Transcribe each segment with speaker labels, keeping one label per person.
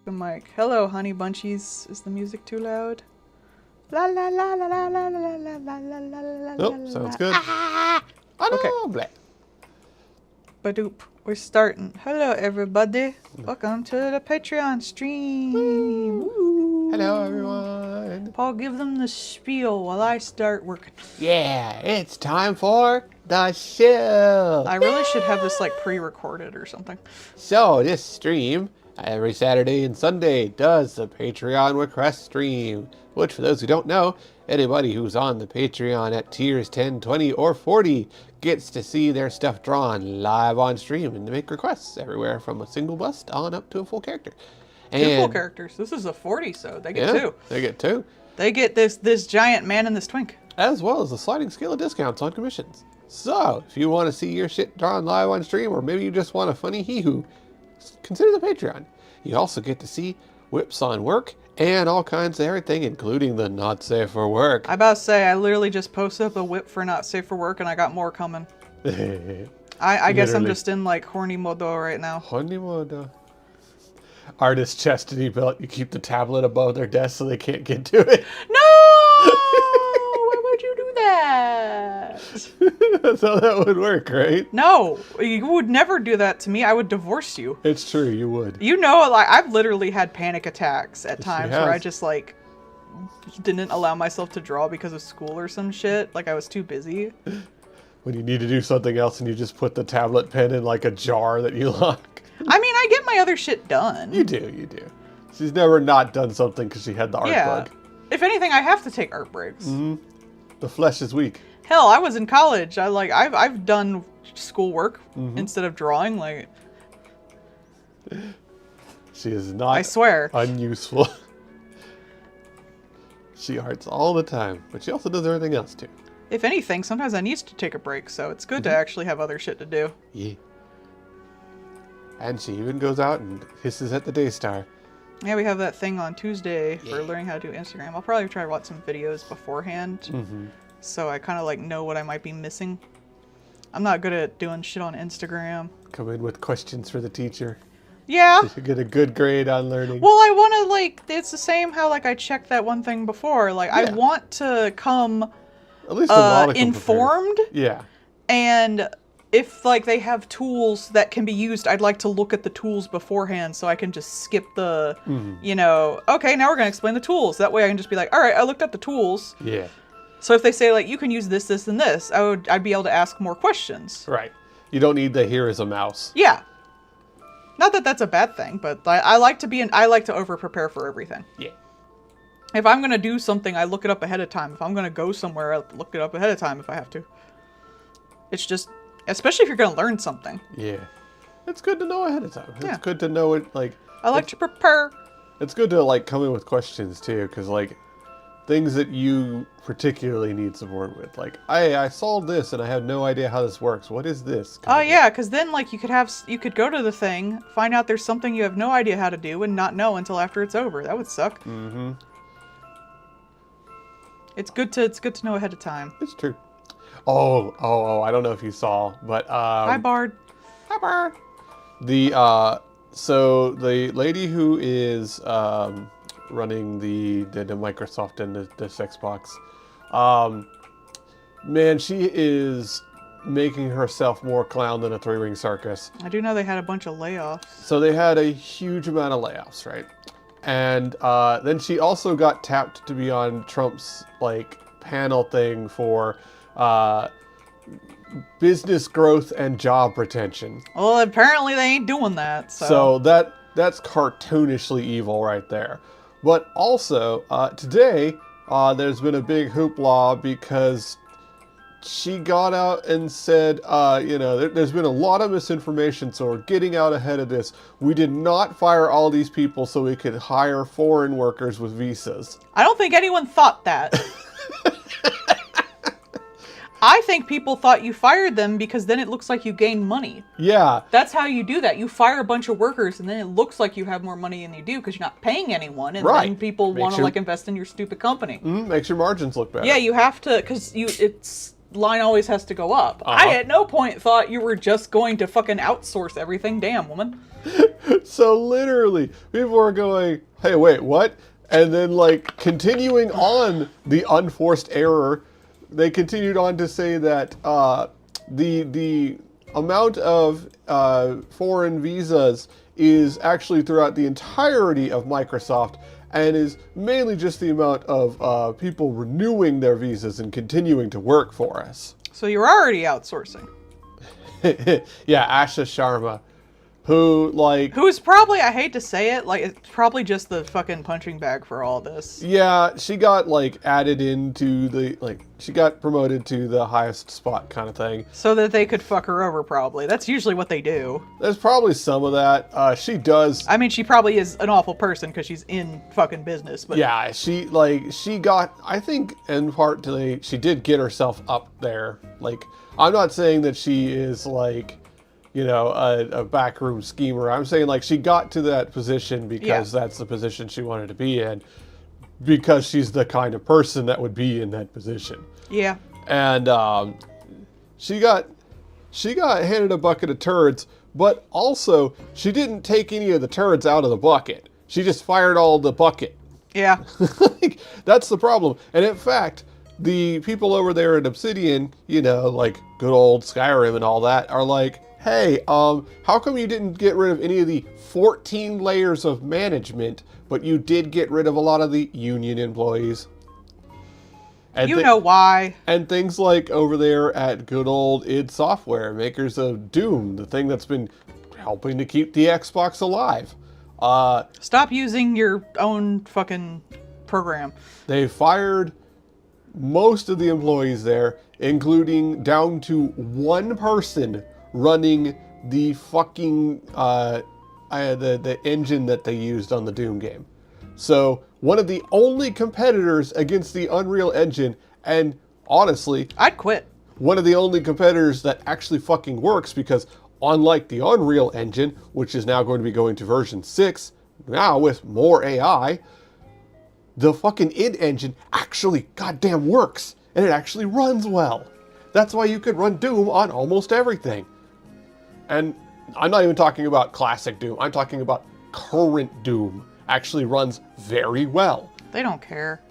Speaker 1: the mic. Hello, honey bunchies. Is the music too loud? La la la la la la la la la la la la.
Speaker 2: Nope, sounds good.
Speaker 1: Ah!
Speaker 2: Oh no,
Speaker 1: Okay. Badoop. We're starting. Hello, everybody. Welcome to the Patreon stream. Woo.
Speaker 2: Hello, everyone.
Speaker 1: Paul, give them the spiel while I start working.
Speaker 2: Yeah, it's time for the show.
Speaker 1: I really should have this like pre-recorded or something.
Speaker 2: So this stream, every Saturday and Sunday, does the Patreon request stream. Which, for those who don't know, anybody who's on the Patreon at tiers 10, 20, or 40 gets to see their stuff drawn live on stream and to make requests everywhere from a single bust on up to a full character.
Speaker 1: And two full characters. This is a 40, so they get two.
Speaker 2: They get two.
Speaker 1: They get this giant man and this twink.
Speaker 2: As well as a sliding scale of discounts on commissions. So, if you want to see your shit drawn live on stream, or maybe you just want a funny hee-hoo, consider the Patreon. You also get to see whips on work and all kinds of everything, including the not safe for work.
Speaker 1: I about to say, I literally just posted up a whip for not safe for work, and I got more coming. I guess I'm just in like horny modo right now.
Speaker 2: Horny modo. Artist chastity belt. You keep the tablet above their desk so they can't get to it.
Speaker 1: No! Why would you do that?
Speaker 2: That's how that would work, right?
Speaker 1: No, you would never do that to me. I would divorce you.
Speaker 2: It's true, you would.
Speaker 1: You know, like I've literally had panic attacks at times where I
Speaker 2: has.
Speaker 1: just like didn't allow myself to draw because of school or some shit. Like I was too busy.
Speaker 2: When you need to do something else and you just put the tablet pen in like a jar that you lock.
Speaker 1: I mean, I get my other shit done.
Speaker 2: You do. She's never not done something because she had the art bug.
Speaker 1: If anything, I have to take art breaks.
Speaker 2: Mm-hmm. The flesh is weak.
Speaker 1: Hell, I was in college. I've done schoolwork instead of drawing. Like,
Speaker 2: She is not
Speaker 1: I swear.
Speaker 2: unuseful. She arts all the time, but she also does everything else too.
Speaker 1: If anything, sometimes I need to take a break, so it's good to actually have other shit to do.
Speaker 2: Yeah. And she even goes out and hisses at the Daystar.
Speaker 1: Yeah, we have that thing on Tuesday for learning how to do Instagram. I'll probably try to watch some videos beforehand, so I kind of like know what I might be missing. I'm not good at doing shit on Instagram.
Speaker 2: Come in with questions for the teacher.
Speaker 1: Yeah.
Speaker 2: To get a good grade on learning.
Speaker 1: Well, I want to like, it's the same how like I checked that one thing before. Like I want to come
Speaker 2: at least a modicum
Speaker 1: informed.
Speaker 2: prepared. Yeah.
Speaker 1: And if like they have tools that can be used, I'd like to look at the tools beforehand so I can just skip the, you know, okay, now we're going to explain the tools. That way I can just be like, all right, I looked at the tools.
Speaker 2: Yeah.
Speaker 1: So if they say like, you can use this, this, and this, I'd be able to ask more questions.
Speaker 2: Right. You don't need the here is a mouse.
Speaker 1: Yeah. Not that that's a bad thing, but I like to over prepare for everything.
Speaker 2: Yeah.
Speaker 1: If I'm going to do something, I look it up ahead of time. If I'm going to go somewhere, I look it up ahead of time if I have to. It's just, especially if you're going to learn something.
Speaker 2: Yeah. It's good to know ahead of time. It's good to know it, like...
Speaker 1: I like to prepare.
Speaker 2: It's good to, like, come in with questions, too, because, like, things that you particularly need support with. Like, I solved this and I have no idea how this works. What is this?
Speaker 1: Oh, yeah, because then, like, you could go to the thing, find out there's something you have no idea how to do, and not know until after it's over. That would suck.
Speaker 2: Mm-hmm.
Speaker 1: It's good to know ahead of time.
Speaker 2: It's true. Oh, I don't know if you saw, but
Speaker 1: Hi, Bard.
Speaker 2: Hi, Bard. So the lady who is running the Microsoft and this Xbox, man, she is making herself more clown than a three-ring circus.
Speaker 1: I do know they had a bunch of layoffs.
Speaker 2: So they had a huge amount of layoffs, right? And then she also got tapped to be on Trump's like panel thing for business growth and job retention.
Speaker 1: Well, apparently they ain't doing that.
Speaker 2: So that's cartoonishly evil right there. But also today there's been a big hoopla because she got out and said, there's been a lot of misinformation, so we're getting out ahead of this. We did not fire all these people so we could hire foreign workers with visas.
Speaker 1: I don't think anyone thought that. I think people thought you fired them because then it looks like you gain money.
Speaker 2: Yeah.
Speaker 1: That's how you do that. You fire a bunch of workers and then it looks like you have more money than you do because you're not paying anyone. And then people want to like invest in your stupid company.
Speaker 2: Makes your margins look better.
Speaker 1: Yeah, you have to, because line always has to go up. I at no point thought you were just going to fucking outsource everything. Damn, woman.
Speaker 2: So literally, people were going, "Hey, wait, what?" And then like continuing on the unforced error, they continued on to say that the amount of foreign visas is actually throughout the entirety of Microsoft and is mainly just the amount of people renewing their visas and continuing to work for us.
Speaker 1: So you're already outsourcing.
Speaker 2: Yeah, Asha Sharma, who like
Speaker 1: Who's probably, I hate to say it, like it's probably just the fucking punching bag for all this.
Speaker 2: yeah, she got like added into the she got promoted to the highest spot kind of thing.
Speaker 1: So that they could fuck her over, probably. That's usually what they do.
Speaker 2: There's probably some of that. She does.
Speaker 1: I mean, she probably is an awful person because she's in fucking business, but
Speaker 2: Yeah, she got. I think in part she did get herself up there. Like, I'm not saying that she is like, you know, a backroom schemer. I'm saying like she got to that position because that's the position she wanted to be in, because she's the kind of person that would be in that position.
Speaker 1: yeah.
Speaker 2: And she got handed a bucket of turds, but also she didn't take any of the turds out of the bucket. She just fired all the bucket.
Speaker 1: Yeah.
Speaker 2: Like, that's the problem. And in fact, the people over there at Obsidian, you know, like good old Skyrim and all that, are like, hey, how come you didn't get rid of any of the 14 layers of management, but you did get rid of a lot of the union employees? And
Speaker 1: You know why.
Speaker 2: And things like over there at good old id Software, makers of Doom, the thing that's been helping to keep the Xbox alive.
Speaker 1: Stop using your own fucking program.
Speaker 2: They fired most of the employees there, including down to one person running the fucking the engine that they used on the Doom game. So one of the only competitors against the Unreal Engine, and honestly,
Speaker 1: I'd quit.
Speaker 2: one of the only competitors that actually fucking works, because unlike the Unreal Engine, which is now going to be going to version 6, now with more AI, the fucking id engine actually goddamn works, and it actually runs well. That's why you could run Doom on almost everything. And I'm not even talking about classic Doom, I'm talking about current Doom. Actually runs very well.
Speaker 1: They don't care.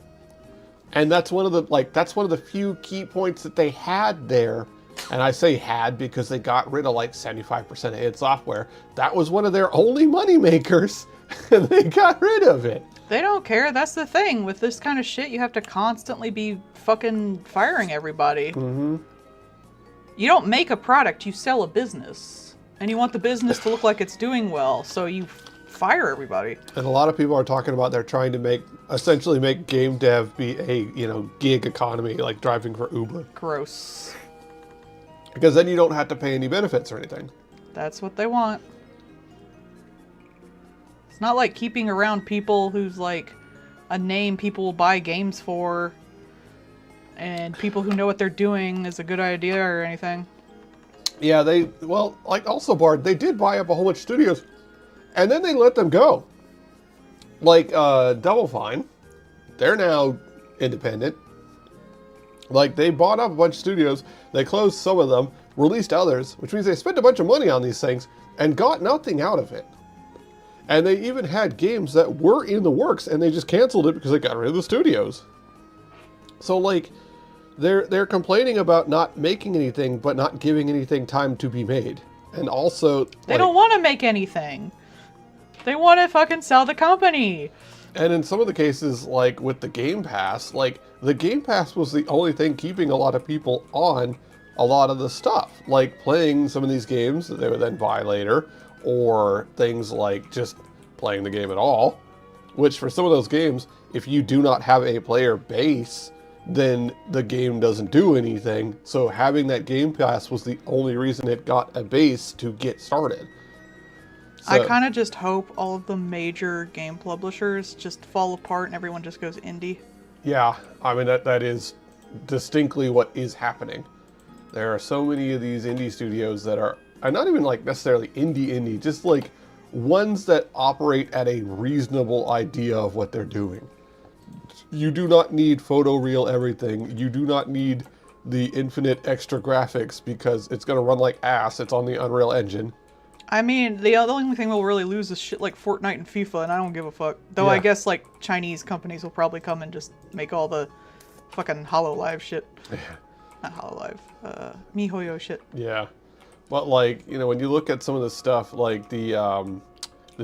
Speaker 2: And that's one of the few key points that they had there. And I say had because they got rid of like 75% of id Software. That was one of their only money makers, and they got rid of it.
Speaker 1: They don't care. That's the thing. With this kind of shit, you have to constantly be fucking firing everybody.
Speaker 2: Mm-hmm.
Speaker 1: You don't make a product, you sell a business. And you want the business to look like it's doing well, so you fire everybody.
Speaker 2: And a lot of people are talking about they're trying to essentially make game dev be a, you know, gig economy, like driving for Uber.
Speaker 1: Gross.
Speaker 2: Because then you don't have to pay any benefits or anything.
Speaker 1: That's what they want. It's not like keeping around people who's like a name people will buy games for, and people who know what they're doing is a good idea or anything.
Speaker 2: Yeah, also Bard, they did buy up a whole bunch of studios, and then they let them go. Like, Double Fine, they're now independent. Like, they bought up a bunch of studios, they closed some of them, released others, which means they spent a bunch of money on these things and got nothing out of it. And they even had games that were in the works, and they just canceled it because they got rid of the studios. So, like, they're complaining about not making anything, but not giving anything time to be made. And also,
Speaker 1: They don't want to make anything. They want to fucking sell the company.
Speaker 2: And in some of the cases, like with the Game Pass, like the Game Pass was the only thing keeping a lot of people on a lot of the stuff. Like playing some of these games that they would then buy later, or things like just playing the game at all. Which for some of those games, if you do not have a player base, then the game doesn't do anything. So having that Game Pass was the only reason it got a base to get started. So,
Speaker 1: I kind of just hope all of the major game publishers just fall apart and everyone just goes indie.
Speaker 2: yeah, I mean, that is distinctly what is happening. There are so many of these indie studios that are not even like necessarily indie, just like ones that operate at a reasonable idea of what they're doing. You do not need photoreal everything. You do not need the infinite extra graphics because it's going to run like ass. It's on the Unreal Engine.
Speaker 1: I mean, the only thing we'll really lose is shit like Fortnite and FIFA, and I don't give a fuck. Though I
Speaker 2: Yeah.
Speaker 1: guess like Chinese companies will probably come and just make all the fucking HoloLive shit. Not HoloLive, MiHoYo shit.
Speaker 2: Yeah. But like, you know, when you look at some of the stuff, like the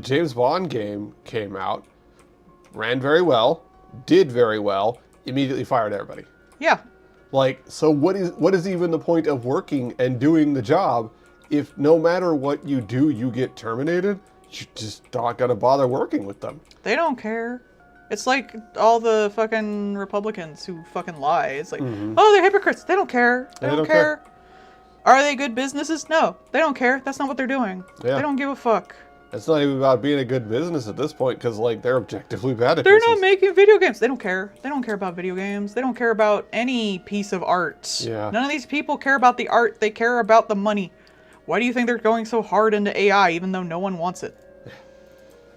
Speaker 2: James Bond game came out, ran very well, did very well, immediately fired everybody.
Speaker 1: Yeah.
Speaker 2: Like, so what is even the point of working and doing the job if no matter what you do, you get terminated? You just not gonna bother working with them.
Speaker 1: They don't care. It's like all the fucking Republicans who fucking lie. It's like, oh, they're hypocrites. They don't care. They don't care. Are they good businesses? No, they don't care. That's not what they're doing.
Speaker 2: Yeah.
Speaker 1: They don't give a fuck.
Speaker 2: It's not even about being a good business at this point, because like they're objectively bad at
Speaker 1: They're
Speaker 2: business.
Speaker 1: not making video games. They don't care. They don't care about video games. They don't care about any piece of art.
Speaker 2: Yeah.
Speaker 1: None of these people care about the art. They care about the money. Why do you think they're going so hard into AI even though no one wants it?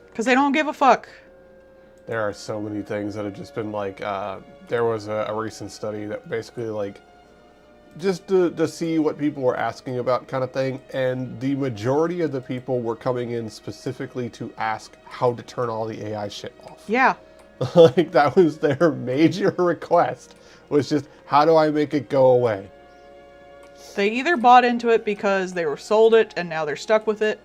Speaker 1: Because they don't give a fuck.
Speaker 2: There are so many things that have just been like, there was a recent study that basically like, just to see what people were asking about kind of thing, and the majority of the people were coming in specifically to ask how to turn all the AI shit off.
Speaker 1: Yeah.
Speaker 2: Like that was their major request, was just how do I make it go away?
Speaker 1: They either bought into it because they were sold it and now they're stuck with it,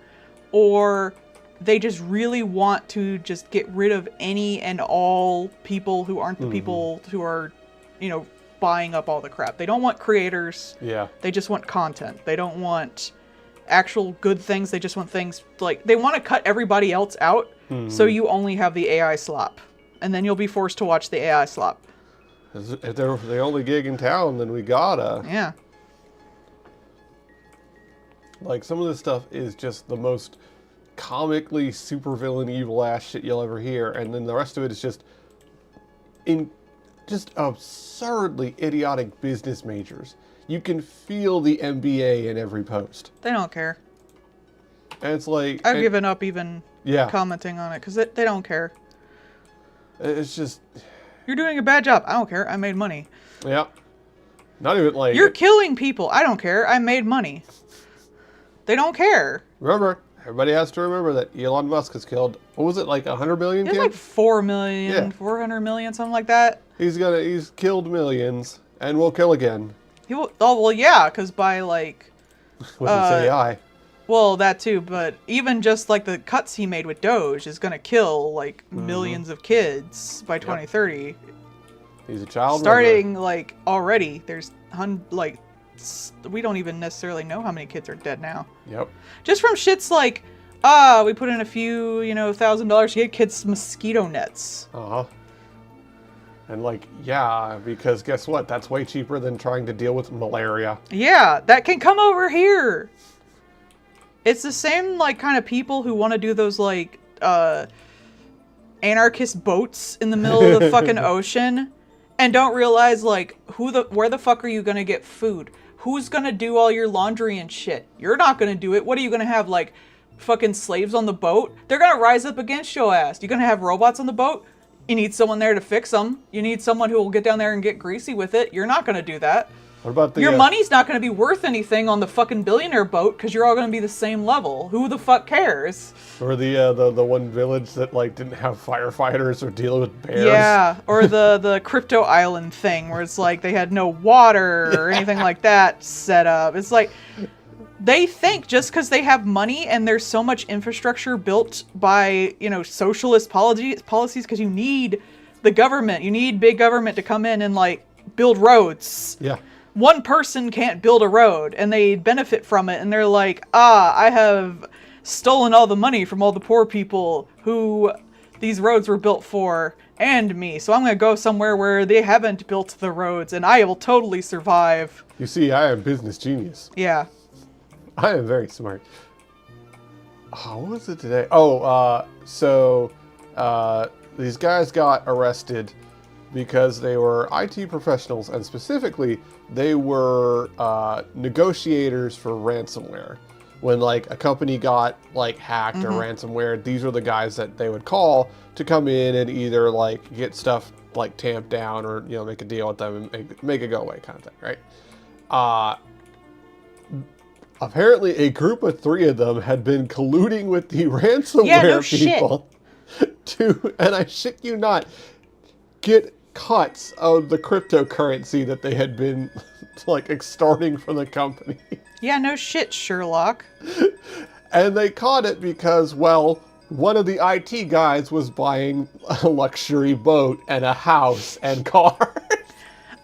Speaker 1: or they just really want to just get rid of any and all people who aren't the people who are, you know, buying up all the crap. They don't want creators.
Speaker 2: Yeah.
Speaker 1: They just want content. They don't want actual good things. They just want things like they want to cut everybody else out so you only have the AI slop. And then you'll be forced to watch the AI slop.
Speaker 2: If they're the only gig in town, then we gotta.
Speaker 1: Yeah.
Speaker 2: Like some of this stuff is just the most comically supervillain evil ass shit you'll ever hear, and then the rest of it is just absurdly idiotic business majors. You can feel the MBA in every post.
Speaker 1: They don't care.
Speaker 2: And it's like
Speaker 1: I've given up even
Speaker 2: yeah.
Speaker 1: commenting on it because they don't care.
Speaker 2: It's just
Speaker 1: You're doing a bad job. I don't care. I made money.
Speaker 2: yeah. Not even like
Speaker 1: You're killing people. I don't care. I made money. They don't care.
Speaker 2: remember, everybody has to remember that Elon Musk has killed, what was it, like 100 million
Speaker 1: It's
Speaker 2: kids?
Speaker 1: like 4 million,
Speaker 2: Yeah.
Speaker 1: 400 million, something like that.
Speaker 2: He's killed millions and will kill again
Speaker 1: He will, oh, well, yeah, because by like,
Speaker 2: with his AI.
Speaker 1: well, that too, but even just like the cuts he made with Doge is going to kill like millions of kids by 2030.
Speaker 2: He's a child
Speaker 1: Starting like already, there's we don't even necessarily know how many kids are dead now.
Speaker 2: Yep.
Speaker 1: Just from shits like, we put in a few, $1,000 to get kids mosquito nets.
Speaker 2: Uh-huh. And like, yeah, because guess what? That's way cheaper than trying to deal with malaria.
Speaker 1: Yeah, that can come over here. It's the same like kind of people who want to do those like anarchist boats in the middle of the fucking ocean and don't realize like where the fuck are you gonna get food? Who's gonna do all your laundry and shit? You're not gonna do it. What are you gonna have, like fucking slaves on the boat? They're gonna rise up against your ass. You're gonna have robots on the boat? You need someone there to fix them. You need someone who will get down there and get greasy with it. You're not gonna do that.
Speaker 2: What about the
Speaker 1: Your money's not going to be worth anything on the fucking billionaire boat because you're all going to be the same level. Who the fuck cares?
Speaker 2: or the one village that like didn't have firefighters or deal with bears?
Speaker 1: Yeah, or the crypto island thing where it's like they had no water or anything like that set up. It's like they think just because they have money and there's so much infrastructure built by, socialist policies because you need the government. You need big government to come in and like build roads.
Speaker 2: Yeah.
Speaker 1: One person can't build a road and they benefit from it and they're like, I have stolen all the money from all the poor people who these roads were built for and me. So I'm going to go somewhere where they haven't built the roads and I will totally survive.
Speaker 2: You see, I am business genius.
Speaker 1: Yeah.
Speaker 2: I am very smart. Oh, what was it today? Oh, so these guys got arrested because they were IT professionals, and specifically, they were negotiators for ransomware. When like a company got like hacked or ransomware, these were the guys that they would call to come in and either like get stuff like tamped down or make a deal with them and make it go away, kind of thing, right? apparently a group of 3 of them had been colluding with the ransomware
Speaker 1: Yeah, no shit.
Speaker 2: people to, and I shit you not, get cuts of the cryptocurrency that they had been like extorting from the company.
Speaker 1: Yeah, no shit, Sherlock.
Speaker 2: And they caught it because, well, one of the IT guys was buying a luxury boat and a house and cars.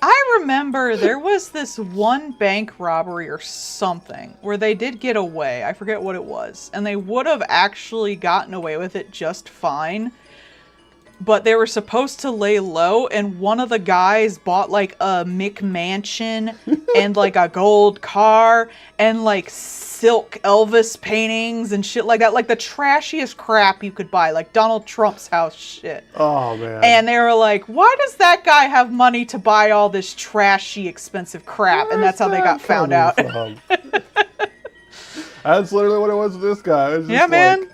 Speaker 1: I remember there was this one bank robbery or something where they did get away. I forget what it was. And they would have actually gotten away with it just fine. But they were supposed to lay low, and one of the guys bought like a McMansion and like a gold car and like silk Elvis paintings and shit like that. Like the trashiest crap you could buy, like Donald Trump's house shit.
Speaker 2: Oh, man.
Speaker 1: And they were like, why does that guy have money to buy all this trashy, expensive crap? And that's how they got found out.
Speaker 2: That's literally what it was with this guy. It was just
Speaker 1: Yeah, man.
Speaker 2: like,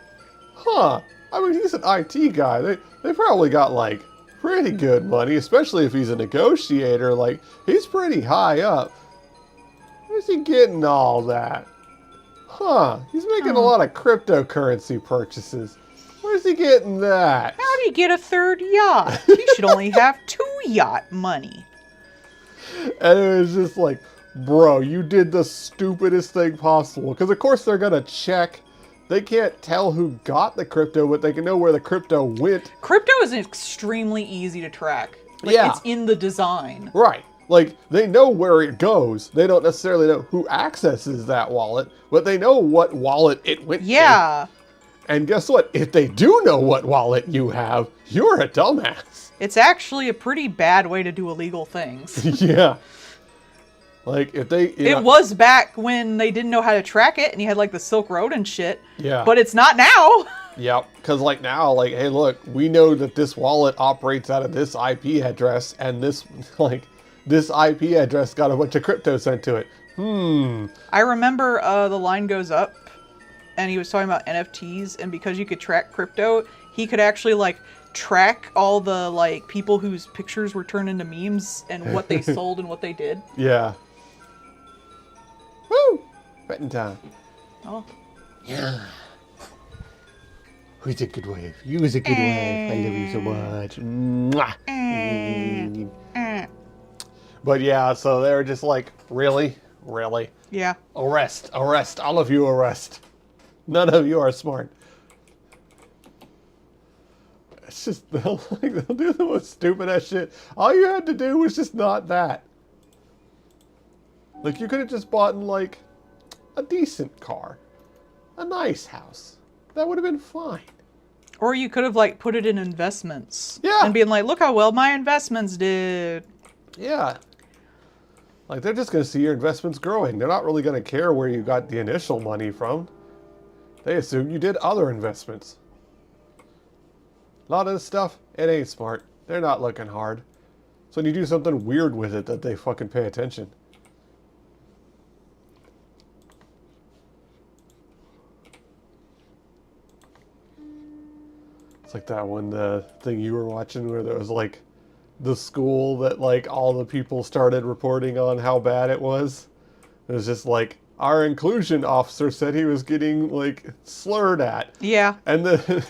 Speaker 2: huh. I mean, he's an IT guy. They probably got, like, pretty good money, especially if he's a negotiator. Like, he's pretty high up. Where's he getting all that? Huh. He's making a lot of cryptocurrency purchases. Where's he getting that?
Speaker 1: How do you get a third yacht? You should only have 2 yacht money.
Speaker 2: And it was just like, bro, you did the stupidest thing possible. Because, of course, they're going to check. They can't tell who got the crypto, but they can know where the crypto went.
Speaker 1: Crypto is extremely easy to track. Like,
Speaker 2: Yeah.
Speaker 1: It's in the design.
Speaker 2: Right. Like, they know where it goes. They don't necessarily know who accesses that wallet, but they know what wallet it went to.
Speaker 1: Yeah.
Speaker 2: And guess what? If they do know what wallet you have, you're a dumbass.
Speaker 1: It's actually a pretty bad way to do illegal things.
Speaker 2: Yeah. Like, if they...
Speaker 1: It was back when they didn't know how to track it and you had like the Silk Road and shit.
Speaker 2: Yeah.
Speaker 1: But it's not now.
Speaker 2: Yep. Because, like, now, like, hey, look, we know that this wallet operates out of this IP address, and this, like, this IP address got a bunch of crypto sent to it.
Speaker 1: I remember the line goes up and he was talking about NFTs, and because you could track crypto, he could actually like track all the like people whose pictures were turned into memes and what they sold and what they did.
Speaker 2: Yeah. Woo! Betting time.
Speaker 1: Oh.
Speaker 2: Yeah. Who's a good wife? You was a good wife. I love you so much. Mwah. But yeah, so they were just like, really? Really?
Speaker 1: Yeah.
Speaker 2: Arrest. All of you arrest. None of you are smart. It's just, they'll do the most stupid ass shit. All you had to do was just not that. Like, you could have just bought like a decent car. A nice house. That would have been fine.
Speaker 1: Or you could have like put it in investments.
Speaker 2: Yeah.
Speaker 1: And being like, look how well my investments did.
Speaker 2: Yeah. Like, they're just going to see your investments growing. They're not really going to care where you got the initial money from. They assume you did other investments. A lot of this stuff, it ain't smart. They're not looking hard. So when you do something weird with it, that they fucking pay attention. It's like that one thing you were watching where there was like the school that like all the people started reporting on how bad it was. It was just like, our inclusion officer said he was getting like slurred at.
Speaker 1: Yeah.
Speaker 2: And then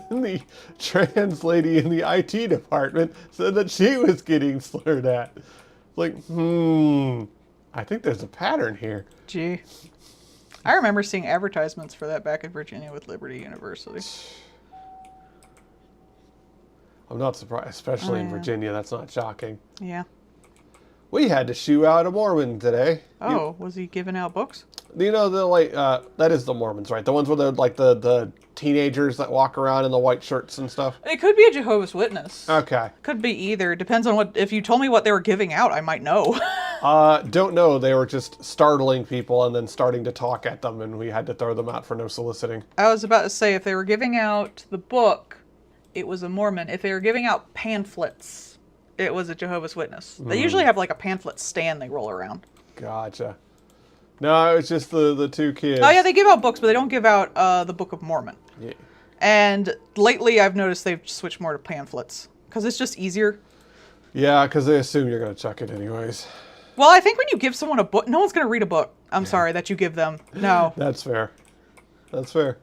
Speaker 2: the trans lady in the IT department said that she was getting slurred at. Like, I think there's a pattern here.
Speaker 1: Gee. I remember seeing advertisements for that back in Virginia with Liberty University.
Speaker 2: I'm not surprised, especially in Virginia. That's not shocking.
Speaker 1: Yeah.
Speaker 2: We had to shoo out a Mormon today.
Speaker 1: Oh, was he giving out books?
Speaker 2: You know, the like, that is the Mormons, right? The ones where they're like the teenagers that walk around in the white shirts and stuff?
Speaker 1: It could be a Jehovah's Witness.
Speaker 2: Okay.
Speaker 1: Could be either. Depends on what, if you told me what they were giving out, I might know.
Speaker 2: Don't know. They were just startling people and then starting to talk at them, and we had to throw them out for no soliciting.
Speaker 1: I was about to say, if they were giving out the book, it was a Mormon. If they were giving out pamphlets, it was a Jehovah's Witness. They usually have like a pamphlet stand they roll around.
Speaker 2: Gotcha. No, it's just the two kids.
Speaker 1: Oh yeah, they give out books, but they don't give out the Book of Mormon.
Speaker 2: Yeah.
Speaker 1: And lately I've noticed they've switched more to pamphlets, because it's just easier.
Speaker 2: Yeah, because they assume you're going to chuck it anyways.
Speaker 1: Well, I think when you give someone a book, no one's going to read a book. I'm sorry, that you give them. No.
Speaker 2: That's fair. That's fair.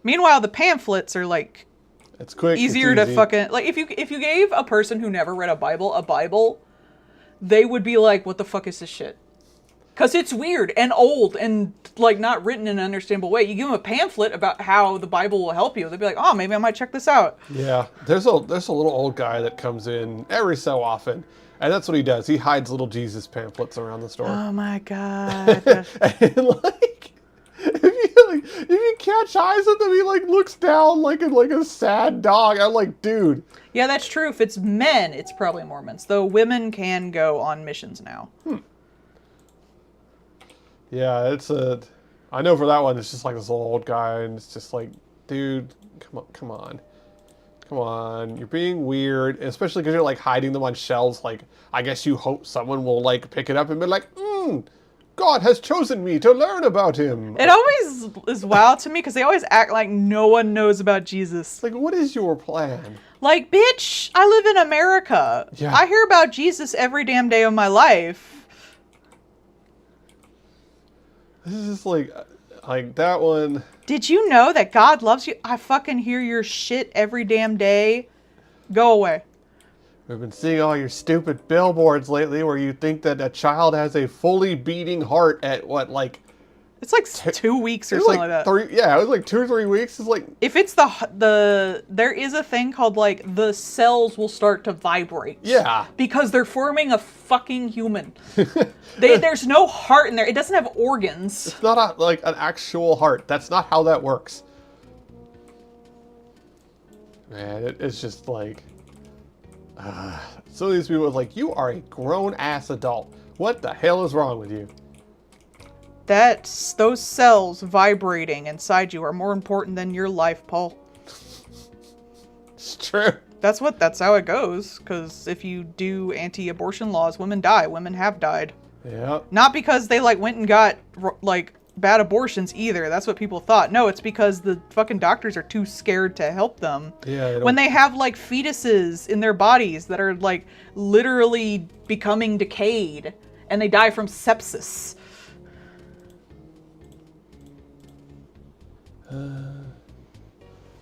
Speaker 1: Meanwhile, the pamphlets are like
Speaker 2: It's quick.
Speaker 1: easier
Speaker 2: it's
Speaker 1: to
Speaker 2: easy.
Speaker 1: fucking like if you gave a person who never read a Bible, they would be like, "What the fuck is this shit?" Because it's weird and old and like not written in an understandable way. You give them a pamphlet about how the Bible will help you, they'd be like, "Oh, maybe I might check this out."
Speaker 2: Yeah, there's a little old guy that comes in every so often, and that's what he does. He hides little Jesus pamphlets around the store.
Speaker 1: Oh my god.
Speaker 2: And like, if you catch eyes of him, he like looks down like a sad dog. I'm like, dude.
Speaker 1: Yeah, that's true. If it's men, it's probably Mormons. Though women can go on missions now.
Speaker 2: Yeah, I know for that one, it's just like this little old guy, and it's just like, dude, come on, you're being weird, especially because you're like hiding them on shelves. Like, I guess you hope someone will like pick it up and be like, God has chosen me to learn about him.
Speaker 1: It always is wild to me because they always act like no one knows about Jesus.
Speaker 2: Like, what is your plan?
Speaker 1: Like, bitch, I live in America.
Speaker 2: Yeah.
Speaker 1: I hear about Jesus every damn day of my life.
Speaker 2: This is just like that one.
Speaker 1: Did you know that God loves you? I fucking hear your shit every damn day. Go away.
Speaker 2: We've been seeing all your stupid billboards lately where you think that a child has a fully beating heart at what, like...
Speaker 1: It's like 2 weeks or
Speaker 2: It was
Speaker 1: something like that.
Speaker 2: Yeah, it was like 2 or 3 weeks. It's like...
Speaker 1: If it's there is a thing called like the cells will start to vibrate.
Speaker 2: Yeah.
Speaker 1: Because they're forming a fucking human. There's no heart in there. It doesn't have organs.
Speaker 2: It's not like an actual heart. That's not how that works. Man, it's just like... some of these people are like, you are a grown-ass adult. What the hell is wrong with you?
Speaker 1: Those cells vibrating inside you are more important than your life, Paul.
Speaker 2: It's true.
Speaker 1: That's how it goes. Because if you do anti-abortion laws, women die. Women have died.
Speaker 2: Yeah.
Speaker 1: Not because they like went and got like bad abortions either. That's what people thought. No, it's because the fucking doctors are too scared to help them.
Speaker 2: Yeah.
Speaker 1: When they have like fetuses in their bodies that are like literally becoming decayed and they die from sepsis.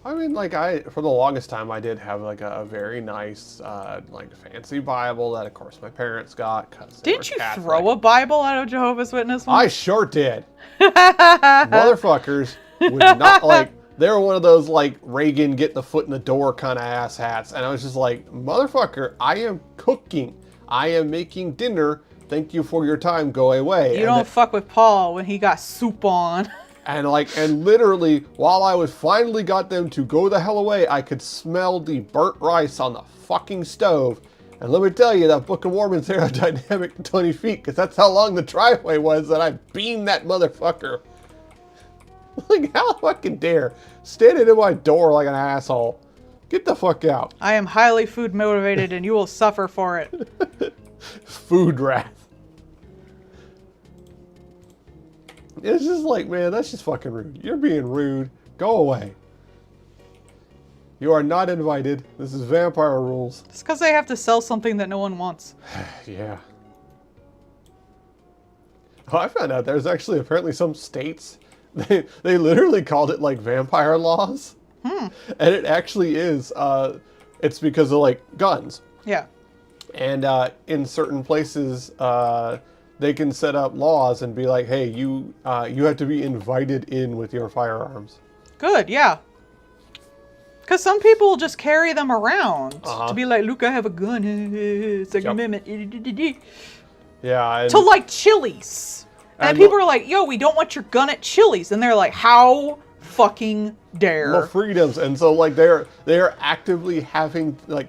Speaker 2: I mean, like, for the longest time, I did have, like, a very nice, like, fancy Bible that, of course, my parents got.
Speaker 1: Didn't you throw a Bible at a Jehovah's Witness one?
Speaker 2: I sure did. Motherfuckers would not, like, they were one of those, like, Reagan get the foot in the door kind of ass hats. And I was just like, motherfucker, I am cooking. I am making dinner. Thank you for your time. Go away.
Speaker 1: You don't fuck with Paul when he got soup on.
Speaker 2: And literally, while I was finally got them to go the hell away, I could smell the burnt rice on the fucking stove. And let me tell you, that Book of Mormon's aerodynamic 20 feet, because that's how long the driveway was that I beamed that motherfucker. Like, how fucking dare. Standing in my door like an asshole. Get the fuck out.
Speaker 1: I am highly food motivated and you will suffer for it.
Speaker 2: Food wrath. It's just like, man, that's just fucking rude. You're being rude. Go away. You are not invited. This is vampire rules.
Speaker 1: It's because they have to sell something that no one wants.
Speaker 2: Yeah. Oh, I found out there's actually apparently some states, they literally called it like vampire laws. And it actually is, it's because of like guns.
Speaker 1: Yeah.
Speaker 2: And in certain places, they can set up laws and be like, hey, you have to be invited in with your firearms.
Speaker 1: Good, yeah. Because some people will just carry them around to be like, look, I have a gun. Second Amendment.
Speaker 2: Yeah.
Speaker 1: To like Chili's. And people are like, yo, we don't want your gun at Chili's. And they're like, how fucking dare.
Speaker 2: More freedoms. And so like they're actively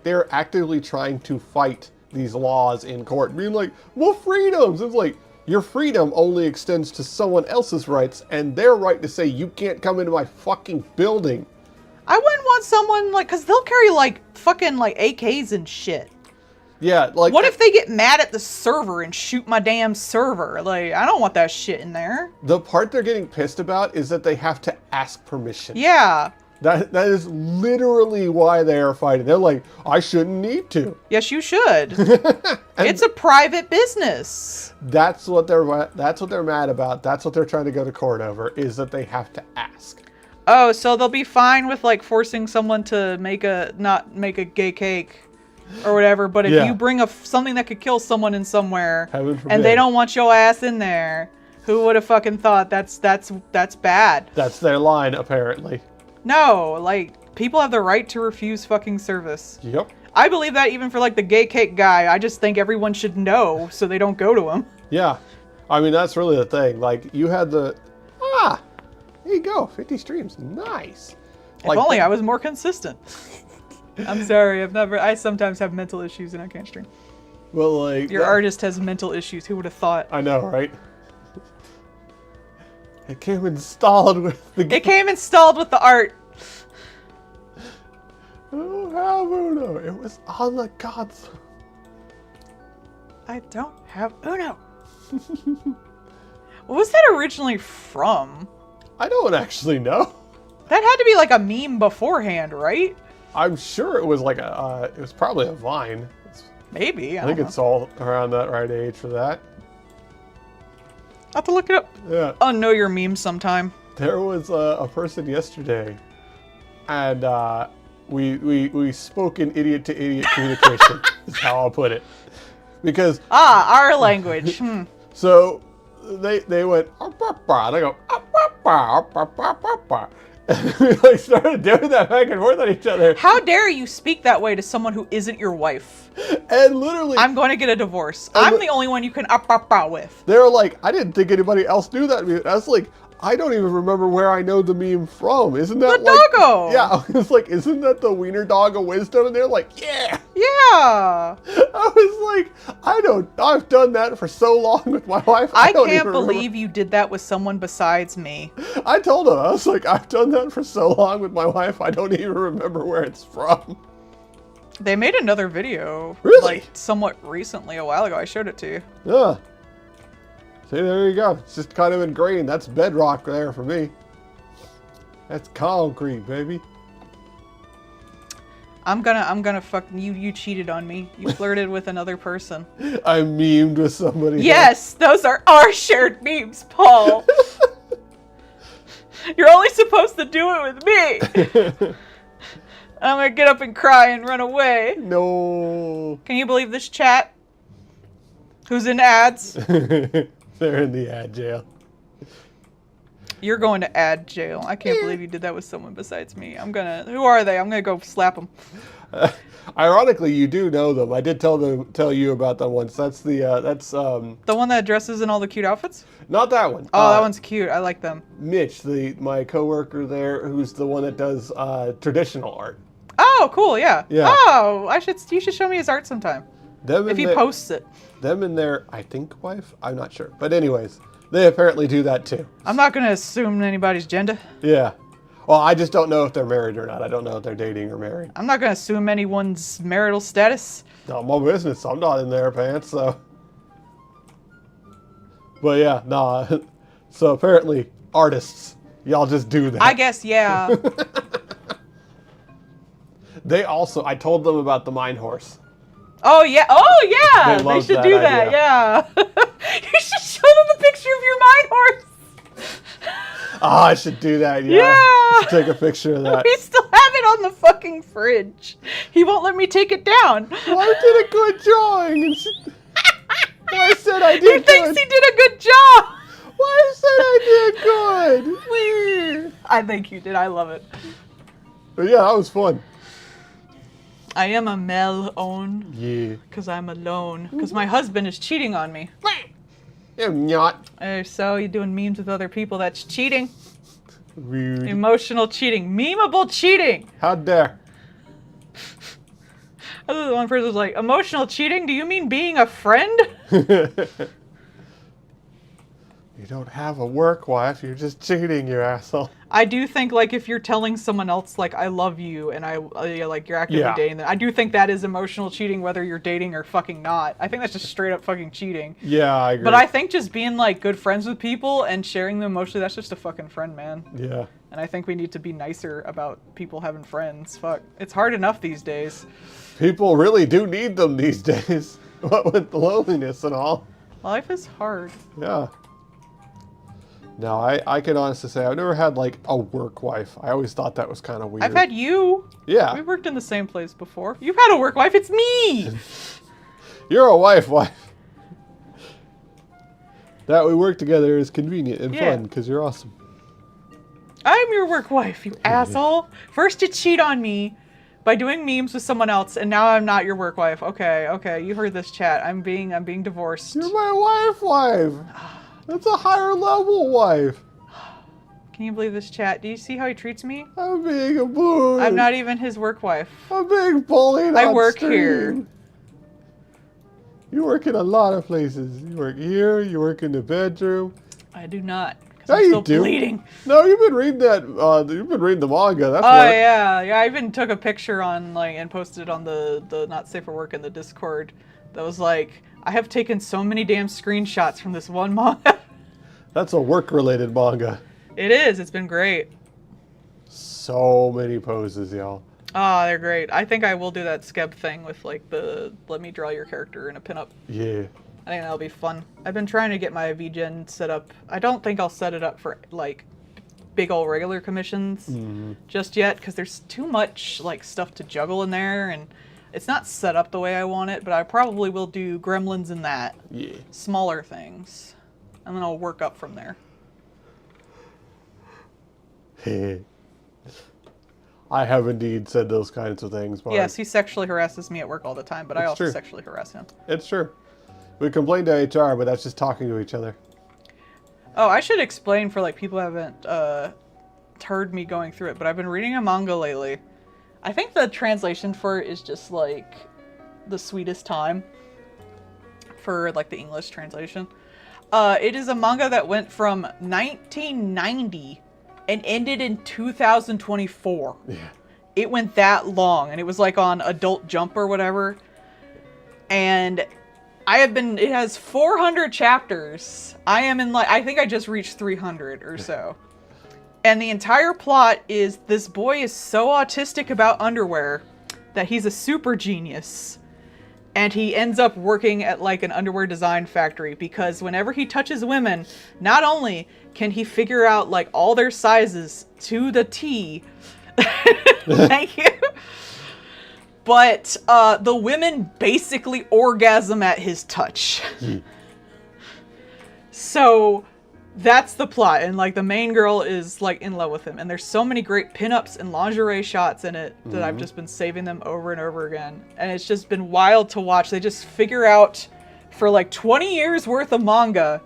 Speaker 2: they're actively trying to fight these laws in court, being like, well, freedoms. It's like, your freedom only extends to someone else's rights and their right to say you can't come into my fucking building.
Speaker 1: I wouldn't want someone like, because they'll carry like fucking like AKs and shit.
Speaker 2: Yeah, like...
Speaker 1: What if they get mad at the server and shoot my damn server? Like, I don't want that shit in there.
Speaker 2: The part they're getting pissed about is that they have to ask permission.
Speaker 1: Yeah.
Speaker 2: That is literally why they are fighting. They're like, I shouldn't need to.
Speaker 1: Yes, you should. It's a private business.
Speaker 2: That's what they're mad about. That's what they're trying to go to court over, is that they have to ask.
Speaker 1: Oh, so they'll be fine with like forcing someone to not make a gay cake or whatever, but if
Speaker 2: Yeah.
Speaker 1: you bring something that could kill someone in somewhere
Speaker 2: Heaven forbid.
Speaker 1: and they don't want your ass in there, who would have fucking thought that's bad?
Speaker 2: That's their line, apparently.
Speaker 1: No, like people have the right to refuse fucking service.
Speaker 2: Yep.
Speaker 1: I believe that even for like the gay cake guy. I just think everyone should know so they don't go to him.
Speaker 2: Yeah. I mean, that's really the thing. Like, you had there you go, 50 streams. Nice.
Speaker 1: If only I was more consistent. I'm sorry, I sometimes have mental issues and I can't stream.
Speaker 2: Well, like...
Speaker 1: Your artist has mental issues, who would have thought?
Speaker 2: I know, right? It came installed with the...
Speaker 1: It came installed with the art.
Speaker 2: I don't have Uno. It was on the console.
Speaker 1: I don't have Uno. What was that originally from?
Speaker 2: I don't actually know.
Speaker 1: That had to be like a meme beforehand, right?
Speaker 2: I'm sure it was like it was probably a Vine.
Speaker 1: Maybe.
Speaker 2: I think it's all around that right age for that.
Speaker 1: I'll have to look it up.
Speaker 2: Yeah.
Speaker 1: I'll know your memes sometime.
Speaker 2: There was a person yesterday, and we spoke in idiot to idiot communication. Is how I'll put it. Because
Speaker 1: our language.
Speaker 2: so they went and I go and we like started doing that back and forth on each other.
Speaker 1: How dare you speak that way to someone who isn't your wife?
Speaker 2: And literally,
Speaker 1: I'm going to get a divorce. I'm the only one you can with.
Speaker 2: They were like, I didn't think anybody else knew that meme. I was like, I don't even remember where I know the meme from. Isn't that
Speaker 1: The doggo!
Speaker 2: Yeah, it's like, isn't that the wiener dog of wisdom? And they're like, yeah.
Speaker 1: Yeah.
Speaker 2: I was like, I've done that for so long with my wife.
Speaker 1: I
Speaker 2: don't
Speaker 1: can't
Speaker 2: even
Speaker 1: believe you did that with someone besides me.
Speaker 2: I told her, I was like, I've done that for so long with my wife, I don't even remember where it's from.
Speaker 1: They made another video,
Speaker 2: Really?
Speaker 1: like somewhat recently, a while ago. I showed it to you.
Speaker 2: Yeah. See, there you go. It's just kind of ingrained. That's bedrock there for me. That's concrete, baby.
Speaker 1: I'm gonna fuck you cheated on me. You flirted with another person.
Speaker 2: I memed with somebody.
Speaker 1: Yes, those are our shared memes, Paul. You're only supposed to do it with me. I'm gonna get up and cry and run away.
Speaker 2: No.
Speaker 1: Can you believe this chat? Who's in ads?
Speaker 2: They're in the ad jail.
Speaker 1: You're going to ad jail. I can't believe you did that with someone besides me. Who are they? I'm gonna go slap them.
Speaker 2: Ironically, you do know them. I did tell you about them once. That's
Speaker 1: The one that dresses in all the cute outfits?
Speaker 2: not that one.
Speaker 1: Oh, that one's cute. I like them.
Speaker 2: Mitch, my coworker there, who's the one that does traditional art.
Speaker 1: Oh, cool. Yeah.
Speaker 2: Yeah.
Speaker 1: Oh, you should show me his art sometime.
Speaker 2: Them
Speaker 1: If
Speaker 2: and
Speaker 1: he posts it.
Speaker 2: them and their, I think, wife. I'm not sure, but anyways, they apparently do that too.
Speaker 1: I'm not gonna assume anybody's gender.
Speaker 2: Yeah. Well, I just don't know if they're married or not. I don't know if they're dating or married.
Speaker 1: I'm not gonna assume anyone's marital status.
Speaker 2: Not my business. I'm not in their pants, so. But yeah, nah. So apparently, artists, y'all just do that.
Speaker 1: I guess, yeah.
Speaker 2: They also, I told them about the mine horse.
Speaker 1: Oh yeah.
Speaker 2: They
Speaker 1: They
Speaker 2: love
Speaker 1: should
Speaker 2: that
Speaker 1: do that.
Speaker 2: idea.
Speaker 1: Yeah. You should show them the picture of your mine horse.
Speaker 2: Oh, I should do that. Yeah.
Speaker 1: Yeah.
Speaker 2: I should take a picture of that.
Speaker 1: We still have it on the fucking fridge. He won't let me take it down.
Speaker 2: Well, I did a good drawing. And I said I
Speaker 1: He
Speaker 2: did
Speaker 1: thinks
Speaker 2: good.
Speaker 1: he did a good job.
Speaker 2: Well, I said I did good.
Speaker 1: I think you did. I love it.
Speaker 2: But yeah, that was fun.
Speaker 1: I am a Mel-own
Speaker 2: Yeah.
Speaker 1: because I'm alone. Because my husband is cheating on me.
Speaker 2: I'm not.
Speaker 1: So you're doing memes with other people. That's cheating.
Speaker 2: Rude.
Speaker 1: Emotional cheating. Memeable cheating.
Speaker 2: How dare.
Speaker 1: One person was like, emotional cheating? Do you mean being a friend?
Speaker 2: You don't have a work wife. You're just cheating, you asshole.
Speaker 1: I do think, like, if you're telling someone else, like, I love you, and like, you're actively dating them, I do think that is emotional cheating, whether you're dating or fucking not. I think that's just straight up fucking cheating.
Speaker 2: Yeah, I agree.
Speaker 1: But I think just being, like, good friends with people and sharing them emotionally, that's just a fucking friend, man.
Speaker 2: Yeah.
Speaker 1: And I think we need to be nicer about people having friends. Fuck. It's hard enough these days.
Speaker 2: People really do need them these days. What with the loneliness and all.
Speaker 1: Life is hard.
Speaker 2: Yeah. No, I can honestly say I've never had, like, a work wife. I always thought that was kind of weird.
Speaker 1: I've had you.
Speaker 2: Yeah.
Speaker 1: We worked in the same place before. You've had a work wife. It's me.
Speaker 2: You're a wife. That we work together is convenient and fun because you're awesome.
Speaker 1: I'm your work wife, you asshole. First you cheat on me by doing memes with someone else, and now I'm not your work wife. Okay, you heard this, chat. I'm being divorced.
Speaker 2: You're my wife. That's a higher level wife.
Speaker 1: Can you believe this, chat? Do you see how he treats me?
Speaker 2: I'm being a bully.
Speaker 1: I'm not even his work wife.
Speaker 2: I'm being bullied.
Speaker 1: I
Speaker 2: on
Speaker 1: work
Speaker 2: stream.
Speaker 1: here.
Speaker 2: You work in a lot of places. You work here. You work in the bedroom.
Speaker 1: I do not.
Speaker 2: Yeah,
Speaker 1: I'm
Speaker 2: you
Speaker 1: still
Speaker 2: do.
Speaker 1: bleeding.
Speaker 2: No, you've been reading that. You've been reading the manga. That's
Speaker 1: Oh
Speaker 2: work.
Speaker 1: yeah. I even took a picture on and posted it on the Not Safe for Work in the Discord. That was like, I have taken so many damn screenshots from this one manga.
Speaker 2: That's a work-related manga.
Speaker 1: It is. It's been great.
Speaker 2: So many poses, y'all.
Speaker 1: Oh, they're great. I think I will do that Skeb thing with like the let me draw your character in a pinup.
Speaker 2: Yeah.
Speaker 1: I think that'll be fun. I've been trying to get my VGen set up. I don't think I'll set it up for like big old regular commissions just yet because there's too much like stuff to juggle in there and it's not set up the way I want it, but I probably will do Gremlins and that.
Speaker 2: Yeah.
Speaker 1: Smaller things. And then I'll work up from there.
Speaker 2: I have indeed said those kinds of things. But
Speaker 1: Yes, he sexually harasses me at work all the time, but I
Speaker 2: It's
Speaker 1: also
Speaker 2: true.
Speaker 1: sexually harass him.
Speaker 2: It's true. We complained to HR, but that's just talking to each other.
Speaker 1: Oh, I should explain for like people who haven't heard me going through it, but I've been reading a manga lately. I think the translation for it is just like the sweetest time for like the English translation. It is a manga that went from 1990 and ended in 2024.
Speaker 2: Yeah.
Speaker 1: It went that long, and it was like on Adult Jump or whatever. And it has 400 chapters. I am in like, I think I just reached 300 or so. And the entire plot is this boy is so autistic about underwear that he's a super genius. And he ends up working at like an underwear design factory because whenever he touches women, not only can he figure out like all their sizes to the T, thank you, but the women basically orgasm at his touch. So that's the plot, and like the main girl is like in love with him, and there's so many great pinups and lingerie shots in it that I've just been saving them over and over again, and it's just been wild to watch. They just figure out for like 20 years worth of manga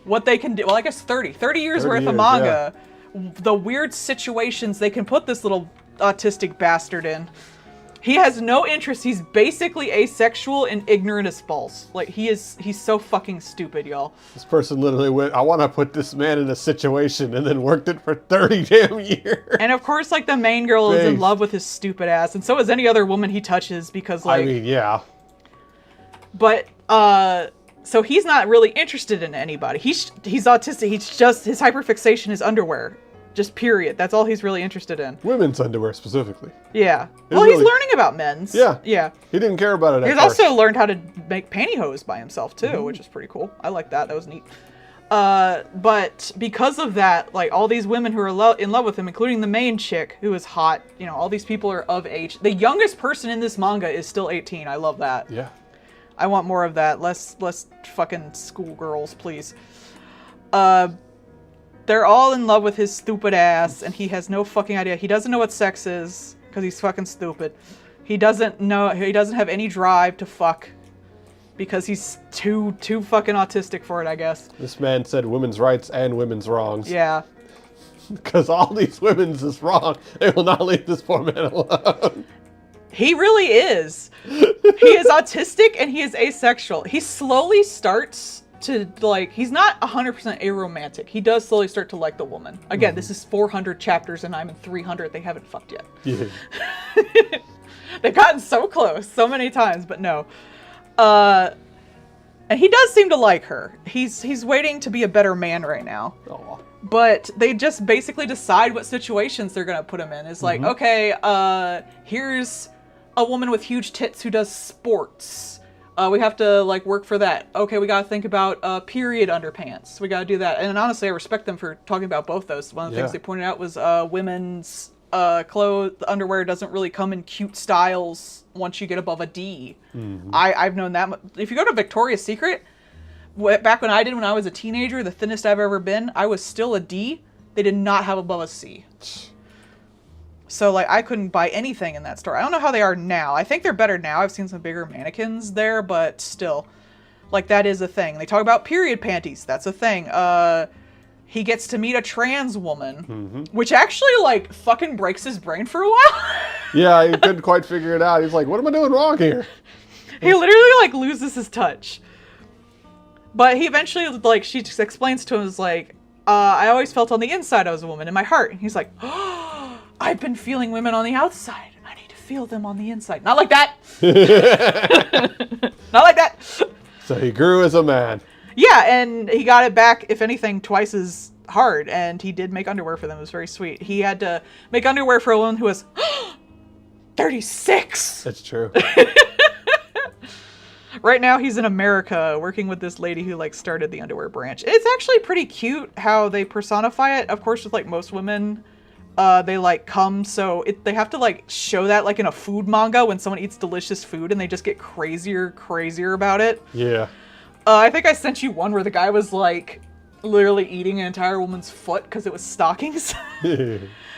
Speaker 1: what they can do. Well, I guess 30 years worth of manga, the weird situations they can put this little autistic bastard in. He has no interest. He's basically asexual and ignorant as balls. Like, he's so fucking stupid, y'all.
Speaker 2: This person literally went, I want to put this man in a situation, and then worked it for 30 damn years.
Speaker 1: And of course, like, the main girl is in love with his stupid ass, and so is any other woman he touches because, like...
Speaker 2: I mean, yeah.
Speaker 1: But, so he's not really interested in anybody. He's autistic. He's just, his hyperfixation is underwear. Just period. That's all he's really interested in.
Speaker 2: Women's underwear, specifically.
Speaker 1: Yeah. Well, he's learning about men's.
Speaker 2: Yeah.
Speaker 1: Yeah.
Speaker 2: He didn't care about it at
Speaker 1: He's
Speaker 2: first.
Speaker 1: also learned how to make pantyhose by himself, too, which is pretty cool. I like that. That was neat. But because of that, like, all these women who are in love with him, including the main chick, who is hot, you know, all these people are of age. The youngest person in this manga is still 18. I love that.
Speaker 2: Yeah.
Speaker 1: I want more of that. Less fucking schoolgirls, please. They're all in love with his stupid ass, and he has no fucking idea. He doesn't know what sex is, because he's fucking stupid. He doesn't have any drive to fuck, because he's too fucking autistic for it, I guess.
Speaker 2: This man said women's rights and women's wrongs.
Speaker 1: Yeah.
Speaker 2: Because all these women's is wrong. They will not leave this poor man alone.
Speaker 1: He really is. He is autistic, and he is asexual. He slowly starts to, like, he's not 100% aromantic. He does slowly start to like the woman. Again, this is 400 chapters and I'm in 300. They haven't fucked yet.
Speaker 2: Yeah.
Speaker 1: They've gotten so close so many times, but no. And he does seem to like her. He's waiting to be a better man right now.
Speaker 2: Aw.
Speaker 1: But they just basically decide what situations they're going to put him in. It's like, okay, here's a woman with huge tits who does sports. We have to, like, work for that. Okay, we got to think about period underpants. We got to do that. And honestly, I respect them for talking about both those. One of the things they pointed out was women's clothes, underwear doesn't really come in cute styles once you get above a D. I've known that. If you go to Victoria's Secret, back when I was a teenager, the thinnest I've ever been, I was still a D. They did not have above a C. So, like, I couldn't buy anything in that store. I don't know how they are now. I think they're better now. I've seen some bigger mannequins there, but still. Like, that is a thing. They talk about period panties. That's a thing. He gets to meet a trans woman, which actually, like, fucking breaks his brain for a while.
Speaker 2: Yeah, he couldn't quite figure it out. He's like, what am I doing wrong here?
Speaker 1: He literally, like, loses his touch. But he eventually, like, she just explains to him, is like, I always felt on the inside I was a woman, in my heart. And he's like, oh, I've been feeling women on the outside. I need to feel them on the inside. Not like that. Not like that.
Speaker 2: So he grew as a man.
Speaker 1: Yeah, and he got it back, if anything, twice as hard. And he did make underwear for them. It was very sweet. He had to make underwear for a woman who was 36.
Speaker 2: That's true.
Speaker 1: Right now, he's in America working with this lady who, like, started the underwear branch. It's actually pretty cute how they personify it. Of course, with, like, most women, they, like, come, so they have to, like, show that, like, in a food manga when someone eats delicious food and they just get crazier about it.
Speaker 2: Yeah.
Speaker 1: I think I sent you one where the guy was, like, literally eating an entire woman's foot because it was stockings.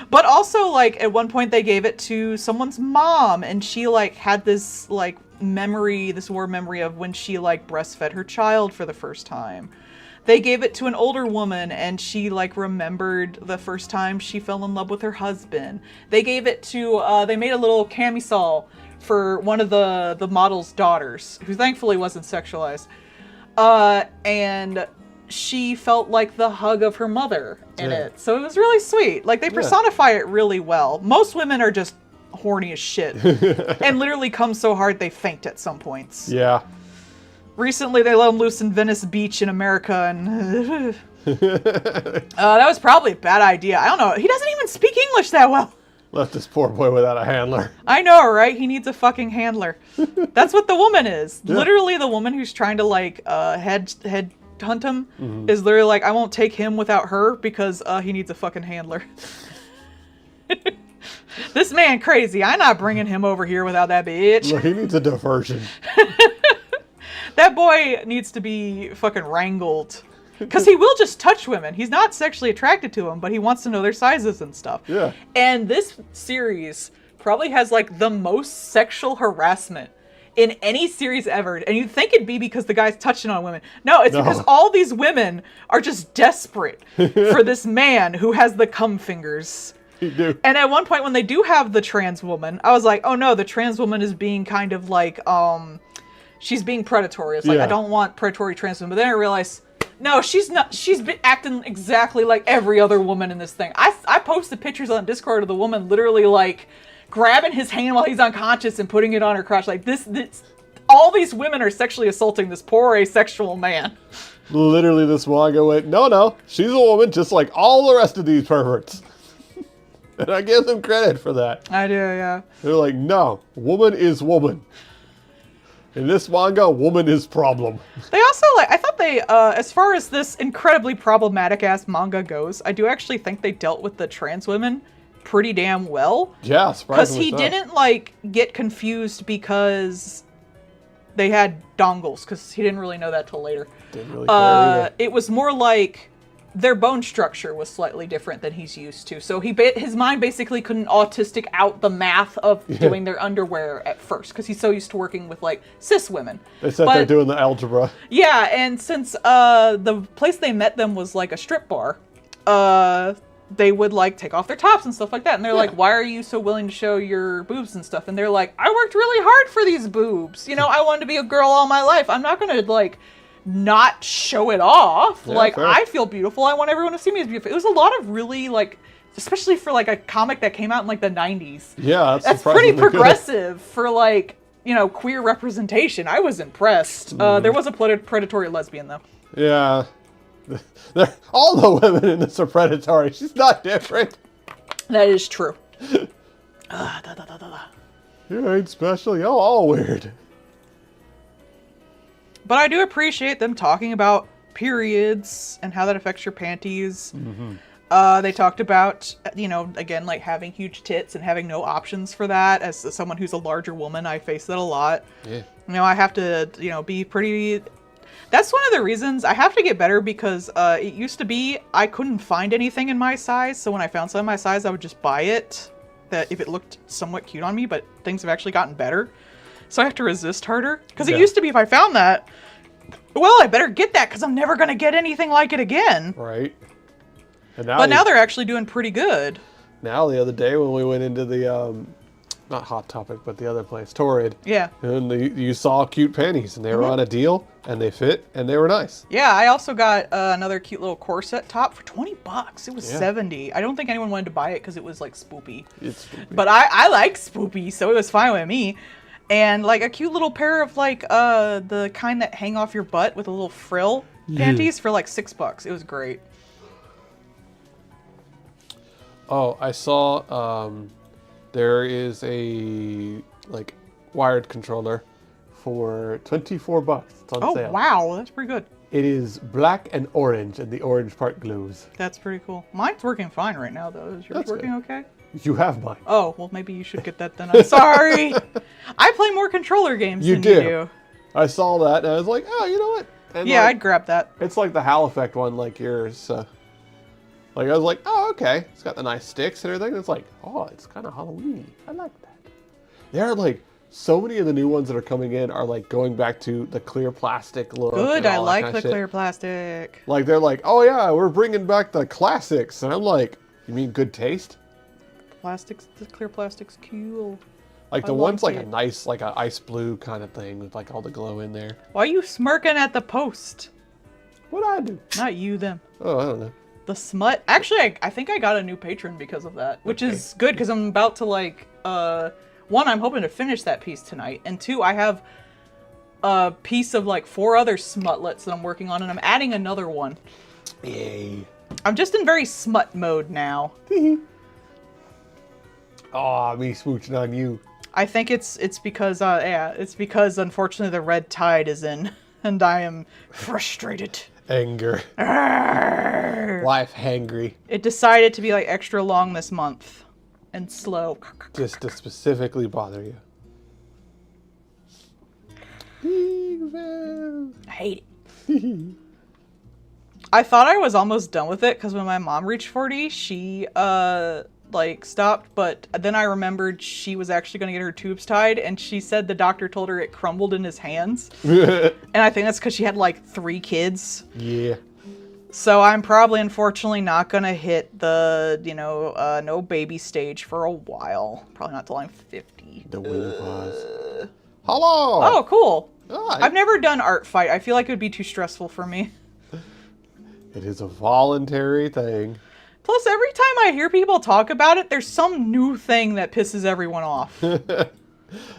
Speaker 1: But also, like, at one point they gave it to someone's mom, and she, like, had this, like, memory, this war memory of when she, like, breastfed her child for the first time. They gave it to an older woman, and she, like, remembered the first time she fell in love with her husband. They gave it to, they made a little camisole for one of the model's daughters, who thankfully wasn't sexualized. And she felt like the hug of her mother in it. So it was really sweet. Like, they personify it really well. Most women are just horny as shit and literally come so hard they faint at some points.
Speaker 2: Yeah.
Speaker 1: Recently, they let them loose in Venice Beach in America, and that was probably a bad idea. I don't know. He doesn't even speak English that well.
Speaker 2: Left this poor boy without a handler.
Speaker 1: I know, right? He needs a fucking handler. That's what the woman is. Yeah. Literally, the woman who's trying to, like, head hunt him is literally like, I won't take him without her because he needs a fucking handler. This man crazy. I'm not bringing him over here without that bitch.
Speaker 2: Look, he needs a diversion.
Speaker 1: That boy needs to be fucking wrangled. Because he will just touch women. He's not sexually attracted to them, but he wants to know their sizes and stuff.
Speaker 2: Yeah.
Speaker 1: And this series probably has, like, the most sexual harassment in any series ever. And you'd think it'd be because the guy's touching on women. No, it's because all these women are just desperate for this man who has the cum fingers.
Speaker 2: Do.
Speaker 1: And at one point when they do have the trans woman, I was like, oh no, the trans woman is being kind of like, she's being predatory. It's like, I don't want predatory trans women. But then I realized, no, she's not. She's been acting exactly like every other woman in this thing. I posted pictures on Discord of the woman literally, like, grabbing his hand while he's unconscious and putting it on her crotch. Like, this all these women are sexually assaulting this poor asexual man.
Speaker 2: Literally, this manga went, no, she's a woman just like all the rest of these perverts. And I give them credit for that.
Speaker 1: I do, yeah.
Speaker 2: They're like, no, woman is woman. In this manga, woman is problem.
Speaker 1: They also, like, I thought they, as far as this incredibly problematic-ass manga goes, I do actually think they dealt with the trans women pretty damn well.
Speaker 2: Yeah, surprisingly
Speaker 1: because he didn't, like, get confused because they had dongles, because he didn't really know that till later.
Speaker 2: Didn't really care either.
Speaker 1: It was more like their bone structure was slightly different than he's used to. So his mind basically couldn't autistic out the math of doing their underwear at first, because he's so used to working with, like, cis women.
Speaker 2: They said they're doing the algebra.
Speaker 1: Yeah, and since the place they met them was, like, a strip bar, they would, like, take off their tops and stuff like that. And they're like, why are you so willing to show your boobs and stuff? And they're like, I worked really hard for these boobs. You know, I wanted to be a girl all my life. I'm not going to, like, not show it off.
Speaker 2: Yeah,
Speaker 1: Like,
Speaker 2: fair.
Speaker 1: I feel beautiful. I want everyone to see me as beautiful. It was a lot of really, like, especially for, like, a comic that came out in, like, the 90s.
Speaker 2: Yeah,
Speaker 1: That's pretty progressive for, like, you know, queer representation. I was impressed. There was a predatory lesbian, though.
Speaker 2: Yeah. All the women in this are predatory. She's not different.
Speaker 1: That is true.
Speaker 2: You ain't special. Y'all all weird.
Speaker 1: But I do appreciate them talking about periods and how that affects your panties. They talked about, you know, again, like having huge tits and having no options for that. As someone who's a larger woman, I face that a lot.
Speaker 2: Yeah.
Speaker 1: You know, I have to, you know, be pretty... That's one of the reasons I have to get better, because it used to be I couldn't find anything in my size. So when I found something in my size, I would just buy it, that if it looked somewhat cute on me, but things have actually gotten better. So I have to resist harder. Because it used to be if I found that, well, I better get that because I'm never going to get anything like it again.
Speaker 2: Right. And
Speaker 1: But now they're actually doing pretty good.
Speaker 2: Now the other day when we went into the, not Hot Topic, but the other place, Torrid.
Speaker 1: Yeah.
Speaker 2: And you saw cute panties, and they were on a deal, and they fit, and they were nice.
Speaker 1: Yeah, I also got another cute little corset top for $20. It was
Speaker 2: Yeah.
Speaker 1: $70. I don't think anyone wanted to buy it because it was like spoopy.
Speaker 2: It's spoopy.
Speaker 1: But I like spoopy, so it was fine with me. And like a cute little pair of like the kind that hang off your butt with a little frill panties for like $6. It was great.
Speaker 2: Oh, I saw there is a like wired controller for $24. It's on
Speaker 1: Oh
Speaker 2: sale.
Speaker 1: wow, that's pretty good.
Speaker 2: It is black and orange, and the orange part glows.
Speaker 1: That's pretty cool. Mine's working fine right now though. Is yours
Speaker 2: That's
Speaker 1: working
Speaker 2: good.
Speaker 1: okay?
Speaker 2: You have mine.
Speaker 1: Oh, well maybe you should get that then. I'm sorry. I play more controller games
Speaker 2: You
Speaker 1: than
Speaker 2: do.
Speaker 1: you do.
Speaker 2: I saw that, and I was like, oh, you know what? And
Speaker 1: Yeah,
Speaker 2: like,
Speaker 1: I'd grab that.
Speaker 2: it's like the Hal Effect one, like yours. So. Like, I was like, oh, okay. It's got the nice sticks and everything. It's like, oh, it's kind of Halloween-y. I like that. There are, like, so many of the new ones that are coming in are, like, going back to the clear plastic look.
Speaker 1: Good,
Speaker 2: and
Speaker 1: I
Speaker 2: all that
Speaker 1: like
Speaker 2: kinda
Speaker 1: the
Speaker 2: shit.
Speaker 1: clear plastic.
Speaker 2: Like, they're like, oh, yeah, we're bringing back the classics. And I'm like, you mean good taste?
Speaker 1: Plastics, the clear plastic's cool.
Speaker 2: Like,
Speaker 1: I
Speaker 2: the one's
Speaker 1: like
Speaker 2: like
Speaker 1: it.
Speaker 2: a nice, like, a ice blue kind of thing with, like, all the glow in there.
Speaker 1: Why are you smirking at the post?
Speaker 2: What'd I do?
Speaker 1: Not you, them.
Speaker 2: Oh, I don't know.
Speaker 1: The smut. Actually, I think I got a new patron because of that, which is good because I'm about to like, one, I'm hoping to finish that piece tonight, and two, I have a piece of like 4 other smutlets that I'm working on, and I'm adding another one.
Speaker 2: Yay.
Speaker 1: I'm just in very smut mode now.
Speaker 2: Aw, me smooching on you.
Speaker 1: I think it's because it's because unfortunately the red tide is in, and I am frustrated.
Speaker 2: Anger.
Speaker 1: Arrgh.
Speaker 2: Life hangry.
Speaker 1: It decided to be like extra long this month and slow.
Speaker 2: Just to specifically bother you.
Speaker 1: I hate it. I thought I was almost done with it because when my mom reached 40, she like stopped, but then I remembered she was actually going to get her tubes tied, and she said the doctor told her it crumbled in his hands. And I think that's because she had like 3 kids.
Speaker 2: Yeah.
Speaker 1: So I'm probably unfortunately not going to hit the, you know, no baby stage for a while. Probably not till I'm 50.
Speaker 2: The Winnie pause. Hello.
Speaker 1: Oh, cool.
Speaker 2: Hi.
Speaker 1: I've never done art fight. I feel like it would be too stressful for me.
Speaker 2: It is a voluntary thing.
Speaker 1: Plus, every time I hear people talk about it, there's some new thing that pisses everyone off.
Speaker 2: Yeah,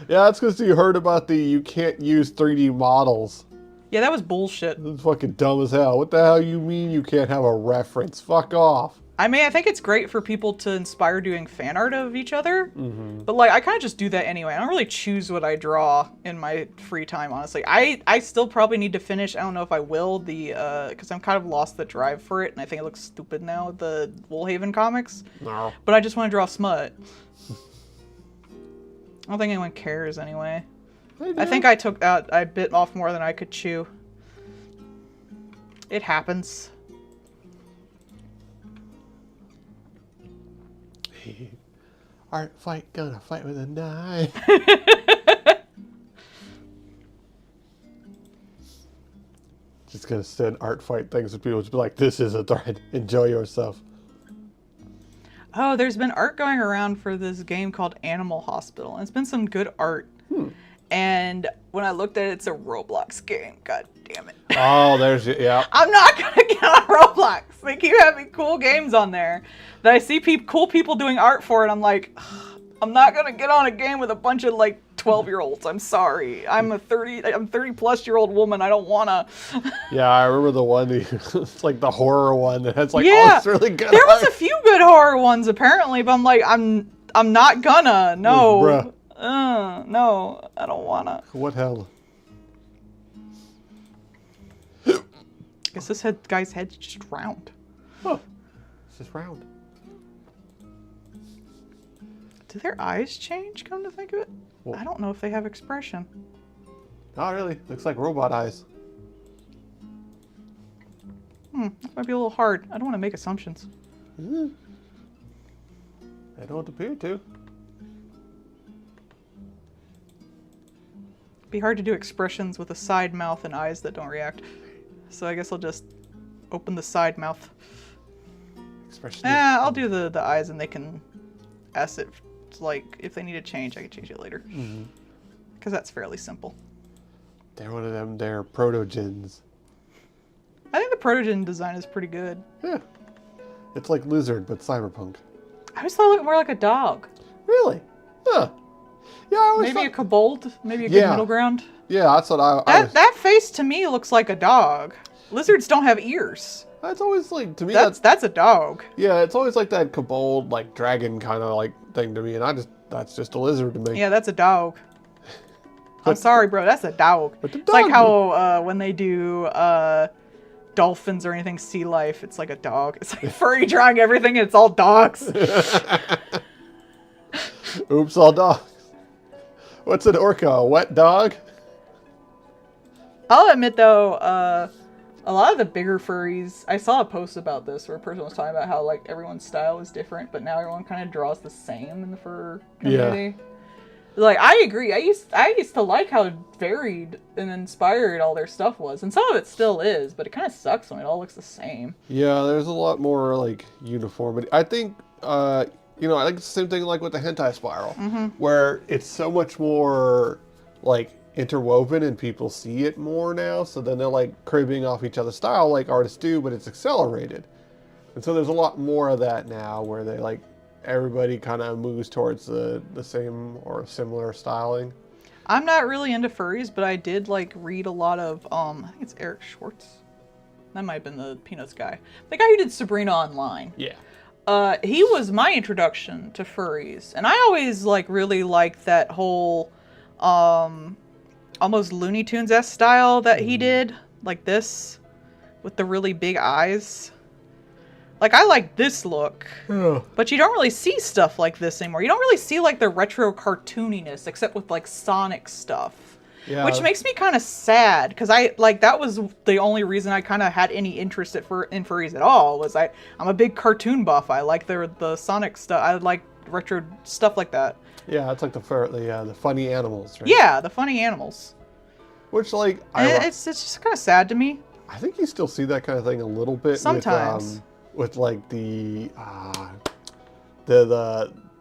Speaker 2: that's because you heard about the you can't use 3D models.
Speaker 1: Yeah, that was bullshit.
Speaker 2: It's fucking dumb as hell. What the hell you mean you can't have a reference? Fuck off.
Speaker 1: I mean, I think it's great for people to inspire doing fan art of each other. But, like, I kind of just do that anyway. I don't really choose what I draw in my free time, honestly. I still probably need to finish, I don't know if I will, because I'm kind of lost the drive for it, and I think it looks stupid now, the Woolhaven comics.
Speaker 2: No.
Speaker 1: But I just want to draw smut. I don't think anyone cares anyway. I think I bit off more than I could chew. It happens.
Speaker 2: Art fight, gonna fight with a knife. Just gonna send art fight things with people to be like, this is a threat. Enjoy yourself.
Speaker 1: Oh, there's been art going around for this game called Animal Hospital, and it's been some good art. And when I looked at it, it's a Roblox game. God damn it.
Speaker 2: Oh, there's yeah.
Speaker 1: I'm not gonna get on Roblox. They keep having cool games on there that I see cool people doing art for, and I'm like, ugh, I'm not gonna get on a game with a bunch of like 12-year-olds. I'm sorry. I'm 30-plus-year-old woman. I don't wanna.
Speaker 2: Yeah, I remember the one. It's like the horror one that has like
Speaker 1: Yeah,
Speaker 2: all this really good.
Speaker 1: there was
Speaker 2: art.
Speaker 1: a few good horror ones apparently, but I'm like, I'm not gonna. No.
Speaker 2: Bruh.
Speaker 1: No, I don't wanna.
Speaker 2: What hell?
Speaker 1: Guess this guy's head's just round.
Speaker 2: Oh, it's just round.
Speaker 1: Do their eyes change, come to think of it?
Speaker 2: Well-
Speaker 1: I don't know if they have expression.
Speaker 2: Not really. Looks like robot eyes.
Speaker 1: That might be a little hard. I don't want to make assumptions.
Speaker 2: They don't appear to.
Speaker 1: It'd be hard to do expressions with a side mouth and eyes that don't react. So I guess I'll just open the side mouth.
Speaker 2: Expression.
Speaker 1: I'll do the eyes and they can ask it, like, if they need to change, I can change it later. Because that's fairly simple.
Speaker 2: They're one of them. They're protogens.
Speaker 1: I think the protogen design is pretty good.
Speaker 2: Yeah. It's like lizard, but cyberpunk.
Speaker 1: I always thought it looked more like a dog.
Speaker 2: Really? Huh. Yeah, I always
Speaker 1: Maybe a
Speaker 2: thought...
Speaker 1: kobold, maybe a good
Speaker 2: Yeah.
Speaker 1: middle ground.
Speaker 2: Yeah, that's what I was...
Speaker 1: That face to me looks like a dog. Lizards don't have ears.
Speaker 2: That's always like, to me,
Speaker 1: That's a dog.
Speaker 2: yeah, it's always like that kobold, like dragon kind of like thing to me, and that's just a lizard to me.
Speaker 1: Yeah, that's a dog. I'm sorry, bro. That's a dog.
Speaker 2: But the
Speaker 1: It's like
Speaker 2: dog-
Speaker 1: how when they do dolphins or anything sea life, it's like a dog. It's like furry drawing everything, and it's all dogs.
Speaker 2: Oops, all dogs. What's an orca? A wet dog?
Speaker 1: I'll admit though, a lot of the bigger furries, I saw a post about this where a person was talking about how like everyone's style is different, but now everyone kind of draws the same in the fur community. Like, I agree. I used to like how varied and inspired all their stuff was, and some of it still is, but it kind of sucks when it all looks the same.
Speaker 2: Yeah, there's a lot more like uniformity. I think, I think it's the same thing like with the hentai spiral, where it's so much more like interwoven and people see it more now. So then they're like cribbing off each other's style like artists do, but it's accelerated. And so there's a lot more of that now where they like everybody kind of moves towards the same or similar styling.
Speaker 1: I'm not really into furries, but I did like read a lot of I think it's Eric Schwartz. That might have been the Peanuts guy. The guy who did Sabrina Online.
Speaker 2: Yeah.
Speaker 1: He was my introduction to furries, and I always like really liked that whole almost Looney Tunes-esque style that he did, like this with the really big eyes. Like, I like this look, but you don't really see stuff like this anymore. You don't really see like the retro cartooniness except with like Sonic stuff.
Speaker 2: Yeah.
Speaker 1: Which makes me kind of sad, because that was the only reason I kind of had any interest in furries at all, was I'm a big cartoon buff. I like the Sonic stuff. I like retro stuff like that.
Speaker 2: Yeah, it's like the funny animals, right?
Speaker 1: Yeah, the funny animals.
Speaker 2: Which like
Speaker 1: It's just kind of sad to me.
Speaker 2: I think you still see that kind of thing a little bit
Speaker 1: Sometimes.
Speaker 2: with like the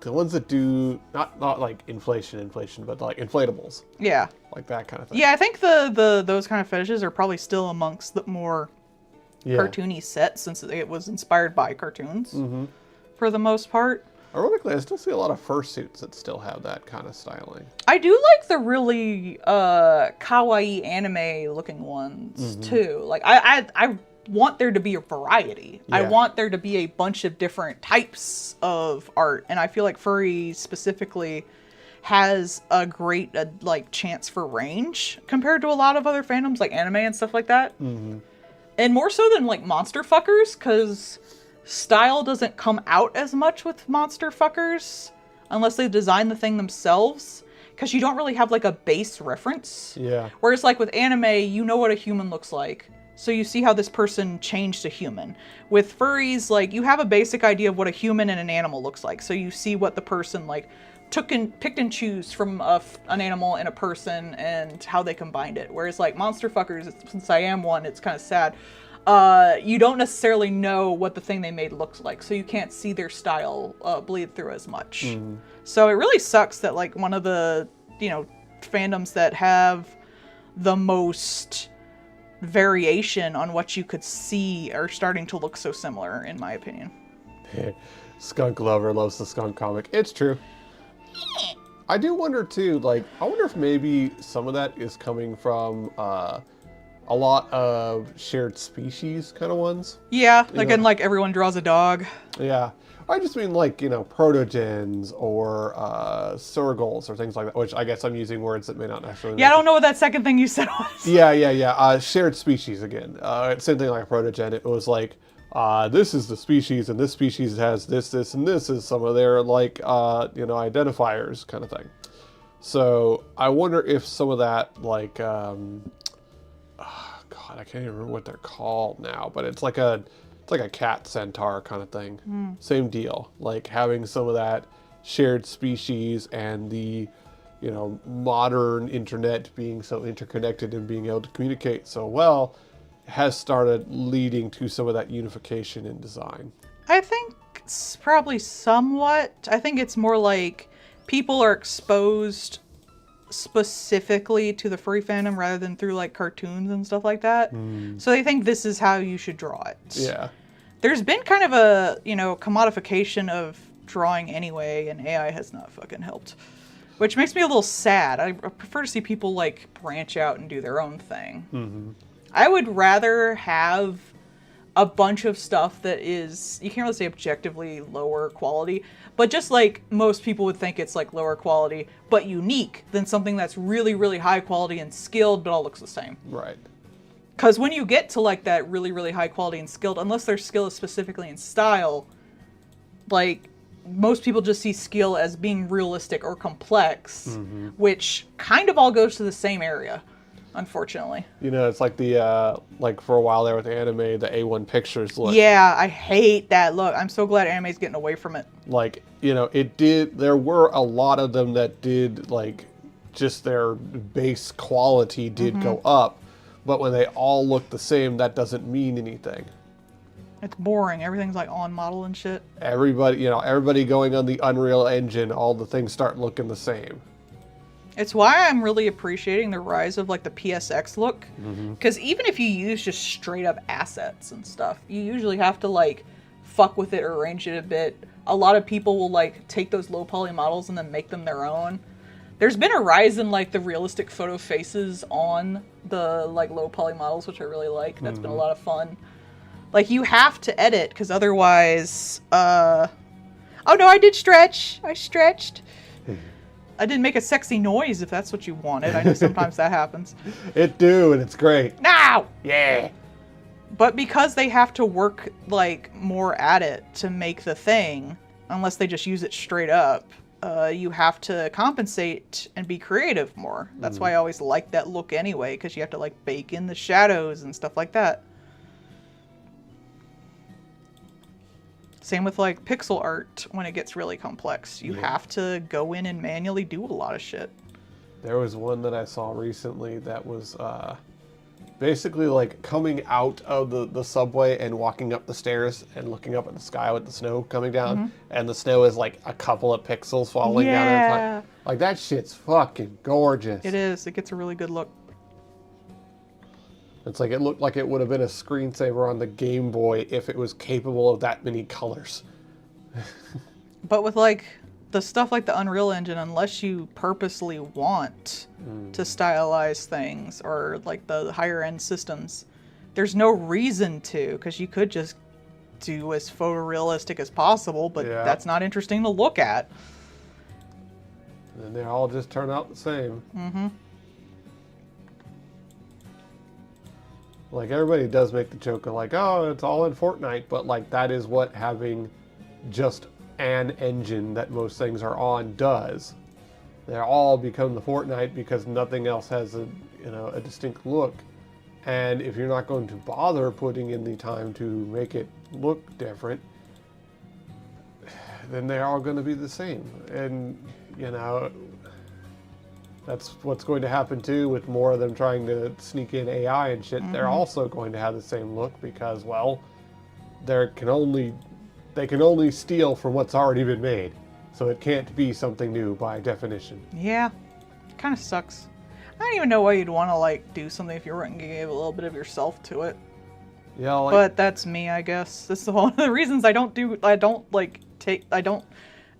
Speaker 2: ones that do not like inflation, but like inflatables,
Speaker 1: Yeah.
Speaker 2: like that kind of thing.
Speaker 1: Yeah, I think those kind of fetishes are probably still amongst the more cartoony sets, since it was inspired by cartoons for the most part.
Speaker 2: Ironically, I still see a lot of fursuits that still have that kind of styling.
Speaker 1: I do like the really kawaii anime looking ones too. Like I want there to be a variety. I
Speaker 2: Yeah.
Speaker 1: want there to be a bunch of different types of art, and I feel like furry specifically has a great like chance for range compared to a lot of other fandoms like anime and stuff like that. And more so than like monster fuckers, because style doesn't come out as much with monster fuckers unless they design the thing themselves, because you don't really have like a base reference.
Speaker 2: Yeah.
Speaker 1: Whereas like with anime, you know what a human looks like, so you see how this person changed to human. With furries, like, you have a basic idea of what a human and an animal looks like, so you see what the person like picked and choose from an animal and a person and how they combined it. Whereas like monster fuckers, since I am one, it's kind of sad. You don't necessarily know what the thing they made looks like, so you can't see their style bleed through as much. So it really sucks that like one of the, fandoms that have the most variation on what you could see are starting to look so similar, in my opinion.
Speaker 2: Skunk lover loves the skunk comic. It's true. I do wonder too, like, I wonder if maybe some of that is coming from a lot of shared species kind of ones.
Speaker 1: Yeah, like in like Everyone Draws a Dog.
Speaker 2: Yeah. I just mean like, protogens or Surgals or things like that, which I guess I'm using words that may not necessarily...
Speaker 1: Yeah, I don't know what that second thing you said was.
Speaker 2: Yeah. Shared species again. Same thing like a protogen. It was like, this is the species, and this species has this, and this is some of their, like, identifiers kind of thing. So I wonder if some of that, like, God, I can't even remember what they're called now, but it's like a cat centaur kind of thing. Same deal, like having some of that shared species and the, modern internet being so interconnected and being able to communicate so well has started leading to some of that unification in design.
Speaker 1: I think it's probably somewhat. I think it's more like people are exposed specifically to the furry fandom rather than through like cartoons and stuff like that. So they think this is how you should draw it.
Speaker 2: Yeah.
Speaker 1: There's been kind of a, commodification of drawing anyway, and AI has not fucking helped. Which makes me a little sad. I prefer to see people like branch out and do their own thing. I would rather have a bunch of stuff that is, you can't really say objectively lower quality, but just like most people would think it's like lower quality, but unique, than something that's really, really high quality and skilled, but all looks the same.
Speaker 2: Right.
Speaker 1: Because when you get to like that really, really high quality and skilled, unless their skill is specifically in style, like most people just see skill as being realistic or complex, which kind of all goes to the same area. Unfortunately.
Speaker 2: It's like the, like for a while there with the anime, the A1 Pictures look.
Speaker 1: Yeah, I hate that look. I'm so glad anime's getting away from it.
Speaker 2: Like, there were a lot of them that did, like, just their base quality did go up, but when they all look the same, that doesn't mean anything.
Speaker 1: It's boring. Everything's like on model and shit.
Speaker 2: Everybody going on the Unreal Engine, all the things start looking the same.
Speaker 1: It's why I'm really appreciating the rise of like the PSX look, because even if you use just straight up assets and stuff, you usually have to like fuck with it or arrange it a bit. A lot of people will like take those low poly models and then make them their own. There's been a rise in like the realistic photo faces on the like low poly models, which I really like. That's been a lot of fun. Like you have to edit because otherwise, oh no, I did stretch. I stretched. I didn't make a sexy noise if that's what you wanted. I know sometimes that happens.
Speaker 2: It do, and it's great.
Speaker 1: Now!
Speaker 2: Yeah!
Speaker 1: But because they have to work, like, more at it to make the thing, unless they just use it straight up, you have to compensate and be creative more. That's why I always like that look anyway, because you have to, like, bake in the shadows and stuff like that. Same with like pixel art when it gets really complex. You have to go in and manually do a lot of shit.
Speaker 2: There was one that I saw recently that was basically like coming out of the subway and walking up the stairs and looking up at the sky with the snow coming down, and the snow is like a couple of pixels falling down. Like that shit's fucking gorgeous.
Speaker 1: It is. It gets a really good look.
Speaker 2: It's like it looked like it would have been a screensaver on the Game Boy if it was capable of that many colors.
Speaker 1: But with like the stuff like the Unreal Engine, unless you purposely want to stylize things or like the higher end systems, there's no reason to, because you could just do as photorealistic as possible, but that's not interesting to look at.
Speaker 2: And they all just turn out the same. Like, everybody does make the joke of like, oh, it's all in Fortnite, but like that is what having just an engine that most things are on does. They all become the Fortnite because nothing else has a distinct look. And if you're not going to bother putting in the time to make it look different, then they're all going to be the same. And that's what's going to happen too with more of them trying to sneak in AI and shit. They're also going to have the same look because, well, they can only steal from what's already been made. So it can't be something new by definition.
Speaker 1: Yeah. kind of sucks. I don't even know why you'd want to like do something if you weren't gonna give a little bit of yourself to it.
Speaker 2: Yeah, like,
Speaker 1: But that's me, I guess. That's the one of the reasons I don't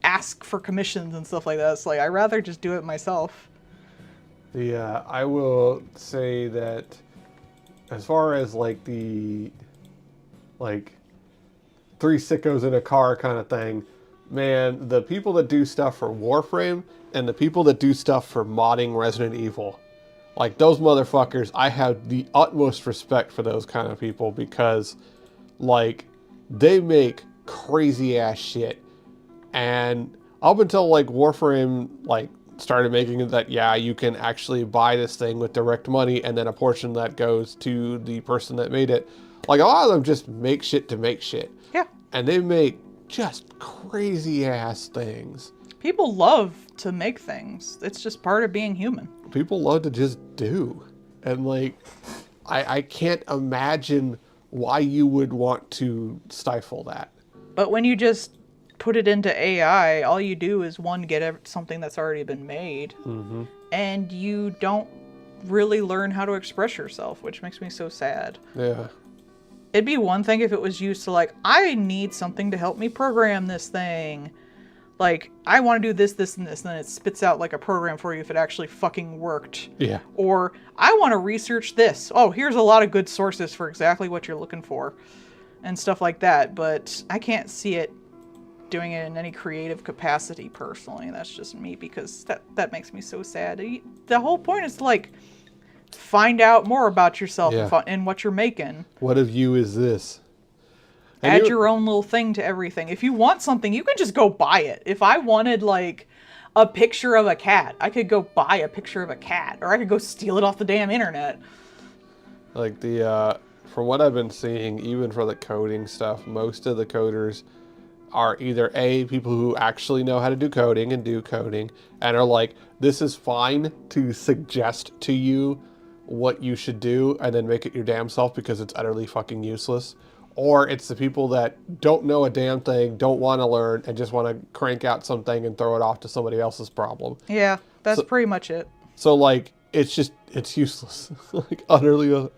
Speaker 1: ask for commissions and stuff like that. It's like, I'd rather just do it myself.
Speaker 2: I will say that as far as like the like three sickos in a car kind of thing, man, the people that do stuff for Warframe and the people that do stuff for modding Resident Evil, like those motherfuckers, I have the utmost respect for those kind of people because like they make crazy ass shit. And up until like Warframe like started making it that, yeah, you can actually buy this thing with direct money and then a portion that goes to the person that made it. Like a lot of them just make shit to make shit.
Speaker 1: Yeah.
Speaker 2: And they make just crazy ass things.
Speaker 1: People love to make things. It's just part of being human.
Speaker 2: People love to just do. And like, I can't imagine why you would want to stifle that.
Speaker 1: But when you just put it into AI, all you do is one, get something that's already been made, and you don't really learn how to express yourself, which makes me so sad.
Speaker 2: Yeah.
Speaker 1: It'd be one thing if it was used to like, I need something to help me program this thing. Like, I want to do this, this, and this, and then it spits out like a program for you if it actually fucking worked.
Speaker 2: Yeah.
Speaker 1: Or, I want to research this. Oh, here's a lot of good sources for exactly what you're looking for. And stuff like that. But I can't see it doing it in any creative capacity personally. That's just me, because that makes me so sad. The whole point is to like find out more about yourself and what you're making.
Speaker 2: What of you is this?
Speaker 1: Add your own little thing to everything. If you want something, you can just go buy it. If I wanted like a picture of a cat, I could go buy a picture of a cat, or I could go steal it off the damn internet.
Speaker 2: Like from what I've been seeing, even for the coding stuff, most of the coders are either people who actually know how to do coding and do coding and are like, this is fine to suggest to you what you should do and then make it your damn self because it's utterly fucking useless. Or it's the people that don't know a damn thing, don't want to learn, and just want to crank out something and throw it off to somebody else's problem.
Speaker 1: Yeah, that's pretty much it.
Speaker 2: So like, it's useless. Like utterly.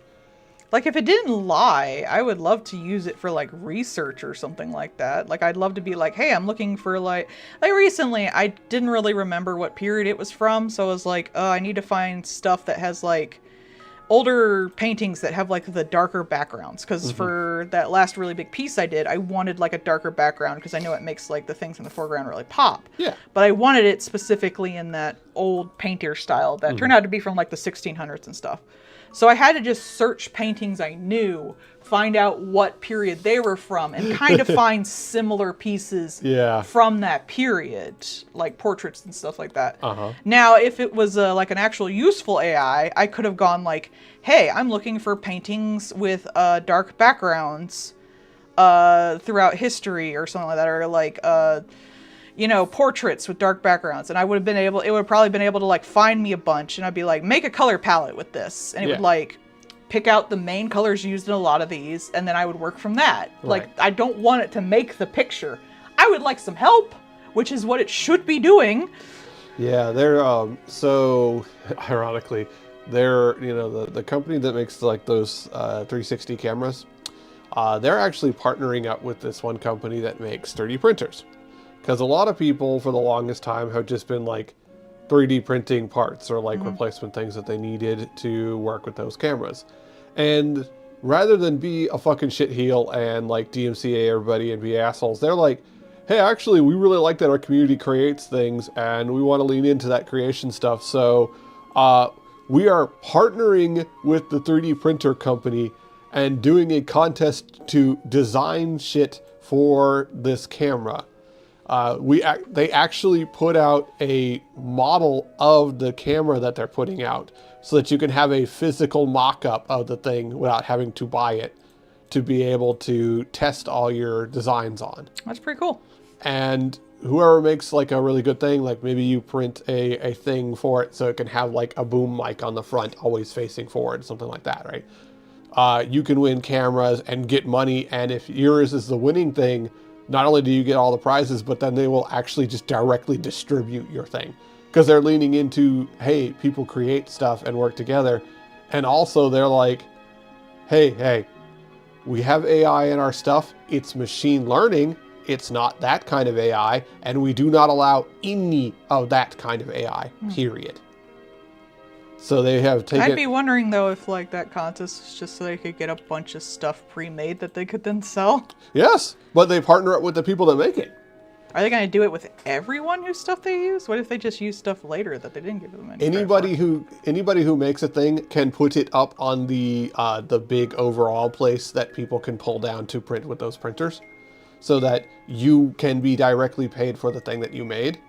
Speaker 1: Like, if it didn't lie, I would love to use it for, like, research or something like that. Like, I'd love to be like, hey, I'm looking for, like recently, I didn't really remember what period it was from, so I was like, I need to find stuff that has, like, older paintings that have, like, the darker backgrounds. Because for that last really big piece I did, I wanted, like, a darker background, because I know it makes, like, the things in the foreground really pop.
Speaker 2: Yeah.
Speaker 1: But I wanted it specifically in that old painter style that turned out to be from, like, the 1600s and stuff. So I had to just search paintings I knew, find out what period they were from, and kind of find similar pieces from that period, like portraits and stuff like that. Now, if it was like an actual useful AI, I could have gone like, hey, I'm looking for paintings with dark backgrounds throughout history or something like that, or like portraits with dark backgrounds, and it would have probably been able to like find me a bunch, and I'd be like, make a color palette with this, and it would like pick out the main colors used in a lot of these, and then I would work from that. Like, I don't want it to make the picture. I would like some help, which is what it should be doing.
Speaker 2: Yeah, they're so ironically, they're the company that makes like those 360 cameras. They're actually partnering up with this one company that makes 3D printers. Because a lot of people, for the longest time, have just been like 3D printing parts or like replacement things that they needed to work with those cameras. And rather than be a fucking shitheel and like DMCA everybody and be assholes, they're like, hey, actually, we really like that our community creates things and we want to lean into that creation stuff. So we are partnering with the 3D printer company and doing a contest to design shit for this camera. They actually put out a model of the camera that they're putting out so that you can have a physical mock-up of the thing without having to buy it to be able to test all your designs on.
Speaker 1: That's pretty cool.
Speaker 2: And whoever makes like a really good thing, like maybe you print a thing for it so it can have like a boom mic on the front always facing forward, something like that, right? You can win cameras and get money, and if yours is the winning thing, not only do you get all the prizes, but then they will actually just directly distribute your thing. because they're leaning into, hey, people create stuff and work together. And also they're like, hey, we have AI in our stuff. It's machine learning. It's not that kind of AI. And we do not allow any of that kind of AI, period. So they have taken...
Speaker 1: I'd be wondering, though, if, like, that contest is just so they could get a bunch of stuff pre-made that they could then sell.
Speaker 2: Yes, but they partner up with the people that make it.
Speaker 1: Are they going to do it with everyone whose stuff they use? What if they just use stuff later that they didn't give them any
Speaker 2: Anybody who makes a thing can put it up on the big overall place that people can pull down to print with those printers, so that you can be directly paid for the thing that you made.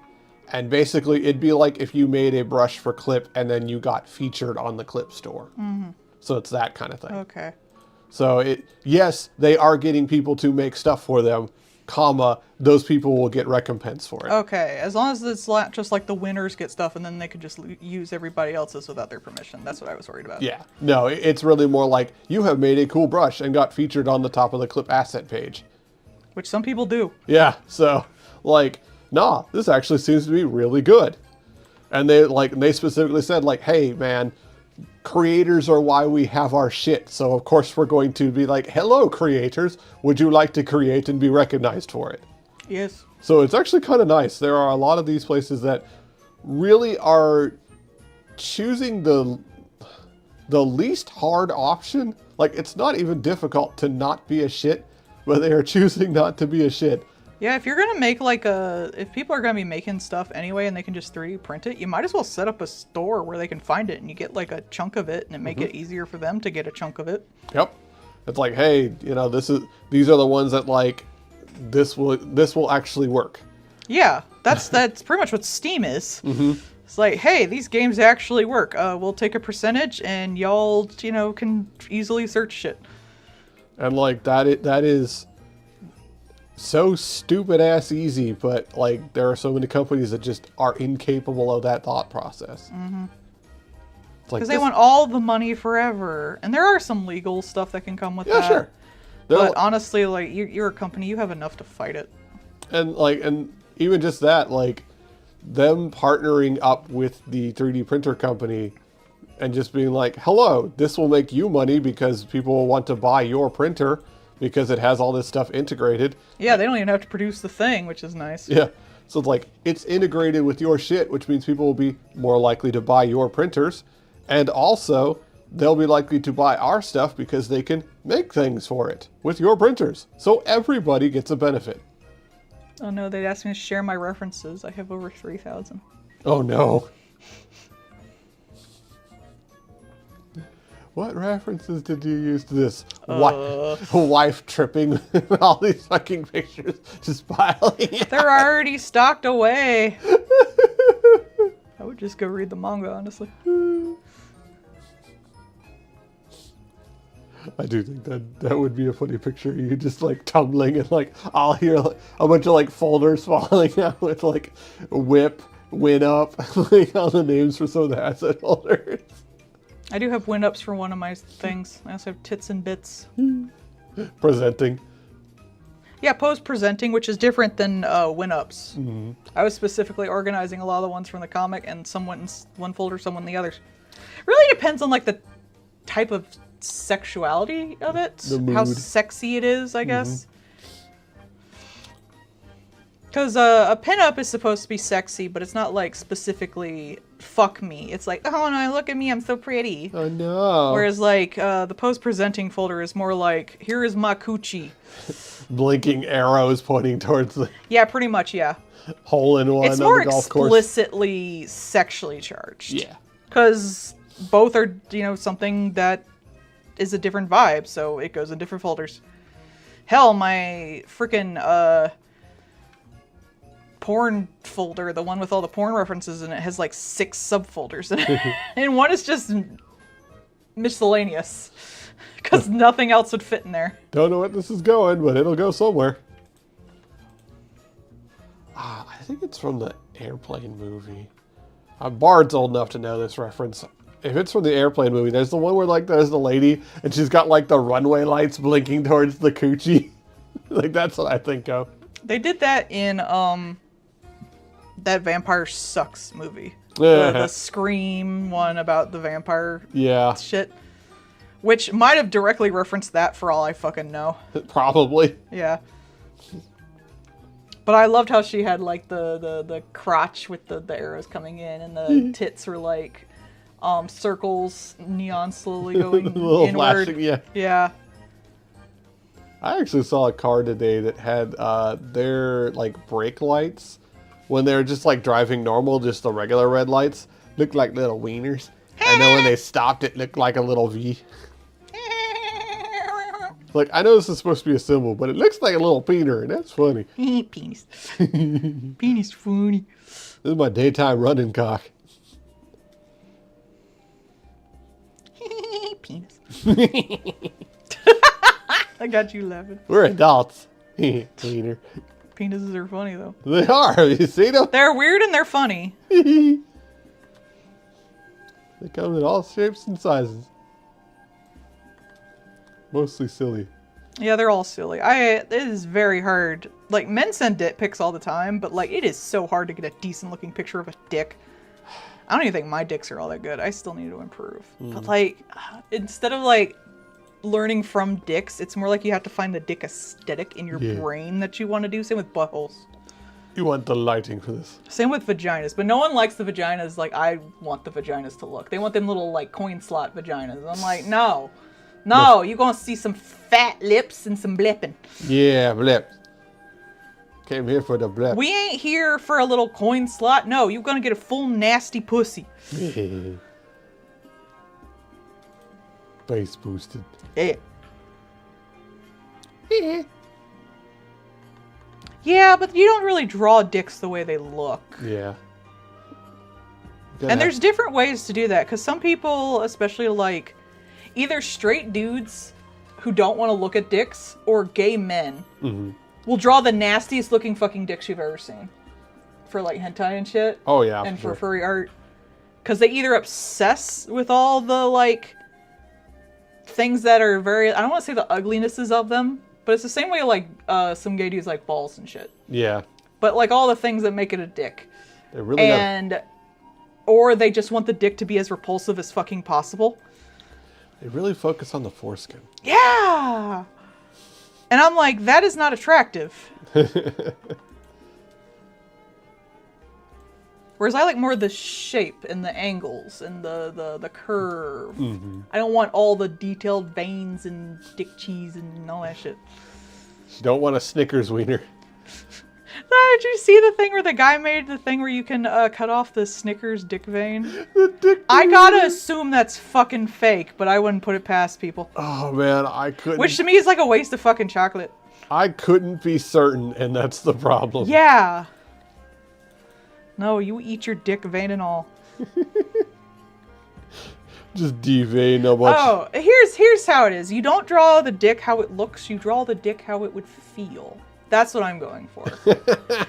Speaker 2: And basically, it'd be like if you made a brush for Clip and then you got featured on the Clip store. Mm-hmm. So it's that kind of thing.
Speaker 1: Okay.
Speaker 2: So yes, they are getting people to make stuff for them, comma, those people will get recompense for it.
Speaker 1: Okay, as long as it's not just like the winners get stuff and then they could just use everybody else's without their permission. That's what I was worried about.
Speaker 2: Yeah. No, it's really more like you have made a cool brush and got featured on the top of the Clip asset page.
Speaker 1: Which some people do.
Speaker 2: Yeah, so like, nah, this actually seems to be really good. And they specifically said like, hey man, creators are why we have our shit. So of course we're going to be like, hello creators, would you like to create and be recognized for it?
Speaker 1: Yes.
Speaker 2: So it's actually kind of nice. There are a lot of these places that really are choosing the least hard option. Like, it's not even difficult to not be a shit, but they are choosing not to be a shit.
Speaker 1: Yeah, if you're gonna make like if people are gonna be making stuff anyway and they can just 3D print it, you might as well set up a store where they can find it and you get like a chunk of it and it make it easier for them to get a chunk of it.
Speaker 2: Yep. It's like, hey, you know, these are the ones that like, this will actually work.
Speaker 1: Yeah, that's pretty much what Steam is. Mm-hmm. It's like, hey, these games actually work. We'll take a percentage and y'all, can easily search shit.
Speaker 2: And like that is so stupid ass easy, but like there are so many companies that just are incapable of that thought process. Mm-hmm.
Speaker 1: Because they want all the money forever, and there are some legal stuff that can come with that.
Speaker 2: Yeah, sure.
Speaker 1: But honestly, like you're a company, you have enough to fight it.
Speaker 2: And even just that, like them partnering up with the 3D printer company and just being like, hello, this will make you money because people will want to buy your printer because it has all this stuff integrated.
Speaker 1: Yeah, they don't even have to produce the thing, which is nice.
Speaker 2: Yeah. So it's like, it's integrated with your shit, which means people will be more likely to buy your printers. And also, they'll be likely to buy our stuff because they can make things for it with your printers. So everybody gets a benefit.
Speaker 1: Oh no, they'd ask me to share my references. I have over 3,000.
Speaker 2: Oh no. What references did you use to this? Wife tripping all these fucking pictures just piling.
Speaker 1: They're already stocked away. I would just go read the manga, honestly.
Speaker 2: I do think that would be a funny picture. You just like tumbling and like I'll hear like, a bunch of like folders falling out with like whip, win up, like all the names for some of the asset holders.
Speaker 1: I do have win-ups for one of my things. I also have tits and bits.
Speaker 2: Presenting.
Speaker 1: Yeah, pose presenting, which is different than win-ups.
Speaker 2: Mm-hmm.
Speaker 1: I was specifically organizing a lot of the ones from the comic, and some went in one folder, some went in the others. Really depends on like the type of sexuality of it, how sexy it is, I guess. Because a pinup is supposed to be sexy, but it's not like specifically fuck me. It's like, oh no, look at me, I'm so pretty.
Speaker 2: Oh no.
Speaker 1: Whereas like the pose presenting folder is more like, here is my coochie.
Speaker 2: Blinking arrows pointing towards the
Speaker 1: Yeah, pretty much, yeah.
Speaker 2: hole in one
Speaker 1: It's
Speaker 2: on
Speaker 1: more
Speaker 2: the golf course.
Speaker 1: explicitly sexually charged.
Speaker 2: Yeah.
Speaker 1: Because both are, something that is a different vibe, so it goes in different folders. Hell, my freaking porn folder, the one with all the porn references in it, has like 6 subfolders in it. And one is just miscellaneous. Because nothing else would fit in there.
Speaker 2: Don't know what this is going, but it'll go somewhere. I think it's from the Airplane movie. Bard's old enough to know this reference. If it's from the Airplane movie, there's the one where like there's the lady and she's got like the runway lights blinking towards the coochie. Like that's what I think of.
Speaker 1: They did that in that Vampire Sucks movie. The Scream one about the vampire
Speaker 2: Yeah.
Speaker 1: shit. Which might have directly referenced that for all I fucking know.
Speaker 2: Probably.
Speaker 1: Yeah. But I loved how she had like the crotch with the arrows coming in, and the tits were like circles, neon slowly going
Speaker 2: Little
Speaker 1: inward.
Speaker 2: flashing, yeah.
Speaker 1: Yeah.
Speaker 2: I actually saw a car today that had their like brake lights when they're just like driving normal, just the regular red lights, looked like little wieners. And then when they stopped, it looked like a little V. Like, I know this is supposed to be a symbol, but it looks like a little peener, and that's funny.
Speaker 1: Penis. Penis funny.
Speaker 2: This is my daytime running cock.
Speaker 1: Penis. I got you laughing.
Speaker 2: We're adults. Peener.
Speaker 1: Penises are funny though.
Speaker 2: They are. Have you seen them?
Speaker 1: They're weird and they're funny.
Speaker 2: They come in all shapes and sizes. Mostly silly.
Speaker 1: Yeah, they're all silly. It is very hard. Like, men send dick pics all the time, but like, it is so hard to get a decent looking picture of a dick. I don't even think my dicks are all that good. I still need to improve. But like, instead of like learning from dicks, it's more like you have to find the dick aesthetic in your brain that you want to do. Same with buttholes.
Speaker 2: You want the lighting for this.
Speaker 1: Same with vaginas, but no one likes the vaginas like I want the vaginas to look. They want them little like coin slot vaginas. I'm like, no. No, you're gonna see some fat lips and some blipping.
Speaker 2: Yeah, blip. Came here for the blip.
Speaker 1: We ain't here for a little coin slot. No, you're gonna get a full nasty pussy.
Speaker 2: Base boosted.
Speaker 1: Yeah. Yeah, but you don't really draw dicks the way they look.
Speaker 2: Yeah.
Speaker 1: And there's different ways to do that, because some people, especially like either straight dudes who don't want to look at dicks or gay men, will draw the nastiest looking fucking dicks you've ever seen for like hentai and shit.
Speaker 2: Oh yeah,
Speaker 1: and for
Speaker 2: sure.
Speaker 1: furry art, because they either obsess with all the like things that are very, I don't want to say the uglinesses of them, but it's the same way like some gay dudes like balls and shit.
Speaker 2: Yeah.
Speaker 1: But like all the things that make it a dick.
Speaker 2: They really
Speaker 1: or they just want the dick to be as repulsive as fucking possible.
Speaker 2: They really focus on the foreskin.
Speaker 1: Yeah! And I'm like, that is not attractive. Whereas I like more the shape and the angles and the curve. I don't want all the detailed veins and dick cheese and all that shit.
Speaker 2: You don't want a Snickers wiener.
Speaker 1: Did you see the thing where the guy made the thing where you can cut off the Snickers dick vein? I gotta assume that's fucking fake, but I wouldn't put it past people.
Speaker 2: Oh man, I couldn't.
Speaker 1: Which to me is like a waste of fucking chocolate.
Speaker 2: I couldn't be certain, and that's the problem.
Speaker 1: Yeah. No, you eat your dick vein and all.
Speaker 2: Just devein a bunch.
Speaker 1: Oh, here's how it is. You don't draw the dick how it looks, you draw the dick how it would feel. That's what I'm going for.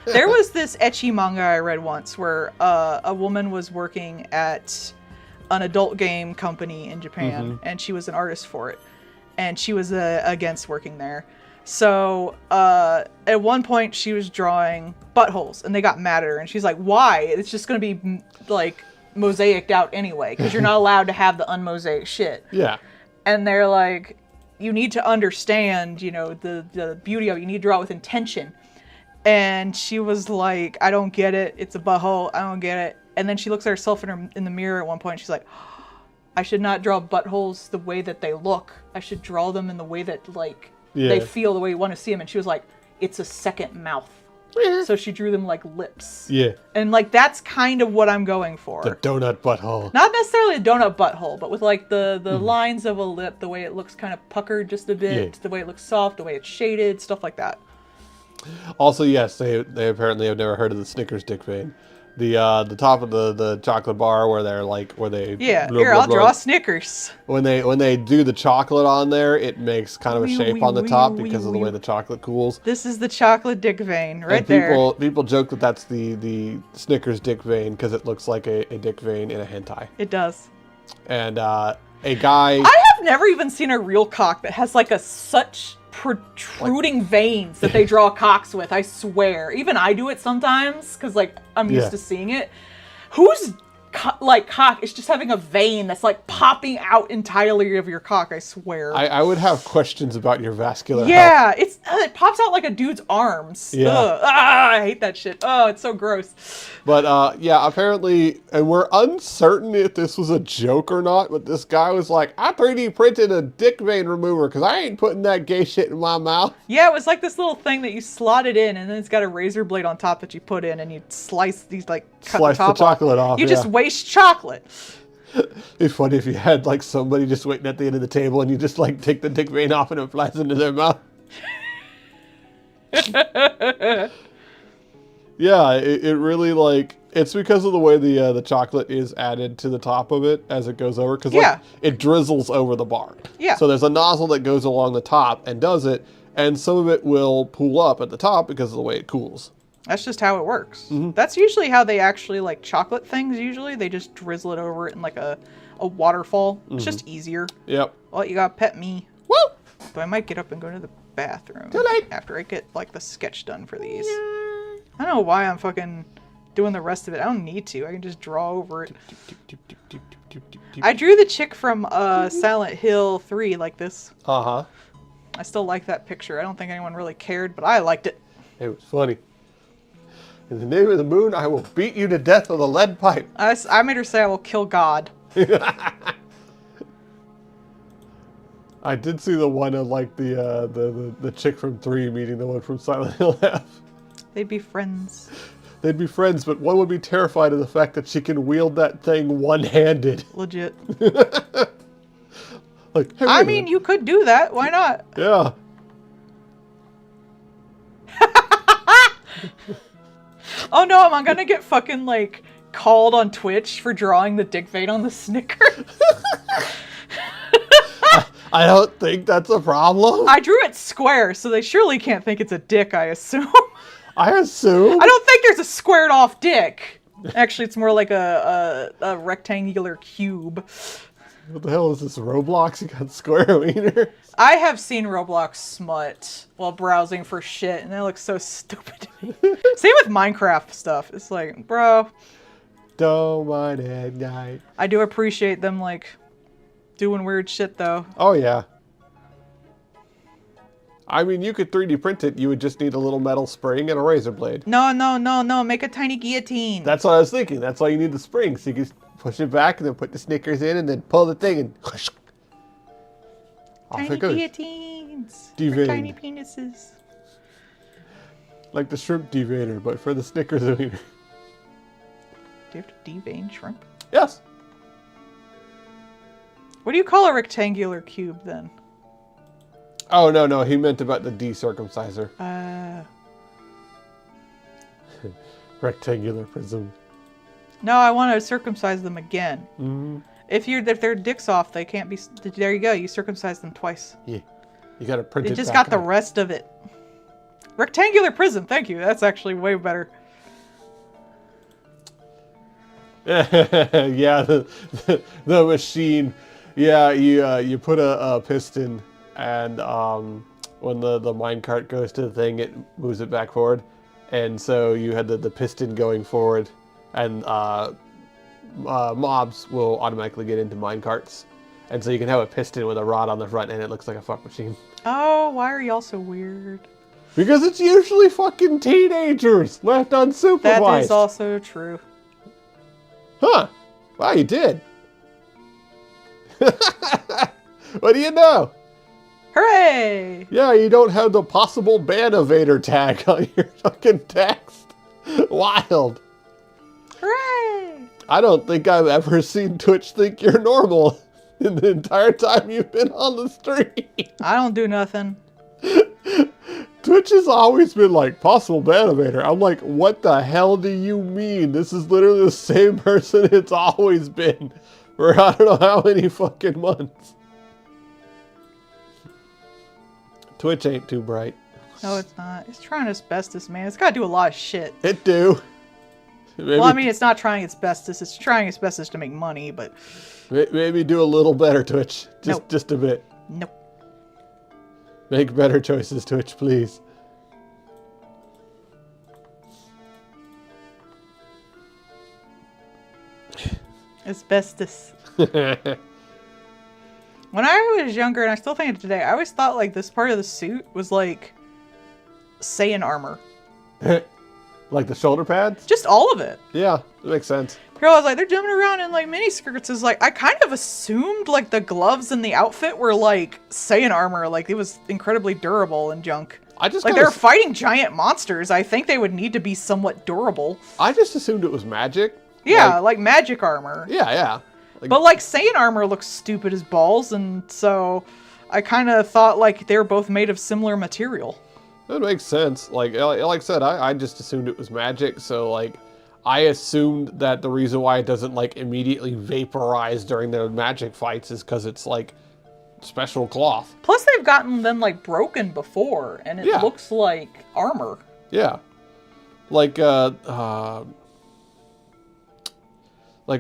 Speaker 1: There was this ecchi manga I read once where a woman was working at an adult game company in Japan, and she was an artist for it. And she was against working there. So at one point she was drawing buttholes, and they got mad at her. And she's like, why? It's just going to be like mosaiced out anyway, because you're not allowed to have the unmosaic shit.
Speaker 2: Yeah.
Speaker 1: And they're like, you need to understand, you know, the beauty of it. You need to draw it with intention. And she was like, I don't get it. It's a butthole. I don't get it. And then she looks at herself in the mirror at one point. And she's like, I should not draw buttholes the way that they look. I should draw them in the way that, like, they feel, the way you want to see them. And she was like, it's a second mouth. So she drew them like lips.
Speaker 2: Yeah.
Speaker 1: And, like, that's kind of what I'm going for.
Speaker 2: The donut butthole.
Speaker 1: Not necessarily a donut butthole, but with, like, the lines of a lip, the way it looks kind of puckered just a bit, the way it looks soft, the way it's shaded, stuff like that.
Speaker 2: Also, yes, they apparently have never heard of the Snickers dick vein. The top of the chocolate bar where they're like
Speaker 1: I'll draw Snickers.
Speaker 2: When they do the chocolate on there, it makes kind of a shape on the top because of the way the chocolate cools.
Speaker 1: This is the chocolate dick vein right there.
Speaker 2: People joke that that's the Snickers dick vein because it looks like a dick vein in a hentai.
Speaker 1: It does.
Speaker 2: And a guy.
Speaker 1: I have never even seen a real cock that has like such protruding veins that they draw cocks with. I swear. Even I do it sometimes because like I'm used to seeing it. Who's cock is just having a vein that's like popping out entirely of your cock, I swear.
Speaker 2: I would have questions about your vascular health.
Speaker 1: Yeah, it pops out like a dude's arms.
Speaker 2: Yeah.
Speaker 1: Ugh. Ah, I hate that shit. Oh, it's so gross.
Speaker 2: But yeah, apparently, and we're uncertain if this was a joke or not, but this guy was like, I 3D printed a dick vein remover because I ain't putting that gay shit in my mouth.
Speaker 1: Yeah, it was like this little thing that you slot it in, and then it's got a razor blade on top that you put in, and you slice these, like, cut
Speaker 2: Slice
Speaker 1: the top
Speaker 2: the chocolate off,
Speaker 1: You
Speaker 2: yeah.
Speaker 1: just waste chocolate.
Speaker 2: It'd be funny if you had like somebody just waiting at the end of the table and you just like take the dick vein off and it flies into their mouth. Yeah, it really like, it's because of the way the chocolate is added to the top of it as it goes over, because like, it drizzles over the bar.
Speaker 1: Yeah.
Speaker 2: So there's a nozzle that goes along the top and does it, and some of it will pool up at the top because of the way it cools.
Speaker 1: That's just how it works. That's usually how they actually like chocolate things. Usually they just drizzle it over it in like a waterfall. It's just easier.
Speaker 2: Yep.
Speaker 1: Well, you gotta pet me.
Speaker 2: Woo!
Speaker 1: But I might get up and go to the bathroom.
Speaker 2: Too late.
Speaker 1: After I get like the sketch done for these. I don't know why I'm fucking doing the rest of it. I don't need to. I can just draw over it. I drew the chick from Silent Hill 3 like this.
Speaker 2: Uh-huh.
Speaker 1: I still like that picture. I don't think anyone really cared, but I liked it.
Speaker 2: It was funny. In the name of the moon, I will beat you to death with a lead pipe.
Speaker 1: I made her say I will kill God.
Speaker 2: I did see the one of like the chick from 3 meeting the one from Silent Hill F.
Speaker 1: They'd be friends.
Speaker 2: They'd be friends, but one would be terrified of the fact that she can wield that thing one-handed.
Speaker 1: Legit.
Speaker 2: Like, hey,
Speaker 1: I mean, you could do that. Why not?
Speaker 2: Yeah.
Speaker 1: Oh no, am I gonna get fucking like called on Twitch for drawing the dick vein on the Snickers?
Speaker 2: I don't think that's a problem.
Speaker 1: I drew it square, so they surely can't think it's a dick, I assume.
Speaker 2: I assume.
Speaker 1: I don't think there's a squared off dick. Actually, it's more like a rectangular cube.
Speaker 2: What the hell is this, Roblox? You got square wiener?
Speaker 1: I have seen Roblox smut while browsing for shit, and that looks so stupid to me. Same with Minecraft stuff. It's like, bro.
Speaker 2: Don't mind at night.
Speaker 1: I do appreciate them, like, doing weird shit, though.
Speaker 2: Oh, yeah. I mean, you could 3D print it. You would just need a little metal spring and a razor blade.
Speaker 1: No, no, no, no. Make a tiny guillotine.
Speaker 2: That's what I was thinking. That's why you need the spring. So you can push it back and then put the Snickers in and then pull the thing and off
Speaker 1: Tiny
Speaker 2: it goes.
Speaker 1: guillotines. For
Speaker 2: Deveined.
Speaker 1: tiny penises.
Speaker 2: Like the shrimp deveiner, but for the Snickers wiener.
Speaker 1: Do you have to devein shrimp?
Speaker 2: Yes.
Speaker 1: What do you call a rectangular cube, then?
Speaker 2: Oh, no. He meant about the decircumciser. Rectangular prism.
Speaker 1: No, I want to circumcise them again.
Speaker 2: Mm-hmm.
Speaker 1: If their dick's off, they can't be. There you go. You circumcise them twice.
Speaker 2: Yeah. You got to print
Speaker 1: It
Speaker 2: it
Speaker 1: just
Speaker 2: back
Speaker 1: got the
Speaker 2: on.
Speaker 1: rest of it. Rectangular prism. Thank you. That's actually way better.
Speaker 2: Yeah, the machine. Yeah, you put a piston, and when the minecart goes to the thing, it moves it back forward, and so you had the piston going forward, and mobs will automatically get into minecarts, and so you can have a piston with a rod on the front, and it looks like a fuck machine.
Speaker 1: Oh, why are y'all so weird?
Speaker 2: Because it's usually fucking teenagers left unsupervised.
Speaker 1: That is also true.
Speaker 2: Huh. Wow, you did. What do you know?
Speaker 1: Hooray!
Speaker 2: Yeah, you don't have the possible ban evader tag on your fucking text. Wild.
Speaker 1: Hooray!
Speaker 2: I don't think I've ever seen Twitch think you're normal in the entire time you've been on the stream.
Speaker 1: I don't do nothing.
Speaker 2: Twitch has always been like, possible ban evader. I'm like, what the hell do you mean? This is literally the same person it's always been for I don't know how many fucking months. Twitch ain't too bright.
Speaker 1: No, it's not. It's trying its bestest, man. It's got to do a lot of shit.
Speaker 2: It do. Maybe,
Speaker 1: Well, I mean, it's not trying its bestest. It's trying its bestest to make money, but
Speaker 2: maybe do a little better, Twitch.
Speaker 1: Nope.
Speaker 2: Just a bit.
Speaker 1: nope.
Speaker 2: Make better choices, Twitch, please.
Speaker 1: Asbestos. When I was younger, and I still think it today, I always thought like this part of the suit was like Saiyan armor.
Speaker 2: Like the shoulder pads?
Speaker 1: Just all of it.
Speaker 2: Yeah, it makes sense.
Speaker 1: Girl, I was like, they're jumping around in like mini skirts. Is like, I kind of assumed like the gloves and the outfit were like Saiyan armor, like it was incredibly durable and junk.
Speaker 2: I just
Speaker 1: like they're fighting giant monsters. I think they would need to be somewhat durable.
Speaker 2: I just assumed it was magic.
Speaker 1: Yeah, like magic armor.
Speaker 2: Yeah.
Speaker 1: But like Saiyan armor looks stupid as balls, and so I kind of thought like they were both made of similar material.
Speaker 2: That makes sense. Like I said, I just assumed it was magic. So like, I assumed that the reason why it doesn't like immediately vaporize during the magic fights is because it's like special cloth.
Speaker 1: Plus, they've gotten them like broken before, and it looks like armor.
Speaker 2: Yeah, like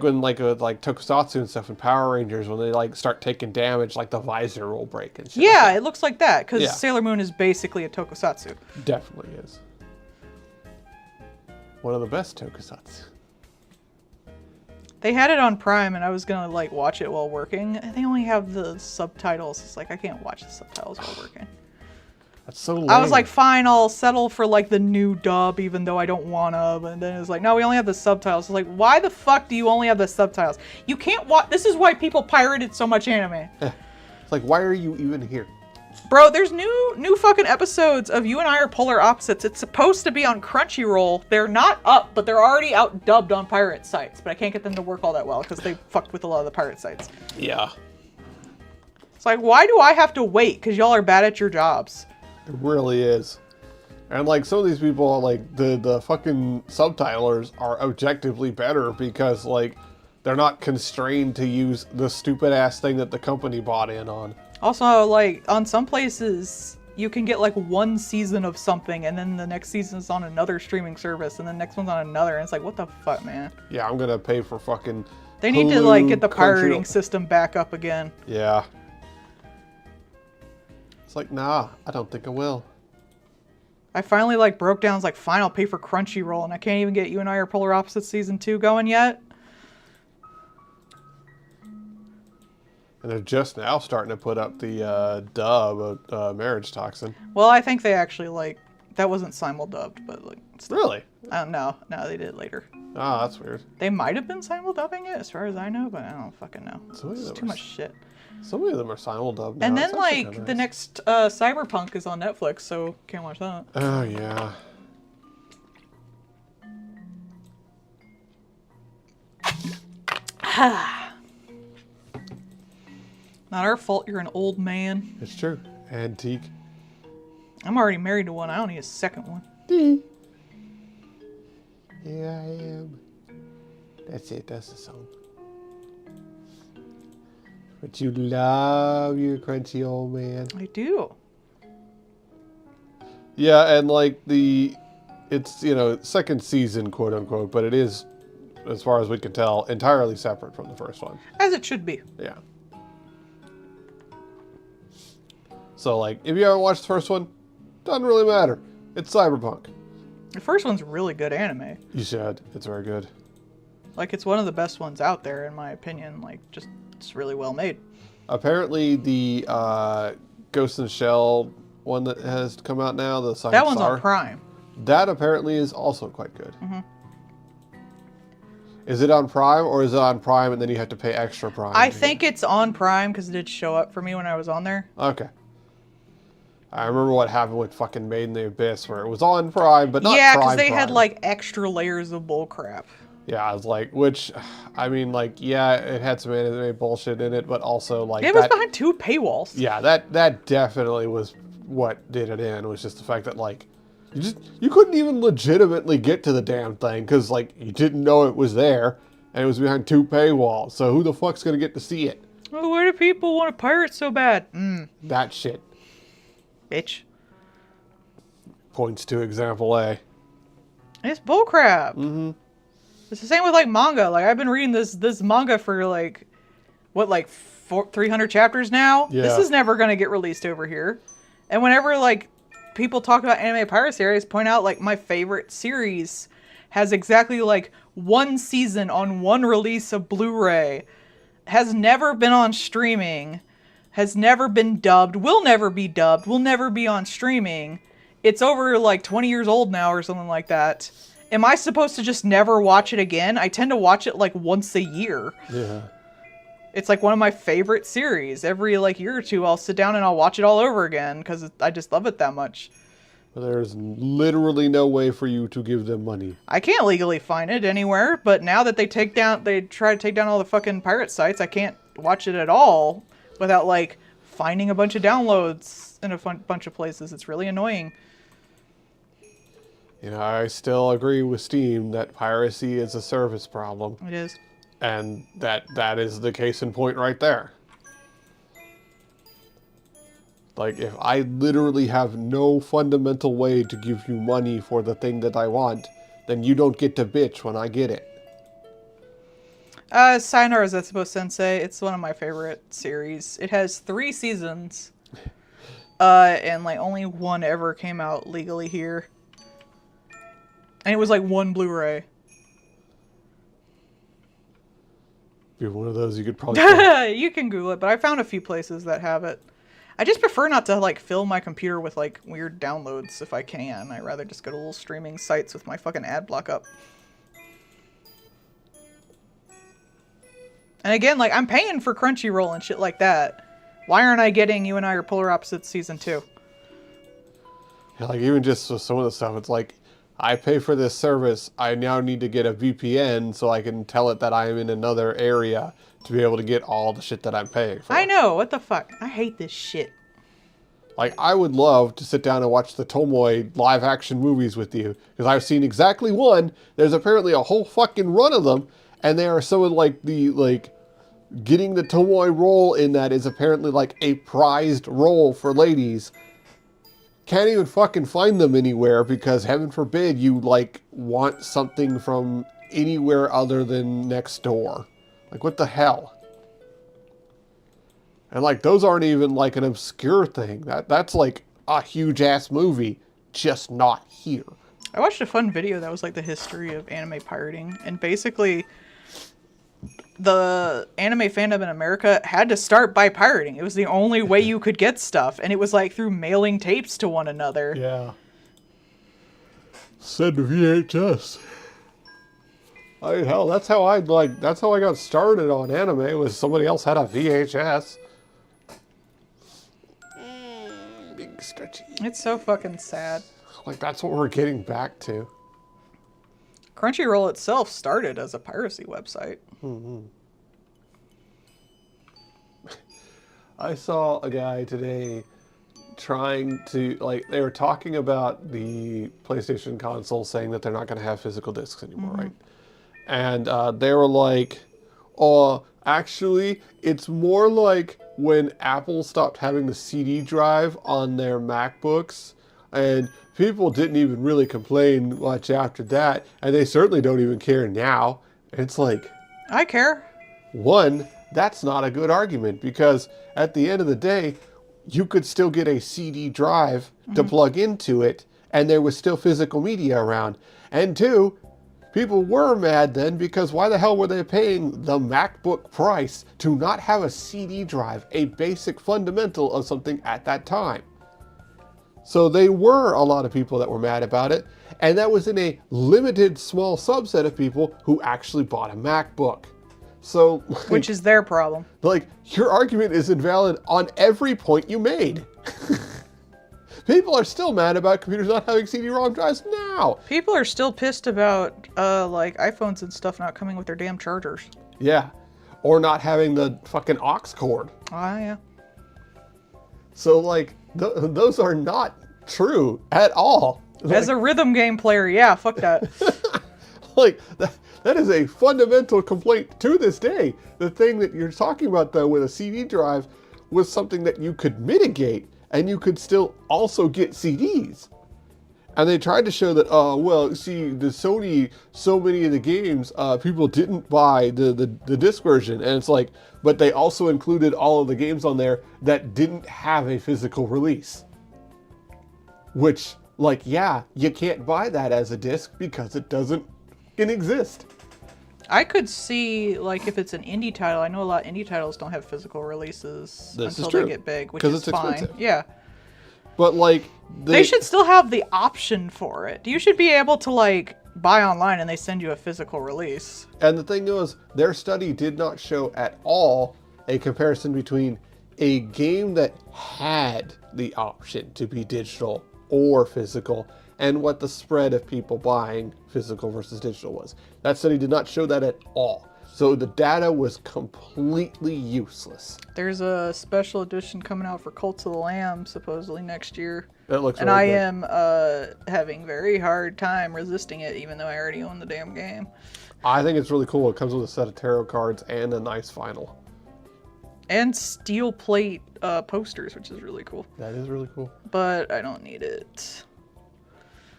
Speaker 2: when like Tokusatsu and stuff and Power Rangers, when they like start taking damage, like the visor will break and shit.
Speaker 1: Yeah,
Speaker 2: like
Speaker 1: it looks like that because Sailor Moon is basically a Tokusatsu.
Speaker 2: Definitely is. One of the best Tokusatsu.
Speaker 1: They had it on Prime, and I was gonna like watch it while working. And they only have the subtitles. It's like I can't watch the subtitles while working.
Speaker 2: That's so lame.
Speaker 1: I was like, fine, I'll settle for like the new dub, even though I don't wanna. But then it's like, no, we only have the subtitles. It's like, why the fuck do you only have the subtitles? You can't watch. This is why people pirated so much anime.
Speaker 2: It's like, why are you even here?
Speaker 1: Bro, there's new fucking episodes of You and I Are Polar Opposites. It's supposed to be on Crunchyroll. They're not up, but they're already out dubbed on pirate sites. But I can't get them to work all that well because they fucked with a lot of the pirate sites.
Speaker 2: Yeah.
Speaker 1: It's like, why do I have to wait? Because y'all are bad at your jobs.
Speaker 2: It really is. And like some of these people, like the fucking subtitlers are objectively better because like they're not constrained to use the stupid ass thing that the company bought in on.
Speaker 1: Also, like on some places you can get like one season of something and then the next season's on another streaming service and the next one's on another, and it's like, what the fuck, man?
Speaker 2: Yeah, I'm gonna pay for fucking
Speaker 1: They need
Speaker 2: Hulu,
Speaker 1: to like get the pirating
Speaker 2: Crunchyroll.
Speaker 1: system back up again.
Speaker 2: Yeah. It's like, nah, I don't think I will.
Speaker 1: I finally like broke down, it's like, fine, I'll pay for Crunchyroll, and I can't even get You and I Are Polar Opposites Season 2 going yet.
Speaker 2: And they're just now starting to put up the dub of Marriage Toxin.
Speaker 1: Well, I think they actually like, that wasn't simul-dubbed, but like...
Speaker 2: Really?
Speaker 1: I don't know. No, they did it later.
Speaker 2: Ah, that's weird.
Speaker 1: They might have been simul-dubbing it, as far as I know, but I don't fucking know.
Speaker 2: So
Speaker 1: It's too much shit.
Speaker 2: So many of them are simul-dubbed now.
Speaker 1: And then,
Speaker 2: It's actually
Speaker 1: like,
Speaker 2: kinda
Speaker 1: the
Speaker 2: nice.
Speaker 1: next Cyberpunk is on Netflix, so can't watch that.
Speaker 2: Oh, yeah.
Speaker 1: Not our fault you're an old man.
Speaker 2: It's true. Antique.
Speaker 1: I'm already married to one. I don't need a second one.
Speaker 2: Yeah, I am. That's it. That's the song. But you love your crunchy old man.
Speaker 1: I do.
Speaker 2: Yeah, and like it's, you know, second season, quote unquote, but it is, as far as we can tell, entirely separate from the first one.
Speaker 1: As it should be.
Speaker 2: Yeah. So, like, if you haven't watched the first one, doesn't really matter. It's Cyberpunk.
Speaker 1: The first one's really good anime.
Speaker 2: You should. It's very good.
Speaker 1: Like, it's one of the best ones out there, in my opinion. Like, just, it's really well made.
Speaker 2: Apparently, the Ghost in the Shell one that has come out now, the Silent
Speaker 1: That one's
Speaker 2: Star,
Speaker 1: on Prime.
Speaker 2: that apparently is also quite good. Mm-hmm. Is it on Prime, or is it on Prime and then you have to pay extra Prime?
Speaker 1: I think it's on Prime because it did show up for me when I was on there.
Speaker 2: Okay. I remember what happened with fucking Made in the Abyss, where it was on Prime, but not
Speaker 1: Yeah,
Speaker 2: Prime.
Speaker 1: because they had
Speaker 2: Prime.
Speaker 1: like extra layers of bullcrap.
Speaker 2: Yeah, I was like, which, I mean, like, yeah, it had some anime bullshit in it, but also like
Speaker 1: It was behind 2 paywalls.
Speaker 2: Yeah, that definitely was what did it in. Was just the fact that like you couldn't even legitimately get to the damn thing because like you didn't know it was there and it was behind 2 paywalls. So who the fuck's gonna get to see it?
Speaker 1: Oh, why do people want to pirate so bad?
Speaker 2: That shit
Speaker 1: Bitch.
Speaker 2: points to example A.
Speaker 1: It's bullcrap. Mm-hmm. It's the same with like manga. Like I've been reading this manga for like, what, like 300 chapters now?
Speaker 2: Yeah.
Speaker 1: This is never gonna get released over here. And whenever like people talk about anime piracy, I always point out like my favorite series has exactly like one season on one release of Blu-ray, has never been on streaming, has never been dubbed, will never be dubbed, will never be on streaming. It's over like 20 years old now or something like that. Am I supposed to just never watch it again? I tend to watch it like once a year.
Speaker 2: Yeah.
Speaker 1: It's like one of my favorite series. Every like year or two, I'll sit down and I'll watch it all over again because I just love it that much.
Speaker 2: There's literally no way for you to give them money.
Speaker 1: I can't legally find it anywhere, but now that they try to take down all the fucking pirate sites, I can't watch it at all without like finding a bunch of downloads in a bunch of places. It's really annoying.
Speaker 2: You know, I still agree with Steam that piracy is a service problem.
Speaker 1: It is.
Speaker 2: And that is the case in point right there. Like, if I literally have no fundamental way to give you money for the thing that I want, then you don't get to bitch when I get it.
Speaker 1: Sayonara Zetsubou Sensei. It's one of my favorite series. It has 3 seasons. And like only one ever came out legally here. And it was like 1 Blu-ray.
Speaker 2: Be one of those you could probably...
Speaker 1: You can Google it, but I found a few places that have it. I just prefer not to like fill my computer with like weird downloads if I can. I'd rather just go to little streaming sites with my fucking ad block up. And again, like I'm paying for Crunchyroll and shit like that. Why aren't I getting You and I Are Polar Opposites Season 2?
Speaker 2: Yeah, like even just with some of the stuff, it's like, I pay for this service, I now need to get a VPN so I can tell it that I am in another area to be able to get all the shit that I'm paying for.
Speaker 1: I know, what the fuck? I hate this shit.
Speaker 2: Like, I would love to sit down and watch the Tomoe live action movies with you, because I've seen exactly one. There's apparently a whole fucking run of them, and they are so like getting the Tomoe role in that is apparently like a prized role for ladies. Can't even fucking find them anywhere because heaven forbid you like want something from anywhere other than next door. Like, what the hell? And like those aren't even like an obscure thing. That's like a huge ass movie, just not here.
Speaker 1: I watched a fun video that was like the history of anime pirating, and basically the anime fandom in America had to start by pirating. It was the only way you could get stuff, and it was like through mailing tapes to one another.
Speaker 2: Yeah. Send VHS. I mean, hell, that's how I got started on anime, was somebody else had a VHS. Big stretchy.
Speaker 1: It's so fucking sad.
Speaker 2: Like, that's what we're getting back to.
Speaker 1: Crunchyroll itself started as a piracy website.
Speaker 2: Mm-hmm. I saw a guy today trying to, like, they were talking about the PlayStation console, saying that they're not going to have physical discs anymore, right? And they were like, oh, actually, it's more like when Apple stopped having the CD drive on their MacBooks, and people didn't even really complain much after that, and they certainly don't even care now. And it's like,
Speaker 1: I care.
Speaker 2: one, that's not a good argument, because at the end of the day, you could still get a CD drive to plug into it, and there was still physical media around. And two, people were mad then, because why the hell were they paying the MacBook price to not have a CD drive, a basic fundamental of something at that time? So they were a lot of people that were mad about it, and that was in a limited small subset of people who actually bought a MacBook. So, like,
Speaker 1: Which is their problem.
Speaker 2: like, your argument is invalid on every point you made. People are still mad about computers not having CD-ROM drives now.
Speaker 1: People are still pissed about, like, iPhones and stuff not coming with their damn chargers.
Speaker 2: Yeah. Or not having the fucking aux cord.
Speaker 1: Ah, yeah.
Speaker 2: So, like, those are not true at all.
Speaker 1: As a rhythm game player, yeah, fuck that.
Speaker 2: Like, that is a fundamental complaint to this day. The thing that you're talking about, though, with a CD drive was something that you could mitigate, and you could still also get CDs. And they tried to show that, well, see, the Sony, so many of the games, people didn't buy the disc version. And it's like, but they also included all of the games on there that didn't have a physical release. which, like, yeah, you can't buy that as a disc because it doesn't exist.
Speaker 1: I could see, like, if it's an indie title, I know a lot of indie titles don't have physical releases
Speaker 2: This is
Speaker 1: until
Speaker 2: true,
Speaker 1: they get big, which
Speaker 2: 'cause
Speaker 1: is
Speaker 2: it's
Speaker 1: fine.
Speaker 2: expensive.
Speaker 1: Yeah.
Speaker 2: But, like,
Speaker 1: They should still have the option for it. You should be able to, like, buy online and they send you a physical release.
Speaker 2: And the thing was, their study did not show at all a comparison between a game that had the option to be digital or physical and what the spread of people buying physical versus digital was. That study did not show that at all. So the data was completely useless.
Speaker 1: There's a special edition coming out for Cult of the Lamb supposedly next year.
Speaker 2: It looks
Speaker 1: And
Speaker 2: really
Speaker 1: I
Speaker 2: good.
Speaker 1: am having very hard time resisting it, even though I already own the damn game.
Speaker 2: I think it's really cool. It comes with a set of tarot cards and a nice vinyl.
Speaker 1: And steel plate posters, which is really cool.
Speaker 2: That is really cool.
Speaker 1: But I don't need it.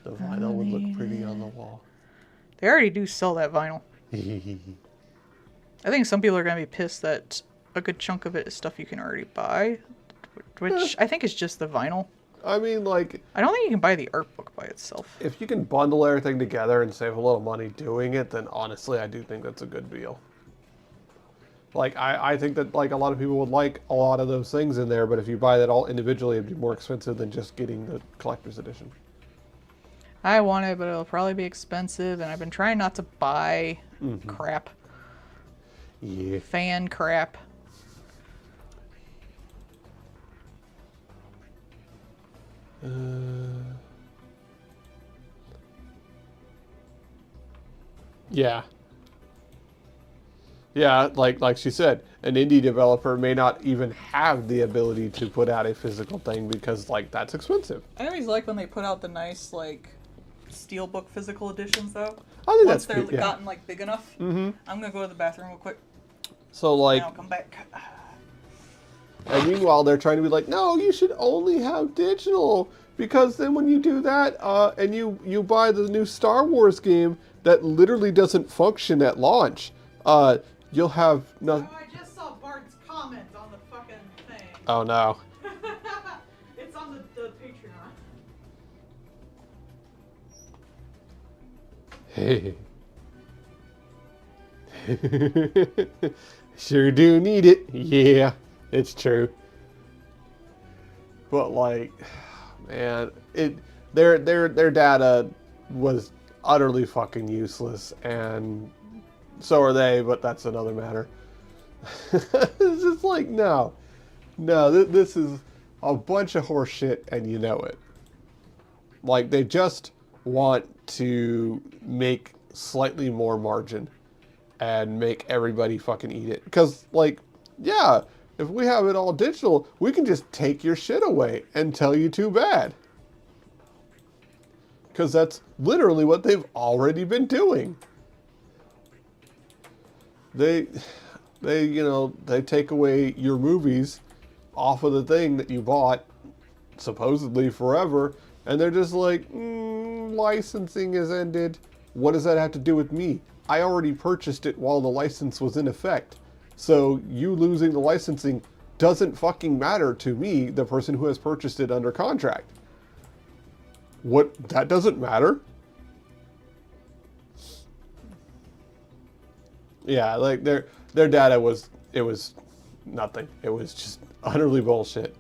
Speaker 2: The vinyl would look pretty on the wall.
Speaker 1: They already do sell that vinyl. I think some people are going to be pissed that a good chunk of it is stuff you can already buy, which I think is just the vinyl.
Speaker 2: I mean, like,
Speaker 1: I don't think you can buy the art book by itself.
Speaker 2: if you can bundle everything together and save a little money doing it, then honestly, I do think that's a good deal. Like, I think that, like, a lot of people would like a lot of those things in there, but if you buy that all individually, it'd be more expensive than just getting the collector's edition.
Speaker 1: I want it, but it'll probably be expensive, and I've been trying not to buy crap.
Speaker 2: Yeah.
Speaker 1: Fan crap.
Speaker 2: Yeah. Yeah, like she said, an indie developer may not even have the ability to put out a physical thing because, like, that's expensive.
Speaker 1: I always like when they put out the nice, like, steelbook physical editions, though.
Speaker 2: I think
Speaker 1: Once
Speaker 2: that's
Speaker 1: they're
Speaker 2: cute, yeah.
Speaker 1: gotten, like, big enough. Mm-hmm. I'm gonna go to the bathroom real quick,
Speaker 2: So, like,
Speaker 1: and I'll come back.
Speaker 2: and meanwhile, they're trying to be like, no, you should only have digital because then when you do that, and you buy the new Star Wars game that literally doesn't function at launch, you'll have no.
Speaker 1: Oh, I just saw Bart's comment on the fucking thing.
Speaker 2: Oh no.
Speaker 1: It's on the Patreon.
Speaker 2: Hey. Sure do need it. Yeah, it's true. But like, man, their data was utterly fucking useless, and so are they. But that's another matter. It's just like no, this is a bunch of horse shit, and you know it. Like they just want to make slightly more margin and make everybody fucking eat it. Because, like, yeah, if we have it all digital, we can just take your shit away and tell you too bad. Because that's literally what they've already been doing. They take away your movies off of the thing that you bought supposedly forever, and they're just like, licensing is ended. What does that have to do with me? I already purchased it while the license was in effect. So you losing the licensing doesn't fucking matter to me, the person who has purchased it under contract. That doesn't matter. Yeah, like their data was nothing. It was just utterly bullshit.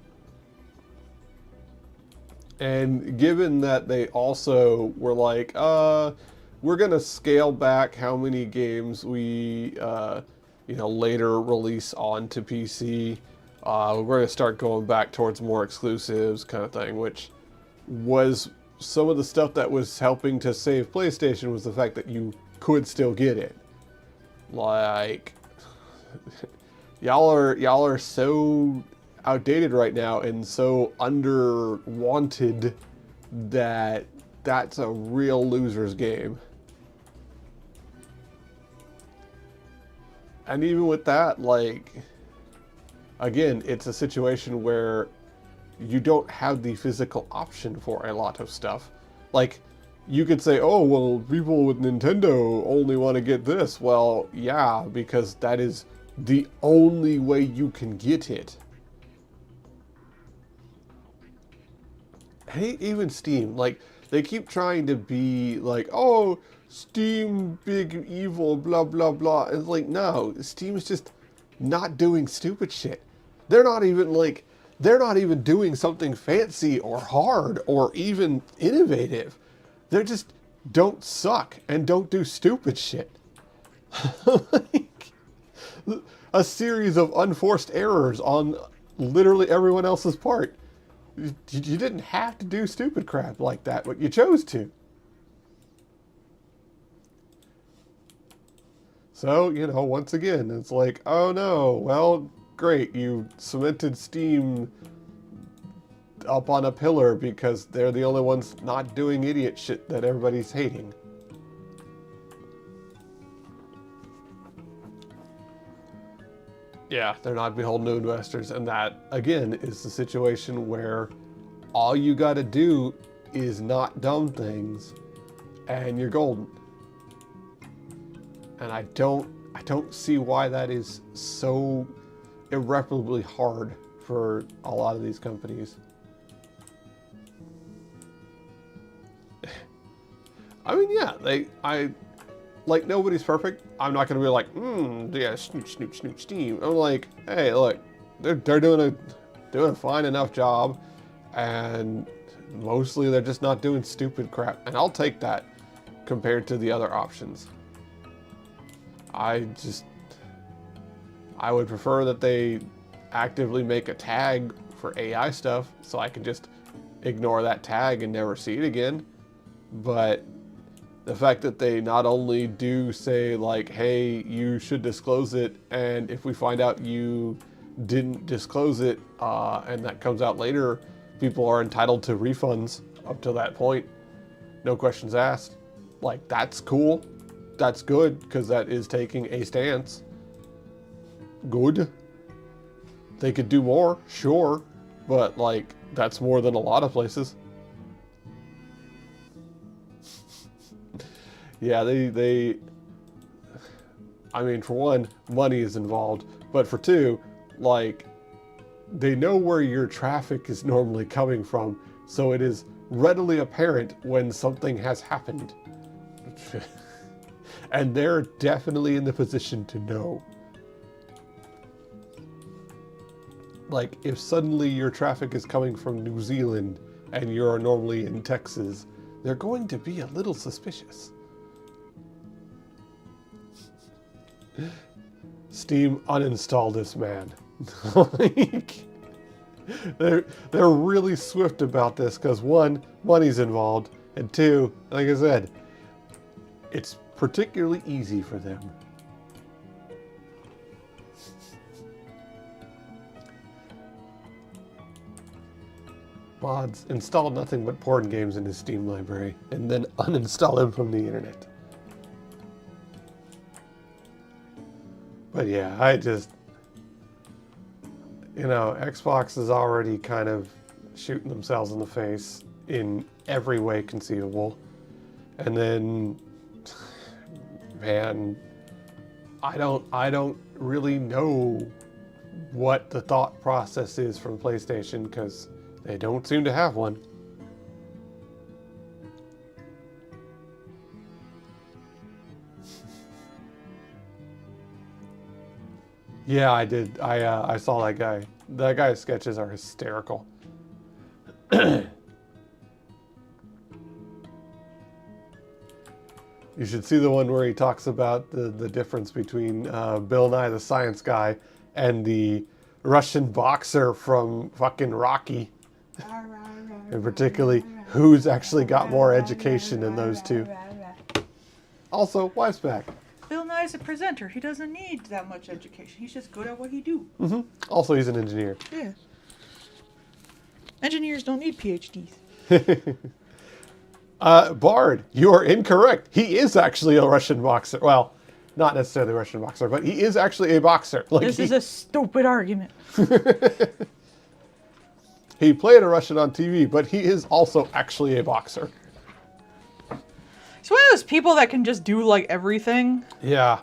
Speaker 2: And given that they also were like, we're gonna scale back how many games we later release onto PC. We're gonna start going back towards more exclusives kind of thing, which was some of the stuff that was helping to save PlayStation was the fact that you could still get it. Like y'all are so outdated right now and so underwanted that that's a real loser's game. And even with that, like, again, it's a situation where you don't have the physical option for a lot of stuff. Like, you could say, oh, well, people with Nintendo only want to get this. Well, yeah, because that is the only way you can get it. Hey, even Steam, like, they keep trying to be like, oh, Steam, big evil, blah, blah, blah. It's like, no, Steam is just not doing stupid shit. They're not even doing something fancy or hard or even innovative. They're just don't suck and don't do stupid shit. Like, a series of unforced errors on literally everyone else's part. You didn't have to do stupid crap like that, but you chose to. So, once again, it's like, oh no, well, great, you cemented Steam up on a pillar because they're the only ones not doing idiot shit that everybody's hating. Yeah, they're not beholden to investors, and that, again, is the situation where all you gotta do is not dumb things, and you're golden. And I don't see why that is so irreparably hard for a lot of these companies. I mean, yeah, like, nobody's perfect. I'm not going to be like, yeah, snoop, Steam. I'm like, hey, look, they're doing a fine enough job, and mostly they're just not doing stupid crap. And I'll take that compared to the other options. I would prefer that they actively make a tag for AI stuff so I can just ignore that tag and never see it again. But the fact that they not only do say like, hey, you should disclose it, and if we find out you didn't disclose it and that comes out later, people are entitled to refunds up to that point. No questions asked. Like, that's cool. That's good, because that is taking a stance. Good. They could do more, sure, but like, that's more than a lot of places. Yeah, I mean, for one, money is involved, but for two, like, they know where your traffic is normally coming from, so it is readily apparent when something has happened. And they're definitely in the position to know. Like, if suddenly your traffic is coming from New Zealand and you're normally in Texas, they're going to be a little suspicious. Steam, uninstall this man. Like, they're really swift about this because one, money's involved, and two, like I said, it's particularly easy for them. Mods, install nothing but porn games in his Steam library, and then uninstall them from the internet. But yeah, Xbox is already kind of shooting themselves in the face in every way conceivable. And then, man, I don't really know what the thought process is from PlayStation, because they don't seem to have one. Yeah, I did. I saw that guy. That guy's sketches are hysterical. You should see the one where he talks about the difference between Bill Nye the Science Guy and the Russian boxer from fucking Rocky. And particularly, who's actually got more education than those two. Also, wife's back.
Speaker 1: Bill Nye's a presenter. He doesn't need that much education. He's just good at what he do.
Speaker 2: Mm-hmm. Also, he's an engineer.
Speaker 1: Yeah. Engineers don't need PhDs.
Speaker 2: Bard, you are incorrect. He is actually a Russian boxer. Well, not necessarily a Russian boxer, but he is actually a boxer. Like,
Speaker 1: this is a stupid argument.
Speaker 2: He played a Russian on TV, but he is also actually a boxer.
Speaker 1: He's one of those people that can just do, like, everything.
Speaker 2: Yeah.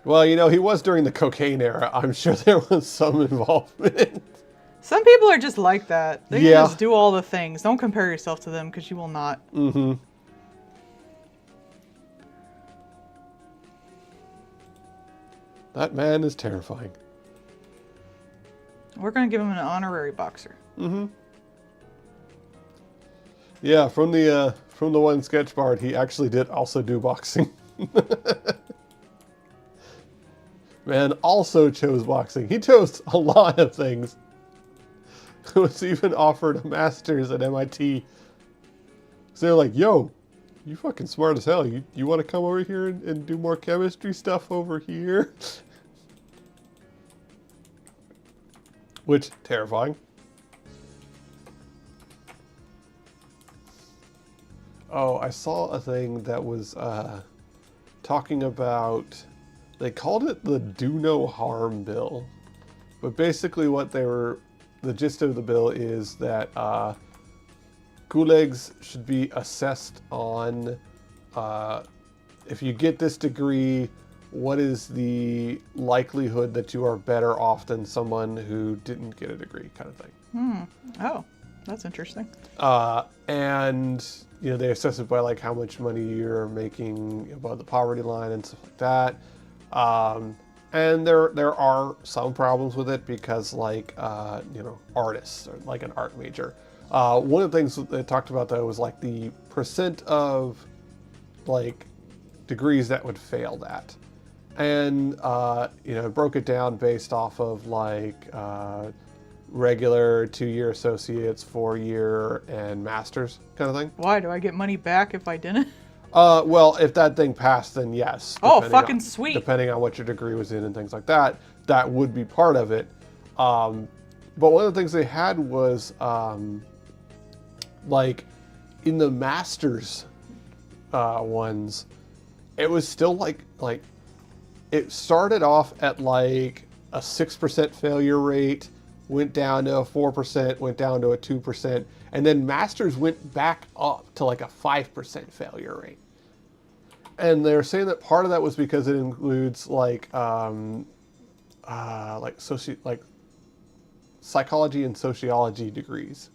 Speaker 2: Well, he was during the cocaine era. I'm sure there was some involvement.
Speaker 1: Some people are just like that. They
Speaker 2: Yeah.
Speaker 1: can just do all the things. Don't compare yourself to them because you will not.
Speaker 2: Mm-hmm. That man is terrifying.
Speaker 1: We're going to give him an honorary boxer.
Speaker 2: Mm-hmm. Yeah, from the one sketch Bard, he actually did also do boxing. Man also chose boxing. He chose a lot of things. He was even offered a master's at MIT. So they're like, yo, you fucking smart as hell. You want to come over here and do more chemistry stuff over here? Which, terrifying. Oh, I saw a thing that was talking about, they called it the Do No Harm Bill. But basically the gist of the bill is that gulags should be assessed on, if you get this degree, what is the likelihood that you are better off than someone who didn't get a degree, kind of thing.
Speaker 1: Oh, that's interesting.
Speaker 2: And they assess it by like how much money you're making above the poverty line and stuff like that. And there are some problems with it because like artists or like an art major. One of the things that they talked about though was like the percent of like degrees that would fail that. And broke it down based off of like regular 2-year associates, 4-year, and masters kind of thing.
Speaker 1: Why? Do I get money back if I didn't?
Speaker 2: Well, if that thing passed, then yes.
Speaker 1: Oh, fucking sweet.
Speaker 2: Depending on what your degree was in and things like that, that would be part of it. But one of the things they had was like in the masters ones, it was still like it started off at like a 6% failure rate, went down to a 4%, went down to a 2%, and then masters went back up to like a 5% failure rate. And they're saying that part of that was because it includes like psychology and sociology degrees,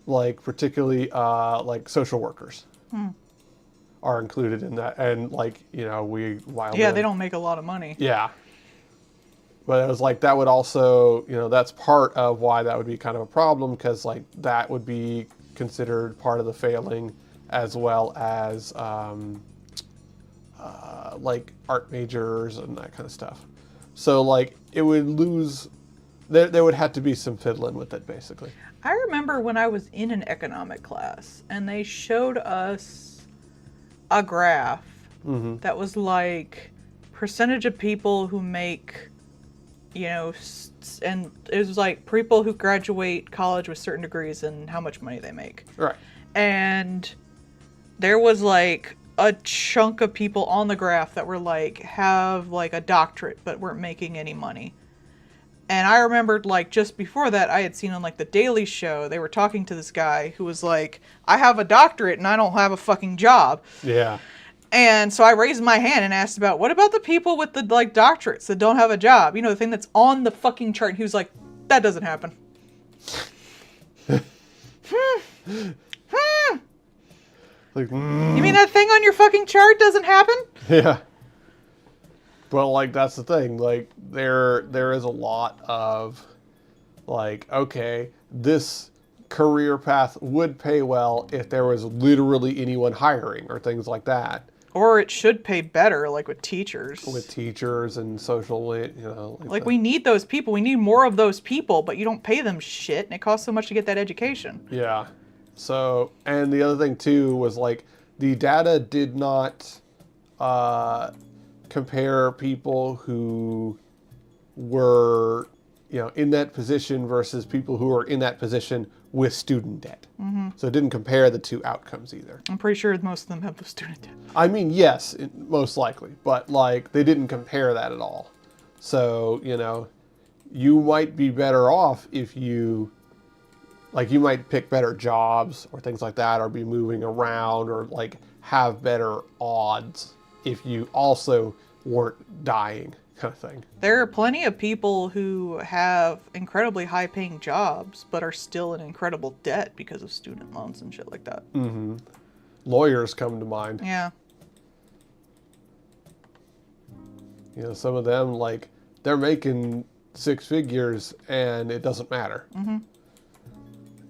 Speaker 2: like particularly like social workers. Are included in that, and like they don't make a lot of money. Yeah, but it was like that would also that's part of why that would be kind of a problem, because like that would be considered part of the failing, as well as like art majors and that kind of stuff. So like it would lose. There would have to be some fiddling with it, basically.
Speaker 1: I remember when I was in an economic class and they showed us a graph that was like percentage of people who make, and it was like people who graduate college with certain degrees and how much money they make.
Speaker 2: Right.
Speaker 1: And there was like a chunk of people on the graph that were like, have like a doctorate but weren't making any money. And I remembered, like, just before that, I had seen on, like, The Daily Show, they were talking to this guy who was like, I have a doctorate and I don't have a fucking job.
Speaker 2: Yeah.
Speaker 1: And so I raised my hand and asked about, what about the people with the, like, doctorates that don't have a job? The thing that's on the fucking chart. And he was like, that doesn't happen.
Speaker 2: Like,
Speaker 1: You mean that thing on your fucking chart doesn't happen?
Speaker 2: Yeah. But like that's the thing, like there is a lot of like, okay, this career path would pay well if there was literally anyone hiring or things like that.
Speaker 1: Or it should pay better, like with teachers.
Speaker 2: With teachers and social,
Speaker 1: Like we need those people. We need more of those people, but you don't pay them shit, and it costs so much to get that education.
Speaker 2: Yeah. So, and the other thing too was like the data did not compare people who were, in that position versus people who are in that position with student debt. Mm-hmm. So it didn't compare the two outcomes either.
Speaker 1: I'm pretty sure most of them have the student debt.
Speaker 2: I mean, yes, most likely, but like they didn't compare that at all. So, you might be better off if you might pick better jobs or things like that, or be moving around, or like have better odds if you also weren't dying kind of thing.
Speaker 1: There are plenty of people who have incredibly high-paying jobs, but are still in incredible debt because of student loans and shit like that.
Speaker 2: Mm-hmm. Lawyers come to mind.
Speaker 1: Yeah.
Speaker 2: You know, some of them, like, they're making 6 figures and it doesn't matter.
Speaker 1: Mm-hmm.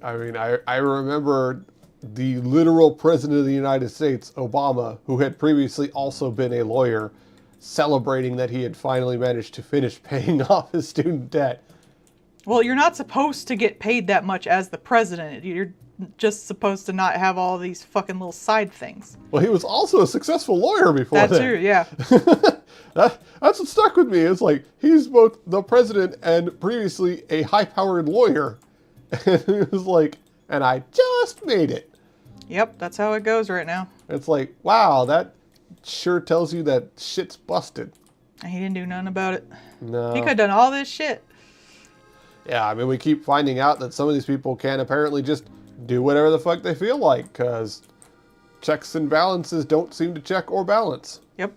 Speaker 2: I mean, I remember the literal president of the United States, Obama, who had previously also been a lawyer, celebrating that he had finally managed to finish paying off his student debt.
Speaker 1: Well, you're not supposed to get paid that much as the president. You're just supposed to not have all these fucking little side things.
Speaker 2: Well, he was also a successful lawyer before
Speaker 1: That's
Speaker 2: that.
Speaker 1: true, yeah.
Speaker 2: That's what stuck with me. It's like, he's both the president and previously a high-powered lawyer. And it was like, and I just made it.
Speaker 1: Yep, that's how it goes right now.
Speaker 2: It's like, wow, that sure tells you that shit's busted.
Speaker 1: And he didn't do nothing about it.
Speaker 2: No.
Speaker 1: He could have done all this shit.
Speaker 2: Yeah, I mean, we keep finding out that some of these people can apparently just do whatever the fuck they feel like, because checks and balances don't seem to check or balance.
Speaker 1: Yep.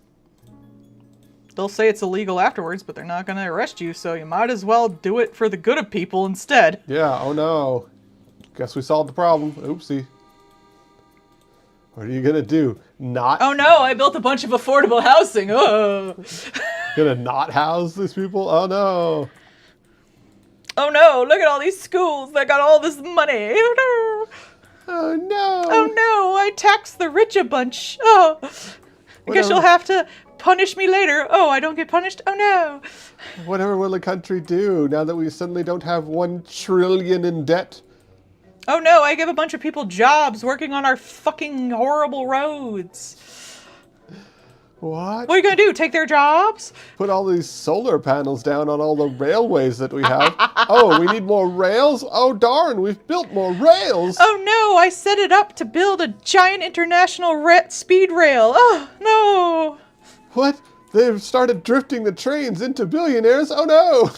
Speaker 1: They'll say it's illegal afterwards, but they're not going to arrest you, so you might as well do it for the good of people instead.
Speaker 2: Yeah, oh no. Guess we solved the problem. Oopsie. What are you gonna do? Not
Speaker 1: Oh no, I built a bunch of affordable housing. Oh.
Speaker 2: gonna not house these people? Oh no.
Speaker 1: Oh no, look at all these schools that got all this money. Oh no.
Speaker 2: Oh no.
Speaker 1: Oh no, I taxed the rich a bunch. Oh. I guess
Speaker 2: Whatever.
Speaker 1: you'll have to punish me later. Oh, I don't get punished? Oh no.
Speaker 2: Whatever will the country do now that we suddenly don't have 1 trillion in debt?
Speaker 1: Oh no, I give a bunch of people jobs working on our fucking horrible roads.
Speaker 2: What?
Speaker 1: What are you gonna do, take their jobs?
Speaker 2: Put all these solar panels down on all the railways that we have. Oh, we need more rails? Oh darn, we've built more rails.
Speaker 1: Oh no, I set it up to build a giant international speed rail. Oh no.
Speaker 2: What? They've started drifting the trains into billionaires? Oh no!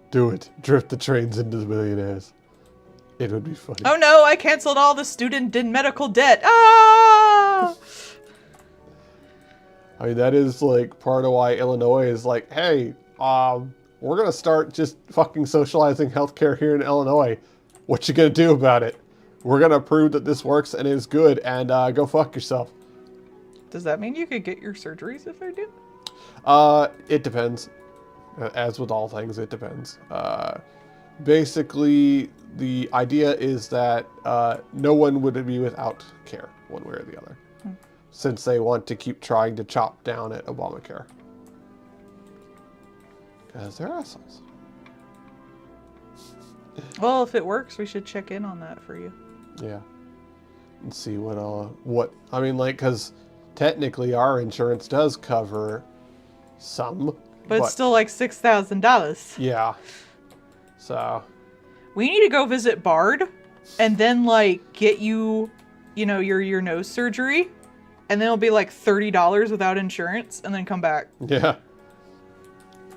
Speaker 2: Do it. Drift the trains into the billionaires. It would be funny.
Speaker 1: Oh no, I canceled all the student and medical debt. Ah!
Speaker 2: I mean, that is like part of why Illinois is like, hey, we're gonna start just fucking socializing healthcare here in Illinois. What you gonna do about it? We're gonna prove that this works and is good, and go fuck yourself.
Speaker 1: Does that mean you could get your surgeries if I do?
Speaker 2: It depends. As with all things, it depends. Basically, the idea is that no one would be without care, one way or the other, since they want to keep trying to chop down at Obamacare. Because they're assholes.
Speaker 1: Well, if it works, we should check in on that for you.
Speaker 2: Yeah. And see what, I mean, like, because technically our insurance does cover some.
Speaker 1: But it's still like $6,000.
Speaker 2: Yeah. So.
Speaker 1: We need to go visit Bard and then like get you, your nose surgery. And then it'll be like $30 without insurance and then come back.
Speaker 2: Yeah.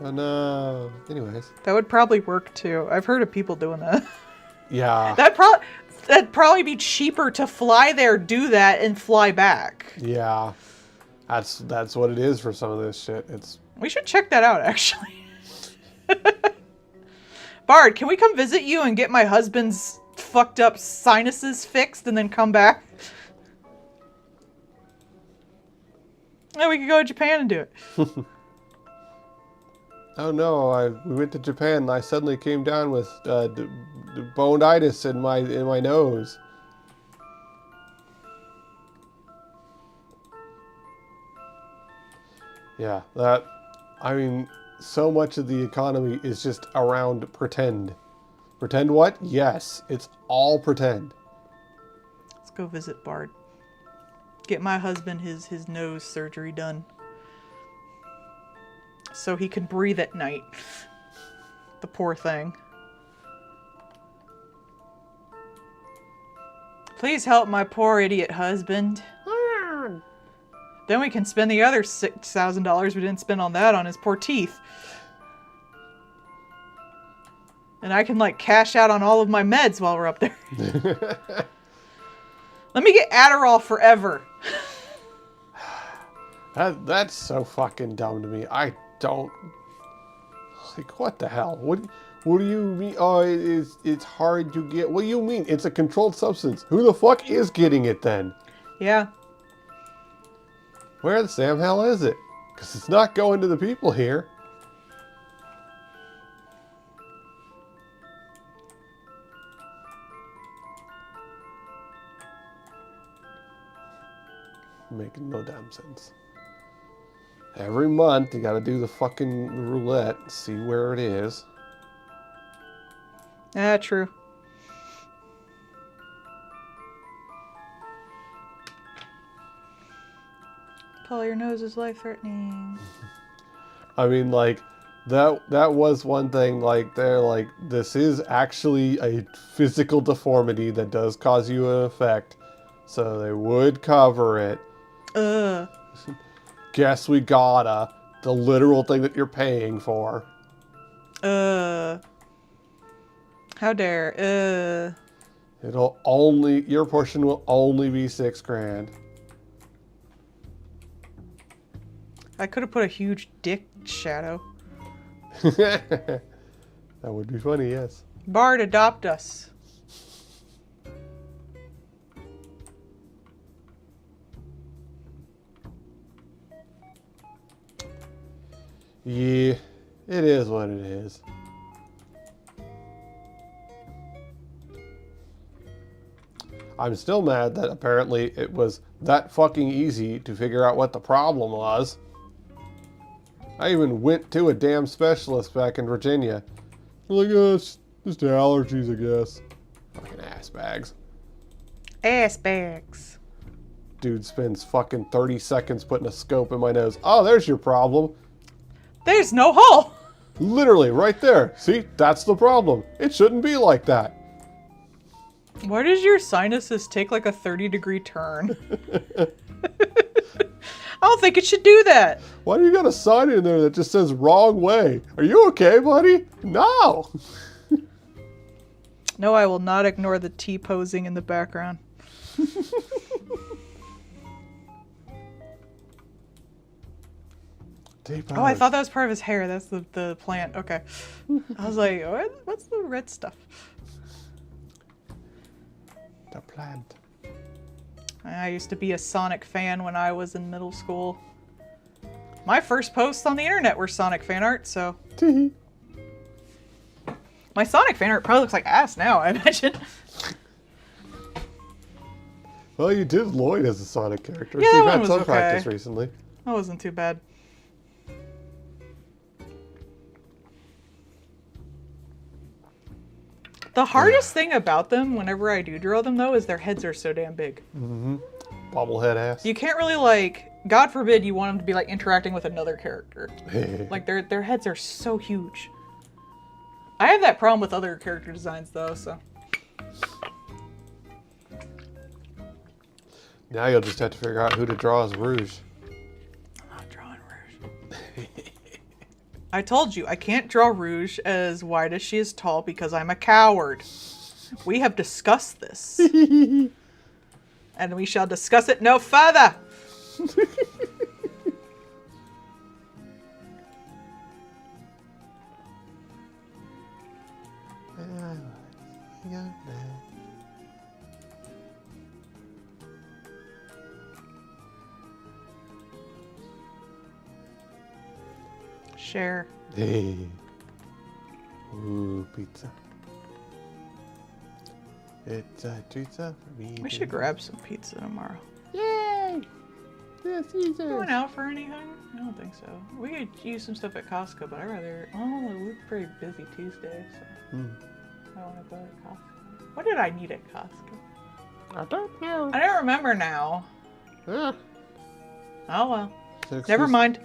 Speaker 2: Oh no. Anyways.
Speaker 1: That would probably work too. I've heard of people doing that.
Speaker 2: Yeah.
Speaker 1: That'd probably be cheaper to fly there, do that, and fly back.
Speaker 2: Yeah. That's what it is for some of this shit.
Speaker 1: We should check that out, actually. Bard, can we come visit you and get my husband's fucked up sinuses fixed and then come back? No, we could go to Japan and do it.
Speaker 2: Oh no, we went to Japan and I suddenly came down with bonitis in my nose. Yeah, I mean, so much of the economy is just around pretend. Pretend what? Yes, it's all pretend.
Speaker 1: Let's go visit Bard. Get my husband his nose surgery done. So he can breathe at night. The poor thing. Please help my poor idiot husband. Then we can spend the other $6,000 we didn't spend on that on his poor teeth. And I can like cash out on all of my meds while we're up there. Let me get Adderall forever.
Speaker 2: That's so fucking dumb to me. I don't... Like, what the hell? What do you mean? Oh, it's hard to get... What do you mean? It's a controlled substance. Who the fuck is getting it then?
Speaker 1: Yeah.
Speaker 2: Where the Sam hell is it? Because it's not going to the people here. Making no damn sense. Every month you gotta do the fucking roulette, see where it is.
Speaker 1: Yeah, true. Paul, your nose is life-threatening.
Speaker 2: I mean, like, that was one thing, like, they're like, this is actually a physical deformity that does cause you an effect, so they would cover it. Guess we gotta. The literal thing that you're paying for.
Speaker 1: How dare.
Speaker 2: It'll only, your portion will only be $6,000.
Speaker 1: I could have put a huge dick shadow.
Speaker 2: That would be funny, yes.
Speaker 1: Bard, adopt us.
Speaker 2: Yeah, it is what it is. I'm still mad that apparently it was that fucking easy to figure out what the problem was. I even went to a damn specialist back in Virginia. Like, it's just allergies, I guess. Fucking ass bags.
Speaker 1: Ass bags.
Speaker 2: Dude spends fucking 30 seconds putting a scope in my nose. Oh, there's your problem.
Speaker 1: There's no hole.
Speaker 2: Literally, right there. See, that's the problem. It shouldn't be like that.
Speaker 1: Why does your sinuses take like a 30-degree turn? I don't think it should do that.
Speaker 2: Why do you got a sign in there that just says wrong way? Are you okay, buddy? No.
Speaker 1: No, I will not ignore the T-posing in the background. Oh, I thought that was part of his hair. That's the plant. Okay. I was like, what's the red stuff?
Speaker 2: The plant.
Speaker 1: I used to be a Sonic fan when I was in middle school. My first posts on the internet were Sonic fan art, so... My Sonic fan art probably looks like ass now, I imagine.
Speaker 2: Well, you did Lloyd as a Sonic character.
Speaker 1: Yeah,
Speaker 2: so you've
Speaker 1: that
Speaker 2: had
Speaker 1: was
Speaker 2: some
Speaker 1: okay.
Speaker 2: practice recently.
Speaker 1: That wasn't too bad. The hardest thing about them, whenever I do draw them, though, is their heads are so damn big.
Speaker 2: Mm-hmm. Bobblehead ass.
Speaker 1: You can't really, like... God forbid you want them to be, like, interacting with another character. Like, their heads are so huge. I have that problem with other character designs, though, so...
Speaker 2: Now you'll just have to figure out who to draw as Rouge.
Speaker 1: I'm not drawing Rouge. I told you, I can't draw Rouge as wide as she is tall because I'm a coward. We have discussed this. And we shall discuss it no further. Share.
Speaker 2: Hey. Ooh, pizza. It's a pizza for me.
Speaker 1: We should grab some pizza tomorrow.
Speaker 2: Yay! Yes,
Speaker 1: Going out for anything? I don't think so. We could use some stuff at Costco, but I'd rather... Oh, we're pretty busy Tuesday, so... I don't want to go to Costco. What did I need at Costco?
Speaker 2: I don't know.
Speaker 1: I don't remember now.
Speaker 2: Yeah.
Speaker 1: Oh well.
Speaker 2: It's
Speaker 1: Never mind.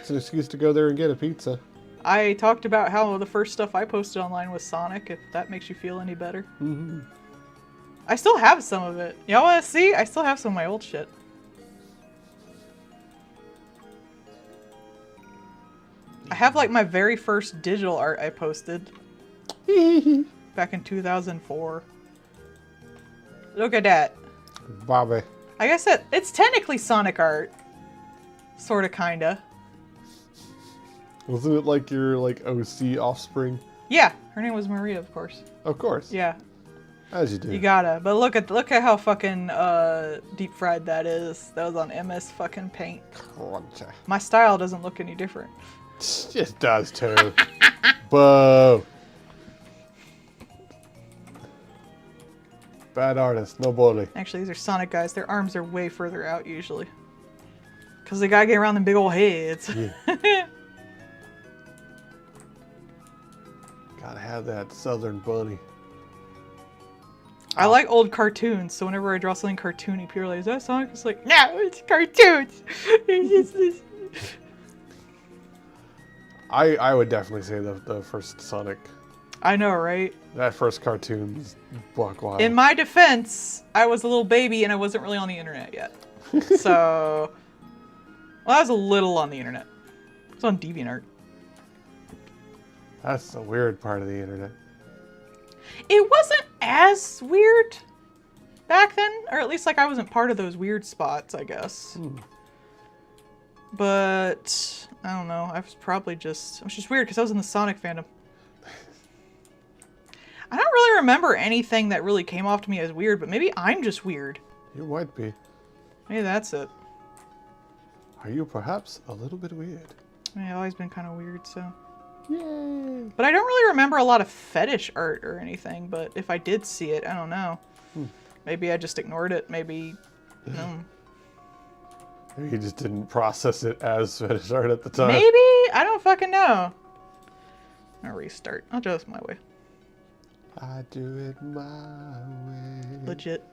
Speaker 2: It's an excuse to go there and get a pizza.
Speaker 1: I talked about how the first stuff I posted online was Sonic, if that makes you feel any better.
Speaker 2: Mm-hmm.
Speaker 1: I still have some of it. Y'all want to see? I still have some of my old shit. I have like my very first digital art I posted back in 2004. Look at that.
Speaker 2: Bobby.
Speaker 1: I guess it's technically Sonic art. Sorta, kinda.
Speaker 2: Wasn't it like your like OC offspring?
Speaker 1: Yeah, her name was Maria, of course.
Speaker 2: Of course.
Speaker 1: Yeah,
Speaker 2: As you do.
Speaker 1: you gotta. But look at how fucking deep fried that is. That was on MS fucking Paint.
Speaker 2: Crunchy.
Speaker 1: My style doesn't look any different.
Speaker 2: It does too. Boo. Bad artist, no bully.
Speaker 1: Actually, these are Sonic guys. Their arms are way further out usually. Because they gotta get around them big old heads.
Speaker 2: Yeah. Gotta have that southern bunny.
Speaker 1: I like old cartoons, so whenever I draw something cartoony, people are like, is that Sonic? It's like, no, it's cartoons. It's just-
Speaker 2: I would definitely say the first Sonic.
Speaker 1: I know, right?
Speaker 2: That first cartoon was buck wild.
Speaker 1: In my defense, I was a little baby and I wasn't really on the internet yet. So, well, I was a little on the internet. I was on DeviantArt.
Speaker 2: That's the weird part of the internet.
Speaker 1: It wasn't as weird back then, or at least like I wasn't part of those weird spots, I guess. But I don't know. I was just weird because I was in the Sonic fandom. I don't really remember anything that really came off to me as weird, but maybe I'm just weird.
Speaker 2: You might be.
Speaker 1: Maybe that's it.
Speaker 2: Are you perhaps a little bit weird?
Speaker 1: I mean, I've always been kind of weird, so.
Speaker 2: Yay!
Speaker 1: But I don't really remember a lot of fetish art or anything, but if I did see it, I don't know. Maybe I just ignored it. Maybe, no.
Speaker 2: Maybe you just didn't process it as fetish art at the time.
Speaker 1: Maybe? I don't fucking know. I'll restart. I'll do this my way.
Speaker 2: I do it my way.
Speaker 1: Legit.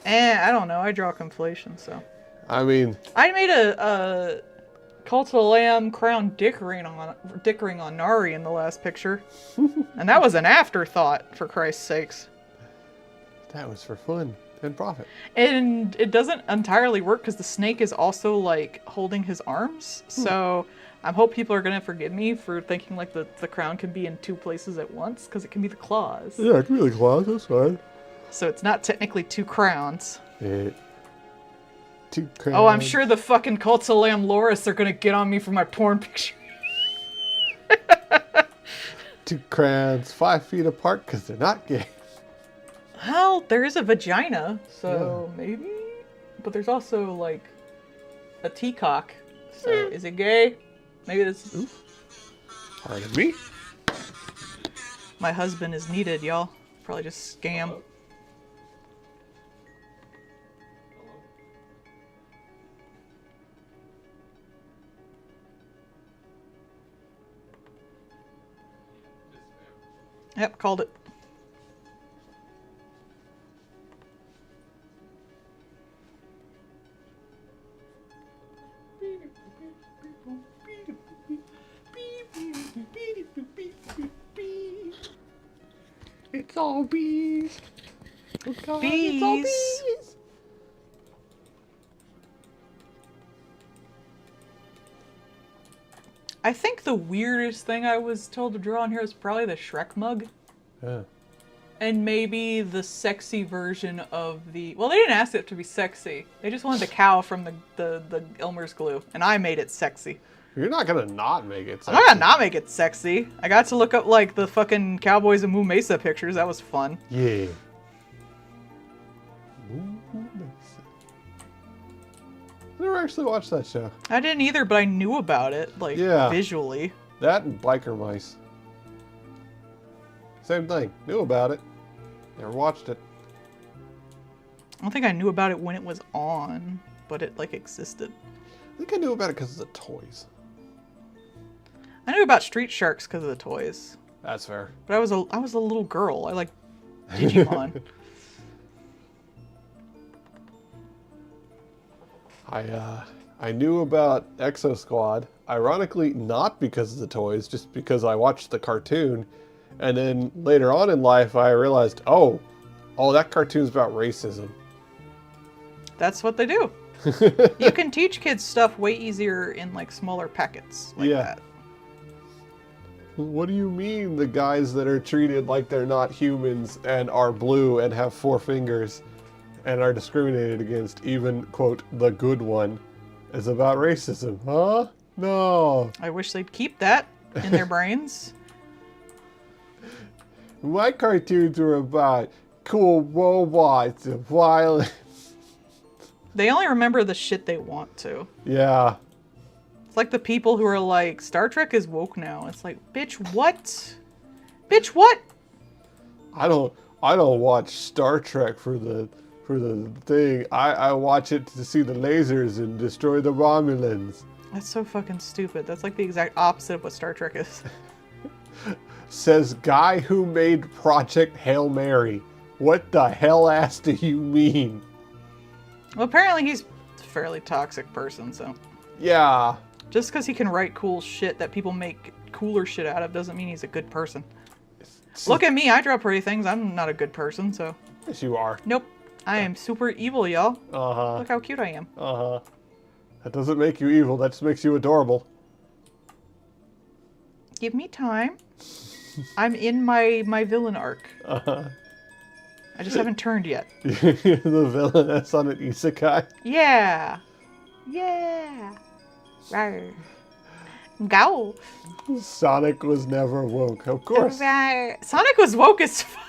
Speaker 1: I don't know. I draw conflation, so.
Speaker 2: I mean,
Speaker 1: I made a Cult of the Lamb crown dick ring on Nari in the last picture. And that was an afterthought, for Christ's sakes.
Speaker 2: that was for fun and profit.
Speaker 1: And it doesn't entirely work because the snake is also like holding his arms. So I hope people are going to forgive me for thinking like the crown can be in two places at once because it can be the claws.
Speaker 2: Yeah, it can be the claws, that's fine.
Speaker 1: So it's not technically two crowns.
Speaker 2: Two crowns.
Speaker 1: Oh, I'm sure the fucking Cult of the Lamb Loris are going to get on me for my porn picture.
Speaker 2: 2 crowns 5 feet apart because they're not gay.
Speaker 1: Well, there is a vagina, so maybe. But there's also like a teacock. So is it gay? Maybe this. Ooh.
Speaker 2: Pardon me?
Speaker 1: My husband is needed, y'all. Probably just scam. Yep, called it.
Speaker 2: It's all bees. Oh God,
Speaker 1: Bees.
Speaker 2: It's all bees.
Speaker 1: I think the weirdest thing I was told to draw on here is probably the Shrek mug.
Speaker 2: Yeah.
Speaker 1: And maybe the sexy version of the... Well, they didn't ask it to be sexy. They just wanted the cow from the Elmer's glue. And I made it sexy.
Speaker 2: You're not gonna not make it.
Speaker 1: I'm not gonna not make it sexy. I got to look up, like, the fucking Cowboys of Moo Mesa pictures. That was fun.
Speaker 2: Yeah. Never actually watched that show.
Speaker 1: I didn't either, but I knew about it, like,
Speaker 2: Yeah.
Speaker 1: visually.
Speaker 2: That and Biker Mice. Same thing. Knew about it. Never watched it.
Speaker 1: I don't think I knew about it when it was on, but it, like, existed.
Speaker 2: I think I knew about it because of the toys.
Speaker 1: I knew about Street Sharks because of the toys.
Speaker 2: That's fair.
Speaker 1: But I was a little girl. I like Digimon.
Speaker 2: I knew about Exo Squad, ironically not because of the toys, just because I watched the cartoon, and then later on in life I realized, oh, Oh, that cartoon's about racism.
Speaker 1: That's what they do. You can teach kids stuff way easier in like smaller packets like that.
Speaker 2: What do you mean the guys that are treated like they're not humans and are blue and have 4 fingers and are discriminated against, even, quote, the good one, is about racism? Huh? No.
Speaker 1: I wish they'd keep that in their brains.
Speaker 2: My cartoons were about cool robots and violence.
Speaker 1: They only remember the shit they want to.
Speaker 2: Yeah.
Speaker 1: It's like the people who are like, Star Trek is woke now. It's like, bitch, what? Bitch, what?
Speaker 2: I don't watch Star Trek for the thing. I watch it to see the lasers and destroy the Romulans.
Speaker 1: That's so fucking stupid. That's like the exact opposite of what Star Trek is.
Speaker 2: Says guy who made Project Hail Mary. What the hell ass do you mean?
Speaker 1: Well, apparently he's a fairly toxic person, so.
Speaker 2: Yeah.
Speaker 1: Just because he can write cool shit that people make cooler shit out of doesn't mean he's a good person. Look at me, I draw pretty things. I'm not a good person, so.
Speaker 2: Yes, you are.
Speaker 1: Nope. I am super evil, y'all.
Speaker 2: Uh-huh.
Speaker 1: Look how cute I am.
Speaker 2: Uh-huh. That doesn't make you evil, that just makes you adorable.
Speaker 1: Give me time. I'm in my villain arc.
Speaker 2: Uh-huh.
Speaker 1: I just haven't turned yet.
Speaker 2: You're the villainess on an isekai?
Speaker 1: Yeah. Yeah. Rawr. Go.
Speaker 2: Sonic was never woke, of course.
Speaker 1: Sonic was woke as fuck.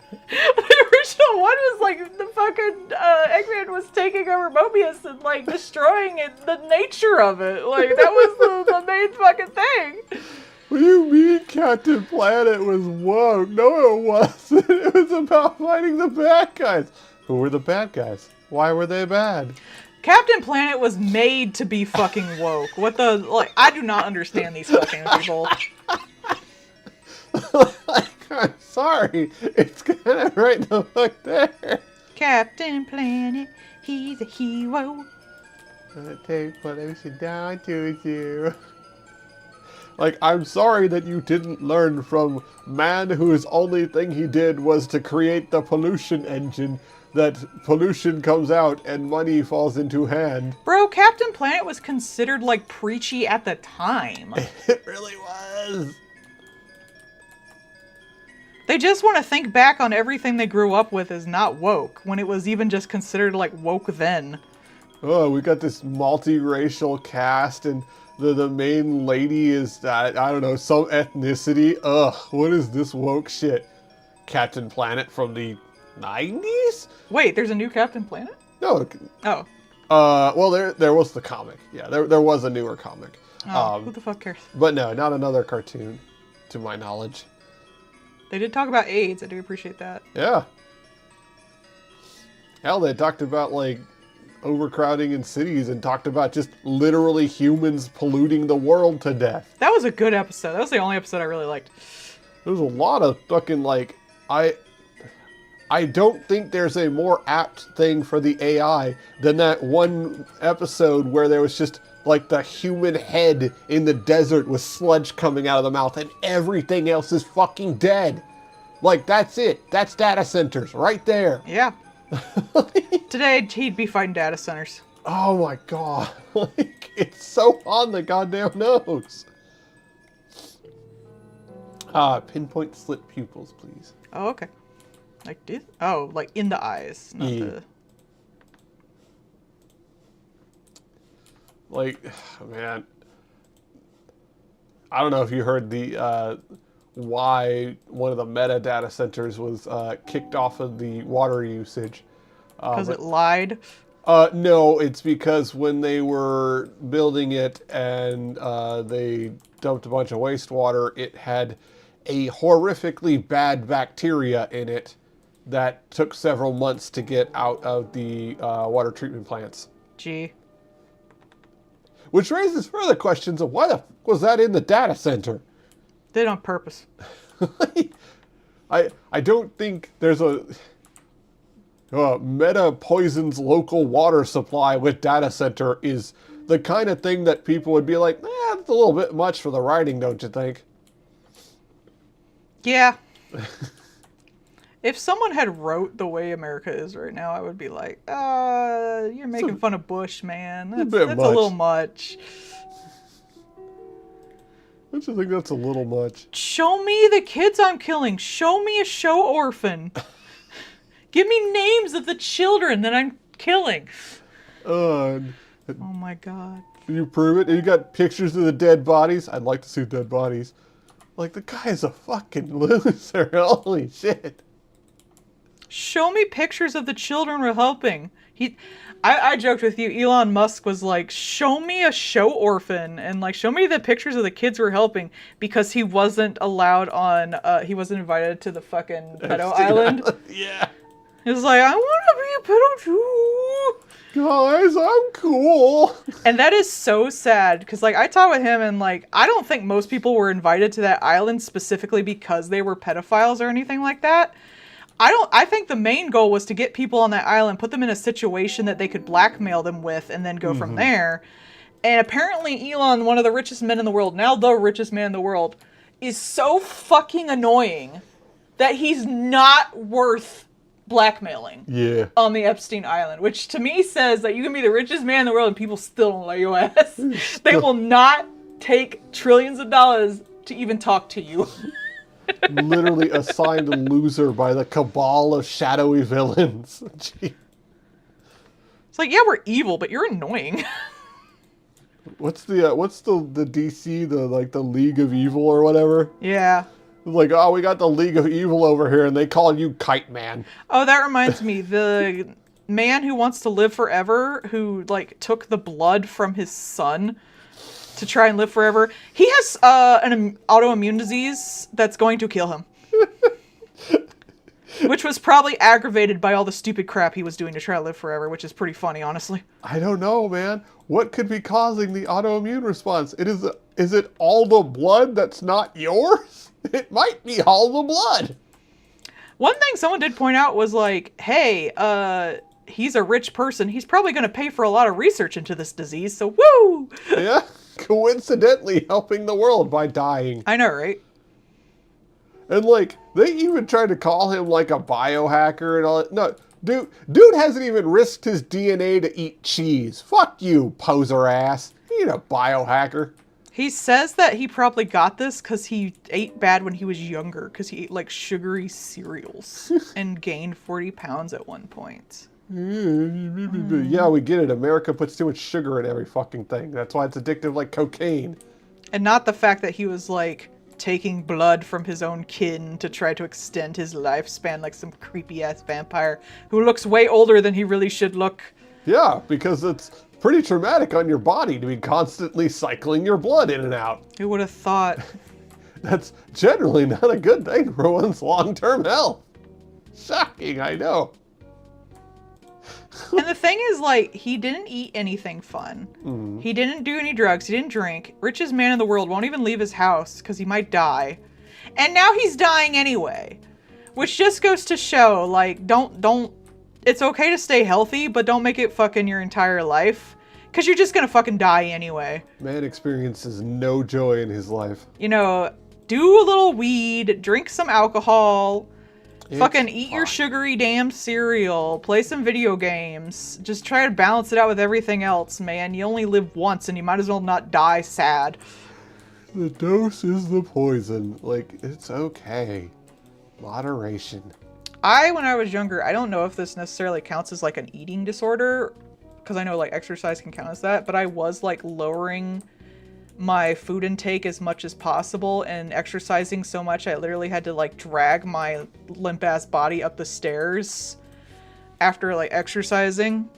Speaker 1: The original one was like the fucking Eggman was taking over Mobius and like destroying it, the nature of it. Like that was the main fucking thing.
Speaker 2: What do you mean Captain Planet was woke? No, it wasn't. It was about fighting the bad guys. Who were the bad guys? Why were they bad?
Speaker 1: Captain Planet was made to be fucking woke. What the, like, I do not understand these fucking people.
Speaker 2: I'm sorry. It's kind of right the fuck there.
Speaker 1: Captain Planet, he's a hero.
Speaker 2: Take pollution down to you. Like, I'm sorry that you didn't learn from man whose only thing he did was to create the pollution engine, that pollution comes out and money falls into hand.
Speaker 1: Bro, Captain Planet was considered like preachy at the time.
Speaker 2: It really was.
Speaker 1: They just want to think back on everything they grew up with as not woke, when it was even just considered like woke then.
Speaker 2: Oh, we got this multiracial cast and the main lady is, I don't know, some ethnicity. Ugh, what is this woke shit? Captain Planet from the 90s?
Speaker 1: Wait, there's a new Captain Planet?
Speaker 2: No.
Speaker 1: Oh.
Speaker 2: Well, there was the comic. Yeah, there was a newer comic.
Speaker 1: Oh, who the fuck cares?
Speaker 2: But no, not another cartoon, to my knowledge.
Speaker 1: They did talk about AIDS. I do appreciate that.
Speaker 2: Yeah. Hell, they talked about, like, overcrowding in cities and talked about just literally humans polluting the world to death.
Speaker 1: That was a good episode. That was the only episode I really liked.
Speaker 2: There's a lot of fucking, like, I don't think there's a more apt thing for the AI than that one episode where there was just like the human head in the desert with sludge coming out of the mouth and everything else is fucking dead. Like, that's it. That's data centers right there.
Speaker 1: Yeah. Today, he'd be fighting data centers.
Speaker 2: Oh my god. Like, it's so on the goddamn nose. Pinpoint slit pupils, please.
Speaker 1: Oh, okay. Like this? Oh, like in the eyes, not the...
Speaker 2: Like, man, I don't know if you heard the why one of the Meta data centers was kicked off of the water usage.
Speaker 1: Because it lied?
Speaker 2: No, it's because when they were building it and they dumped a bunch of wastewater, it had a horrifically bad bacteria in it that took several months to get out of the water treatment plants.
Speaker 1: Gee.
Speaker 2: Which raises further questions of why the fuck was that in the data center?
Speaker 1: Did it on purpose.
Speaker 2: I don't think there's a Meta poisons local water supply with data center is the kind of thing that people would be like, that's a little bit much for the writing, don't you think?
Speaker 1: Yeah. If someone had wrote the way America is right now, I would be like, you're making fun of Bush, man. That's a little much.
Speaker 2: I just think that's a little much.
Speaker 1: Show me the kids I'm killing. Show me a show orphan. Give me names of the children that I'm killing.
Speaker 2: Oh
Speaker 1: my God.
Speaker 2: You prove it? You got pictures of the dead bodies? I'd like to see dead bodies. Like, the guy is a fucking loser. Holy shit.
Speaker 1: Show me pictures of the children we're helping. I joked with you, Elon Musk was like, show me a show orphan and like show me the pictures of the kids we're helping, because he wasn't allowed on he wasn't invited to the fucking pedo island.
Speaker 2: Yeah.
Speaker 1: He was like, I want to be a pedo too.
Speaker 2: Guys, I'm cool.
Speaker 1: And that is so sad, because like I talked with him and like I don't think most people were invited to that island specifically because they were pedophiles or anything like that. I think the main goal was to get people on that island, put them in a situation that they could blackmail them with, and then go from there. And apparently Elon, one of the richest men in the world, now the richest man in the world, is so fucking annoying that he's not worth blackmailing on the Epstein Island, which to me says that you can be the richest man in the world and people still don't like your ass. They will not take trillions of dollars to even talk to you.
Speaker 2: Literally assigned a loser by the cabal of shadowy villains. Gee.
Speaker 1: It's like, yeah, we're evil, but you're annoying.
Speaker 2: What's the DC, the League of Evil or whatever?
Speaker 1: Yeah.
Speaker 2: Like, oh, we got the League of Evil over here, and they call you Kite Man.
Speaker 1: Oh, that reminds me, the man who wants to live forever, who like took the blood from his son to try and live forever. He has an autoimmune disease that's going to kill him. Which was probably aggravated by all the stupid crap he was doing to try to live forever, which is pretty funny, honestly.
Speaker 2: I don't know, man. What could be causing the autoimmune response? Is it all the blood that's not yours? It might be all the blood.
Speaker 1: One thing someone did point out was like, hey, he's a rich person. He's probably going to pay for a lot of research into this disease, so woo!
Speaker 2: Yeah. Coincidentally helping the world by dying.
Speaker 1: I know, right?
Speaker 2: And like, they even tried to call him like a biohacker and all that. No, dude hasn't even risked his DNA to eat cheese. Fuck you, poser ass. You ain't a biohacker.
Speaker 1: He says that he probably got this because he ate bad when he was younger, because he ate like sugary cereals and gained 40 pounds at one point.
Speaker 2: Yeah, we get it. America puts too much sugar in every fucking thing. That's why it's addictive like cocaine.
Speaker 1: And not the fact that he was like taking blood from his own kin to try to extend his lifespan like some creepy ass vampire who looks way older than he really should look.
Speaker 2: Yeah, because it's pretty traumatic on your body to be constantly cycling your blood in and out.
Speaker 1: Who would have thought?
Speaker 2: That's generally not a good thing for one's long-term health. Shocking, I know.
Speaker 1: And the thing is, like, he didn't eat anything fun. He didn't do any drugs. He didn't drink. Richest man in the world won't even leave his house because he might die. And now he's dying anyway. Which just goes to show, like, don't... It's okay to stay healthy, but don't make it fucking your entire life. Because you're just gonna fucking die anyway.
Speaker 2: Man experiences no joy in his life.
Speaker 1: You know, do a little weed, drink some alcohol... Fucking eat your sugary damn cereal, play some video games, just try to balance it out with everything else, man. You only live once and you might as well not die sad.
Speaker 2: The dose is the poison. Like, it's okay. Moderation.
Speaker 1: When I was younger, I don't know if this necessarily counts as like an eating disorder, because I know like exercise can count as that, but I was like lowering my food intake as much as possible and exercising so much I literally had to like drag my limp ass body up the stairs after like exercising,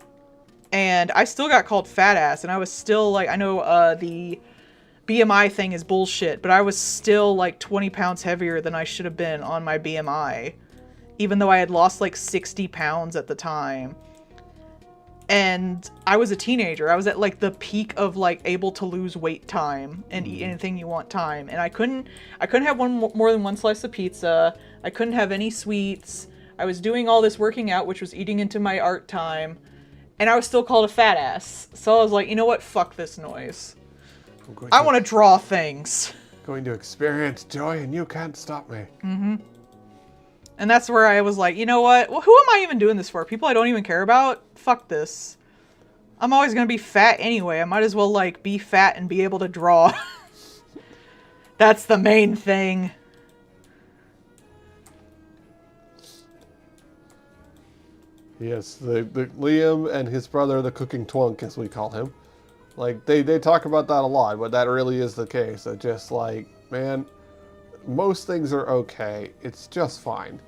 Speaker 1: and I still got called fat ass, and I was still like, I know the BMI thing is bullshit, but I was still like 20 pounds heavier than I should have been on my BMI, even though I had lost like 60 pounds at the time. And I was a teenager. I was at like the peak of like able to lose weight time and eat anything you want time. And I couldn't have more than one slice of pizza. I couldn't have any sweets. I was doing all this working out, which was eating into my art time. And I was still called a fat ass. So I was like, you know what? Fuck this noise. I want to draw things.
Speaker 2: Going to experience joy and you can't stop me.
Speaker 1: And that's where I was like, you know what? Well, who am I even doing this for? People I don't even care about? Fuck this. I'm always going to be fat anyway. I might as well, like, be fat and be able to draw. That's the main thing.
Speaker 2: Yes, the Liam and his brother, the cooking twunk, as we call him. Like, they talk about that a lot, but that really is the case. That just like, man, most things are okay. It's just fine.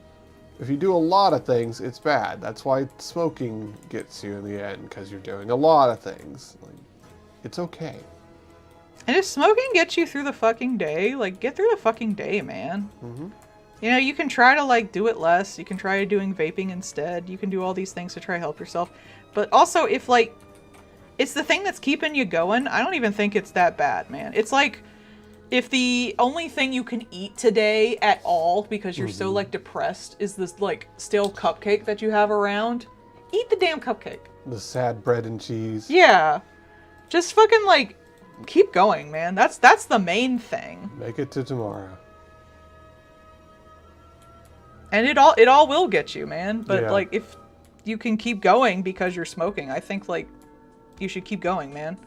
Speaker 2: If you do a lot of things, it's bad. That's why smoking gets you in the end, because you're doing a lot of things. Like, it's okay.
Speaker 1: And if smoking gets you through the fucking day, like, get through the fucking day, man.
Speaker 2: Mm-hmm.
Speaker 1: You know, you can try to, like, do it less. You can try doing vaping instead. You can do all these things to try to help yourself. But also, if, like, it's the thing that's keeping you going, I don't even think it's that bad, man. It's like, if the only thing you can eat today at all, because you're so, like, depressed, is this, like, stale cupcake that you have around, eat the damn cupcake.
Speaker 2: The sad bread and cheese.
Speaker 1: Yeah. Just fucking, like, keep going, man. That's the main thing.
Speaker 2: Make it to tomorrow.
Speaker 1: And it all will get you, man. But,
Speaker 2: Yeah.
Speaker 1: like, if you can keep going because you're smoking, I think, like, you should keep going, man.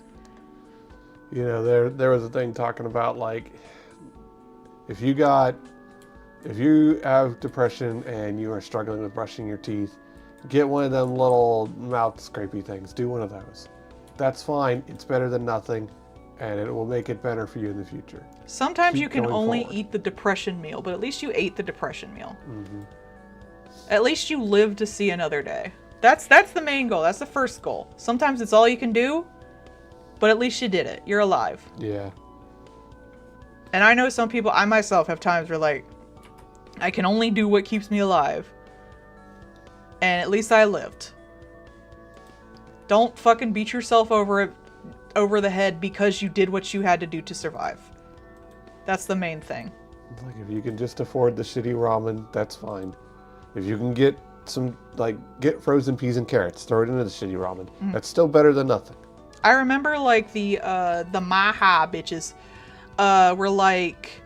Speaker 2: You know, there was a thing talking about, like, if you have depression and you are struggling with brushing your teeth, get one of them little mouth scrapey things. Do one of those. That's fine. It's better than nothing, and it will make it better for you in the future.
Speaker 1: Sometimes
Speaker 2: Keep
Speaker 1: you can
Speaker 2: going
Speaker 1: only
Speaker 2: forward.
Speaker 1: eat the depression meal, but at least you ate the depression meal.
Speaker 2: Mm-hmm.
Speaker 1: At least you lived to see another day. That's the main goal. That's the first goal. Sometimes it's all you can do, but at least you did it. You're alive.
Speaker 2: Yeah.
Speaker 1: And I know some people, I myself have times where, like, I can only do what keeps me alive. And at least I lived. Don't fucking beat yourself over the head because you did what you had to do to survive. That's the main thing.
Speaker 2: Like, if you can just afford the shitty ramen, that's fine. If you can get get frozen peas and carrots, throw it into the shitty ramen. That's still better than nothing.
Speaker 1: I remember, like, the Maha bitches were like,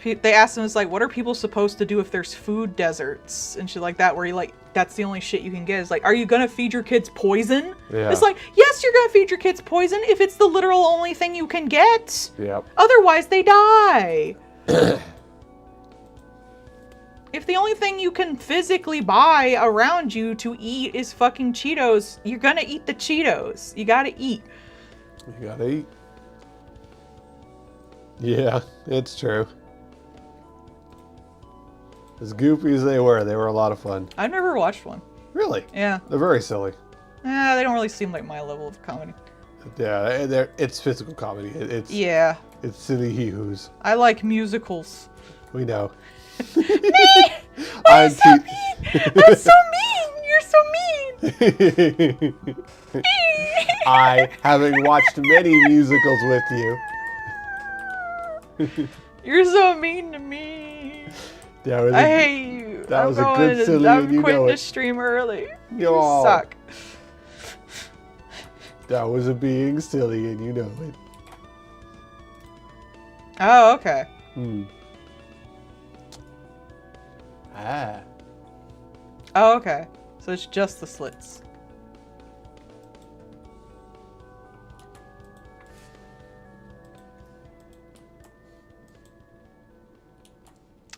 Speaker 1: they asked them, it's like, what are people supposed to do if there's food deserts and shit like that, where you, like, that's the only shit you can get. It's like, are you gonna feed your kids poison?
Speaker 2: Yeah.
Speaker 1: It's like, yes, you're gonna feed your kids poison if it's the literal only thing you can get.
Speaker 2: Yep.
Speaker 1: Otherwise, they die. If the only thing you can physically buy around you to eat is fucking Cheetos, you're gonna eat the Cheetos. You gotta eat.
Speaker 2: You gotta eat. Yeah, it's true. As goofy as they were a lot of fun.
Speaker 1: I've never watched one.
Speaker 2: Really?
Speaker 1: Yeah.
Speaker 2: They're very silly.
Speaker 1: They don't really seem like my level of comedy.
Speaker 2: Yeah, it's physical comedy. It's
Speaker 1: Yeah.
Speaker 2: It's silly hee-hoos.
Speaker 1: I like musicals.
Speaker 2: We know.
Speaker 1: Me! Why you so mean? That's so mean! You're so mean!
Speaker 2: I, having watched many musicals with you.
Speaker 1: You're so mean to me.
Speaker 2: That was
Speaker 1: I hate you.
Speaker 2: that was a
Speaker 1: I'm
Speaker 2: good
Speaker 1: going
Speaker 2: silly
Speaker 1: I'm
Speaker 2: and you
Speaker 1: quitting
Speaker 2: know
Speaker 1: the
Speaker 2: it.
Speaker 1: stream early. You
Speaker 2: Yo.
Speaker 1: suck.
Speaker 2: That was a being silly and you know it.
Speaker 1: Oh, okay.
Speaker 2: Ah.
Speaker 1: Oh, okay. So it's just the slits.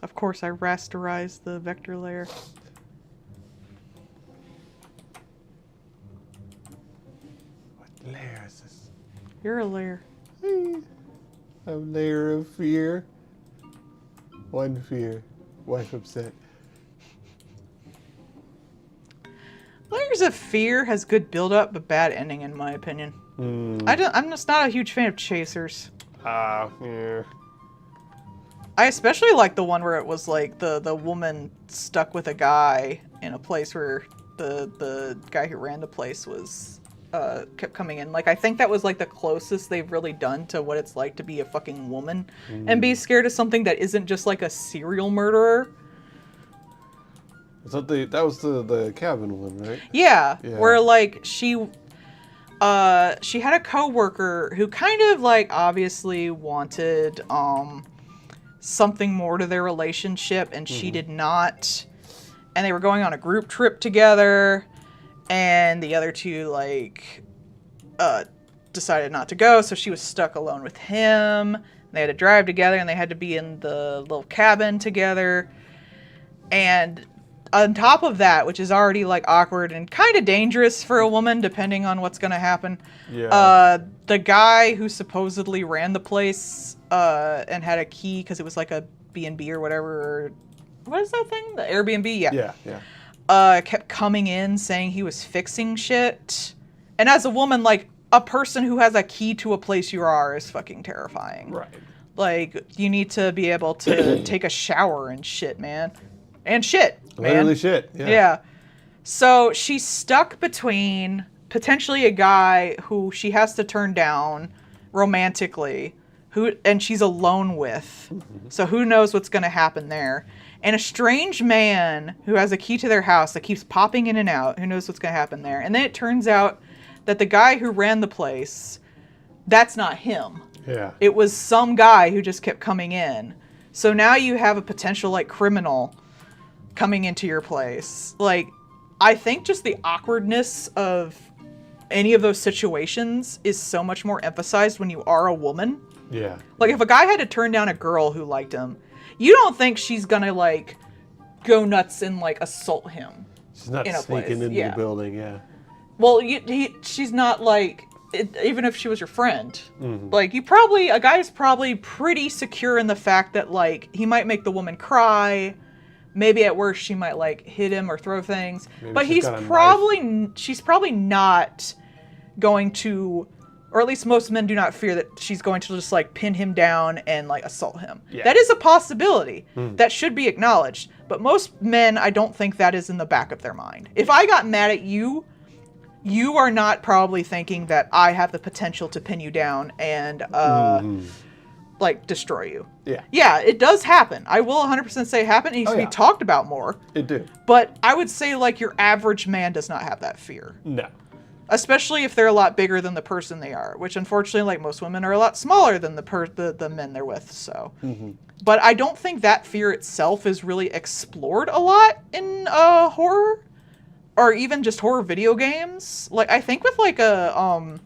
Speaker 1: Of course, I rasterized the vector layer.
Speaker 2: What layer is this?
Speaker 1: You're a layer.
Speaker 2: A layer of fear. One fear. Wife upset.
Speaker 1: Layers of Fear has good build-up, but bad ending, in my opinion. I'm just not a huge fan of Chasers.
Speaker 2: Yeah.
Speaker 1: I especially like the one where it was like the woman stuck with a guy in a place where the guy who ran the place was kept coming in. Like, I think that was like the closest they've really done to what it's like to be a fucking woman and be scared of something that isn't just like a serial murderer.
Speaker 2: That was the cabin one, right?
Speaker 1: Yeah,
Speaker 2: Yeah.
Speaker 1: where like she had a coworker who kind of like obviously wanted something more to their relationship, and she did not and they were going on a group trip together, and the other two, like, decided not to go, so she was stuck alone with him. They had to drive together, and they had to be in the little cabin together. And on top of that, which is already, like, awkward and kind of dangerous for a woman, depending on what's going to happen, the guy who supposedly ran the place and had a key, because it was like a B&B or whatever, or what is that thing? The Airbnb? Yeah. Kept coming in saying he was fixing shit. And as a woman, like, a person who has a key to a place you are is fucking terrifying.
Speaker 2: Right.
Speaker 1: Like, you need to be able to take a shower and shit, man. And shit, man.
Speaker 2: Literally shit,
Speaker 1: Yeah. So she's stuck between potentially a guy who she has to turn down romantically, and she's alone with. So who knows what's going to happen there. And a strange man who has a key to their house that keeps popping in and out. Who knows what's going to happen there. And then it turns out that the guy who ran the place, that's not him.
Speaker 2: Yeah.
Speaker 1: It was some guy who just kept coming in. So now you have a potential, like, criminal coming into your place. Like, I think just the awkwardness of any of those situations is so much more emphasized when you are a woman.
Speaker 2: Yeah.
Speaker 1: Like, if a guy had to turn down a girl who liked him, you don't think she's gonna, like, go nuts and, like, assault him.
Speaker 2: She's not
Speaker 1: in a
Speaker 2: sneaking
Speaker 1: place.
Speaker 2: into the building, yeah.
Speaker 1: Well, she's not, like, even if she was your friend.
Speaker 2: Mm-hmm.
Speaker 1: Like, a guy's probably pretty secure in the fact that, like, he might make the woman cry. Maybe at worst she might, like, hit him or throw things.
Speaker 2: Maybe
Speaker 1: but she's probably not going to, or at least most men do not fear that she's going to just, like, pin him down and, like, assault him.
Speaker 2: Yeah.
Speaker 1: That is a possibility. That should be acknowledged. But most men, I don't think that is in the back of their mind. If I got mad at you, you are not probably thinking that I have the potential to pin you down and, like, destroy you.
Speaker 2: Yeah.
Speaker 1: Yeah, it does happen. I will 100% say it happened. It needs to be talked about more.
Speaker 2: It do.
Speaker 1: But I would say, like, your average man does not have that fear.
Speaker 2: No.
Speaker 1: Especially if they're a lot bigger than the person they are, which unfortunately, like, most women are a lot smaller than the men they're with, so. But I don't think that fear itself is really explored a lot in horror. Or even just horror video games. Like, I think with, like, a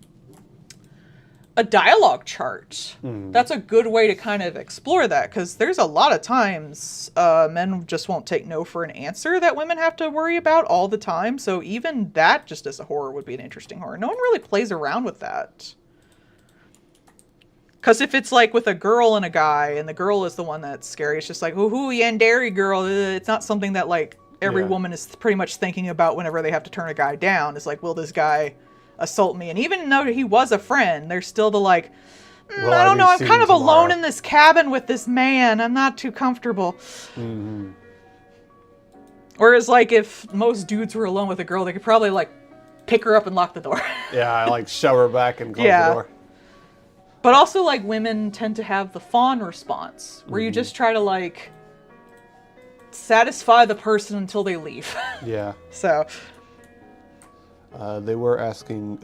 Speaker 1: dialogue chart, that's a good way to kind of explore that, because there's a lot of times men just won't take no for an answer that women have to worry about all the time. So even that, just as a horror, would be an interesting horror. No one really plays around with that. Because if it's, like, with a girl and a guy, and the girl is the one that's scary, it's just like, ooh, yandere girl. It's not something that, like, every woman is pretty much thinking about whenever they have to turn a guy down. It's like, will this guy assault me? And even though he was a friend, there's still the, like, I don't know, I'm kind of alone in this cabin with this man. I'm not too comfortable. Whereas, like, if most dudes were alone with a girl, they could probably, like, pick her up and lock the door.
Speaker 2: Yeah, like, shove her back and close the door.
Speaker 1: But also, like, women tend to have the fawn response, where you just try to, like, satisfy the person until they leave.
Speaker 2: Yeah.
Speaker 1: So.
Speaker 2: They were asking,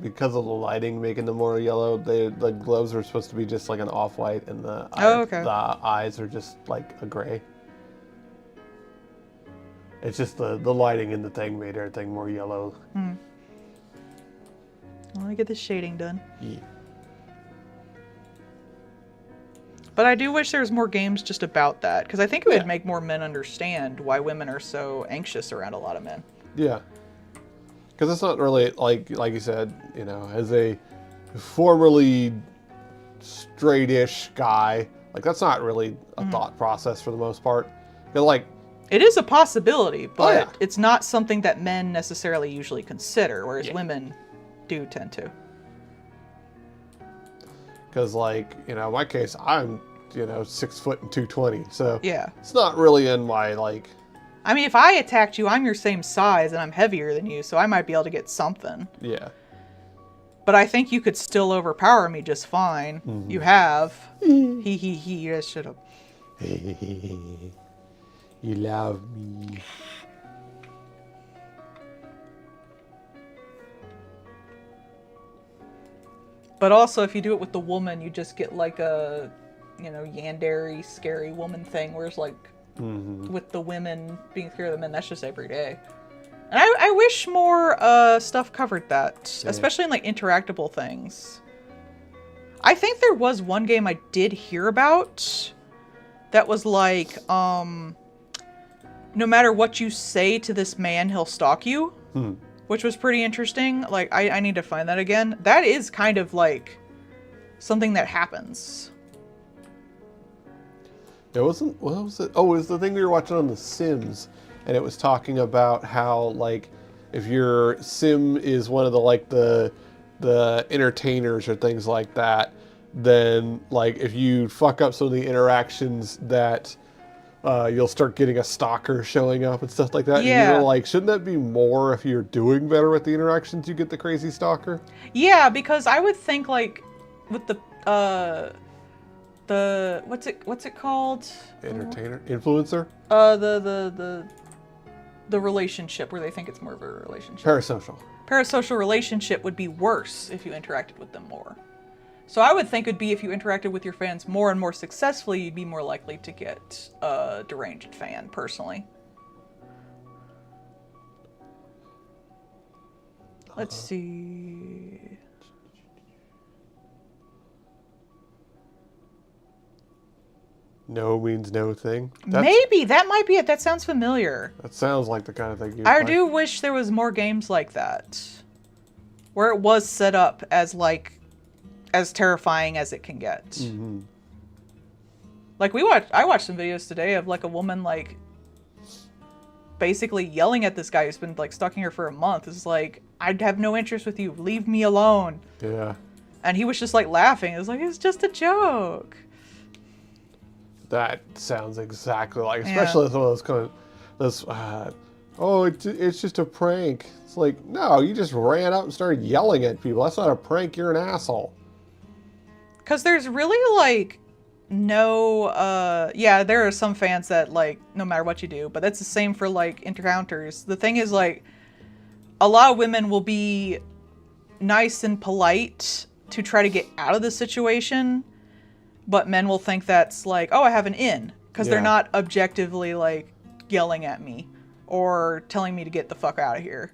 Speaker 2: because of the lighting making them more yellow, the gloves are supposed to be just like an off-white, and the eyes are just like a gray. It's just the lighting in the thing made everything more yellow.
Speaker 1: Let me get the shading done.
Speaker 2: Yeah.
Speaker 1: But I do wish there was more games just about that, because I think it would make more men understand why women are so anxious around a lot of men.
Speaker 2: Yeah. Because it's not really, like you said, you know, as a formerly straight-ish guy, like, that's not really a thought process for the most part. But, like,
Speaker 1: it is a possibility, but it's not something that men necessarily usually consider, whereas women do tend to.
Speaker 2: Because, like, you know, in my case, I'm, you know, 6 foot and 220, so it's not really in my, like...
Speaker 1: I mean, if I attacked you, I'm your same size, and I'm heavier than you, so I might be able to get something.
Speaker 2: Yeah.
Speaker 1: But I think you could still overpower me just fine. You have. Yeah, shut up.
Speaker 2: You love me.
Speaker 1: But also, if you do it with the woman, you just get like a, you know, yandere, scary woman thing, where it's like, with the women being scared of the men. That's just every day. And I wish more stuff covered that, especially in like interactable things. I think there was one game I did hear about that was like, no matter what you say to this man, he'll stalk you, which was pretty interesting. Like, I need to find that again. That is kind of like something that happens.
Speaker 2: It wasn't, what was it? Oh, it was the thing we were watching on The Sims, and it was talking about how, like, if your sim is one of the, like, the entertainers or things like that, then, like, if you fuck up some of the interactions that you'll start getting a stalker showing up and stuff like that.
Speaker 1: Yeah.
Speaker 2: And you're like, shouldn't that be more if you're doing better with the interactions, you get the crazy stalker?
Speaker 1: Yeah, because I would think like with the what's it called?
Speaker 2: Entertainer? Influencer?
Speaker 1: The relationship where they think it's more of a relationship.
Speaker 2: Parasocial
Speaker 1: Relationship would be worse if you interacted with them more. So I would think it'd be if you interacted with your fans more and more successfully, you'd be more likely to get a deranged fan, personally. Let's see.
Speaker 2: No means no thing.
Speaker 1: Maybe that might be it. That sounds familiar.
Speaker 2: That sounds like the kind of thing you
Speaker 1: I do wish there was more games like that, where it was set up as like as terrifying as it can get.
Speaker 2: Mm-hmm.
Speaker 1: Like I watched some videos today of like a woman like basically yelling at this guy who's been like stalking her for a month. It's like, I'd have no interest with you. Leave me alone.
Speaker 2: Yeah.
Speaker 1: And he was just like laughing. It was like, it's just a joke.
Speaker 2: That sounds exactly like, especially some of those kind of, those, oh, it's just a prank. It's like, no, you just ran up and started yelling at people. That's not a prank. You're an asshole. Because
Speaker 1: there's really like no, yeah, there are some fans that like, no matter what you do, but that's the same for like encounters. The thing is like, a lot of women will be nice and polite to try to get out of the situation. But men will think that's like, oh, I have an in. Because they're not objectively like yelling at me or telling me to get the fuck out of here.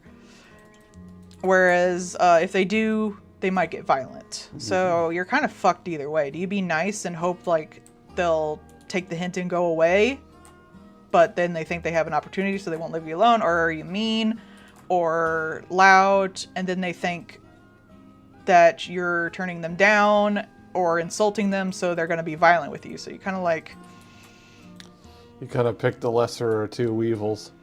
Speaker 1: Whereas if they do, they might get violent. Mm-hmm. So you're kind of fucked either way. Do you be nice and hope like they'll take the hint and go away, but then they think they have an opportunity so they won't leave you alone? Or are you mean or loud and then they think that you're turning them down or insulting them, so they're going to be violent with you. So you kind of like...
Speaker 2: You kind of pick the lesser of two evils.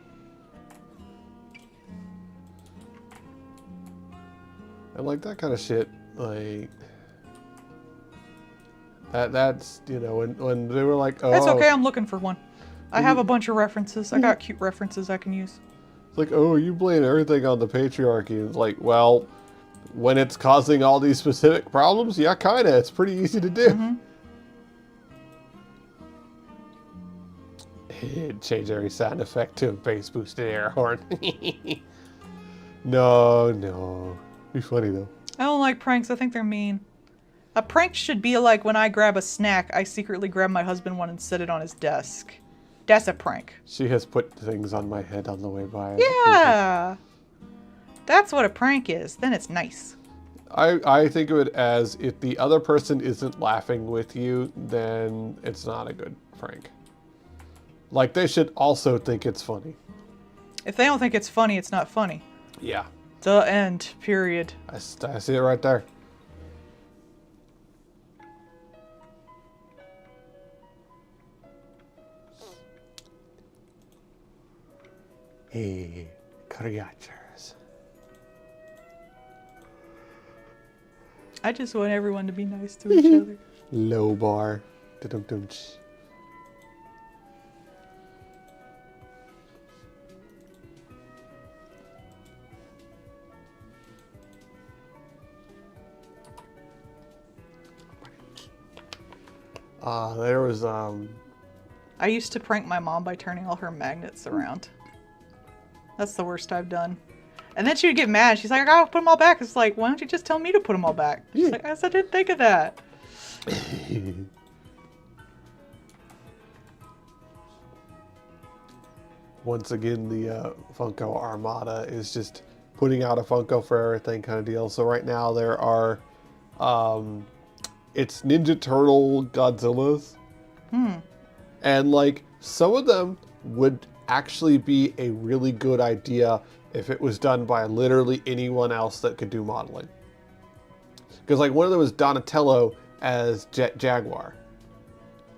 Speaker 2: And like that kind of shit, like... That's, you know, when they were like, oh...
Speaker 1: It's okay, I'm looking for one. I have a bunch of references. I got cute references I can use.
Speaker 2: It's like, oh, you blame everything on the patriarchy. It's like, well... When it's causing all these specific problems, yeah, kinda. It's pretty easy to do. Mm-hmm. Change every sound effect to a bass boosted air horn. No. Be funny though.
Speaker 1: I don't like pranks. I think they're mean. A prank should be like when I grab a snack, I secretly grab my husband one and set it on his desk. That's a prank.
Speaker 2: She has put things on my head on the way by.
Speaker 1: Yeah. That's what a prank is. Then it's nice.
Speaker 2: I think of it as if the other person isn't laughing with you, then it's not a good prank. Like, they should also think it's funny.
Speaker 1: If they don't think it's funny, it's not funny.
Speaker 2: Yeah.
Speaker 1: The end. Period.
Speaker 2: I see it right there. Hey, creatures.
Speaker 1: I just want everyone to be nice to each other.
Speaker 2: Low bar. Da-dum-dum. There was
Speaker 1: I used to prank my mom by turning all her magnets around. That's the worst I've done. And then she would get mad. She's like, I gotta put them all back. It's like, why don't you just tell me to put them all back? She's like, I didn't think of that.
Speaker 2: once again, the Funko Armada is just putting out a Funko for everything kind of deal. So right now there are, it's Ninja Turtle Godzillas. And like some of them would actually be a really good idea if it was done by literally anyone else that could do modeling. Because like one of them was Donatello as Jet Jaguar.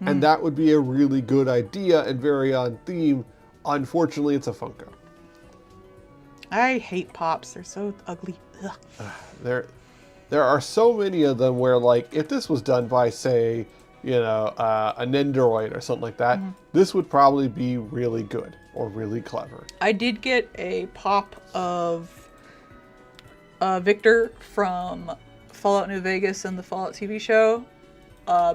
Speaker 2: And that would be a really good idea and very on theme. Unfortunately, it's a Funko.
Speaker 1: I hate Pops. They're so ugly. Ugh.
Speaker 2: There are so many of them where, like, if this was done by, say, you know, a Nendoroid or something like that, this would probably be really good or really clever.
Speaker 1: I did get a Pop of Victor from Fallout New Vegas and the Fallout TV show.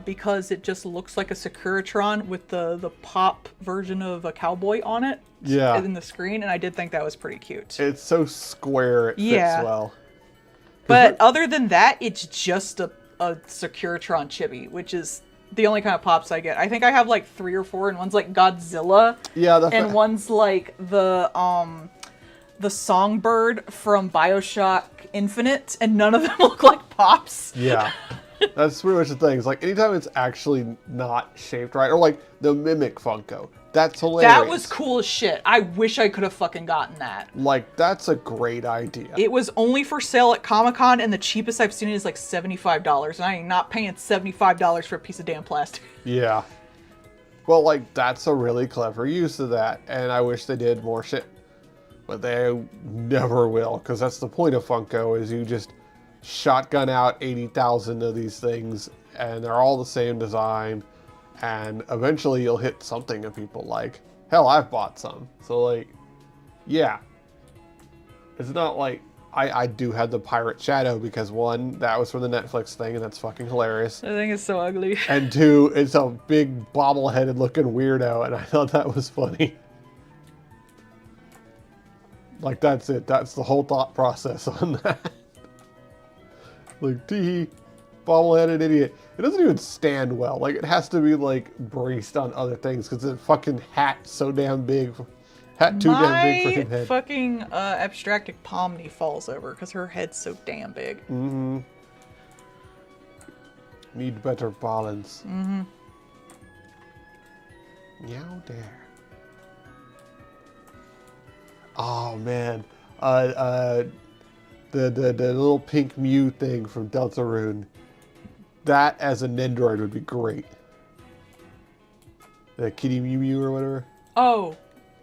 Speaker 1: Because it just looks like a Securitron with the pop version of a cowboy on it in the screen, and I did think that was pretty cute.
Speaker 2: It's so square, it fits well.
Speaker 1: But other than that, it's just a Securitron chibi, which is the only kind of Pops I get. I think I have like 3 or 4, and one's like Godzilla, and one's like the Songbird from BioShock Infinite, and none of them look like Pops.
Speaker 2: Yeah. That's pretty much the thing. It's like anytime it's actually not shaped right, or like the Mimic Funko. That's hilarious.
Speaker 1: That was cool as shit. I wish I could have fucking gotten that.
Speaker 2: Like, that's a great idea.
Speaker 1: It was only for sale at Comic-Con, and the cheapest I've seen it is like $75, and I am not paying $75 for a piece of damn plastic.
Speaker 2: Yeah. Well, like, that's a really clever use of that, and I wish they did more shit. But they never will, because that's the point of Funko, is you just shotgun out 80,000 of these things, and they're all the same design, and eventually you'll hit something that people like. Hell, I've bought some. So, like, yeah. It's not like I do have the Pirate Shadow because, one, that was from the Netflix thing, and that's fucking hilarious.
Speaker 1: I think it's so ugly.
Speaker 2: And two, it's a big bobble-headed looking weirdo, and I thought that was funny. Like, that's it. That's the whole thought process on that. Like, tee, bobble-headed idiot. It doesn't even stand well. Like, it has to be, like, braced on other things because the fucking hat's so damn big. Hat too damn big for his head.
Speaker 1: My fucking abstractic Pomni falls over because her head's so damn big.
Speaker 2: Mm-hmm. Need better balance.
Speaker 1: Mm-hmm.
Speaker 2: Meow there. Oh, man. The little pink Mew thing from Deltarune. That as a Nendoroid would be great. The Kitty Mew Mew or whatever.
Speaker 1: Oh.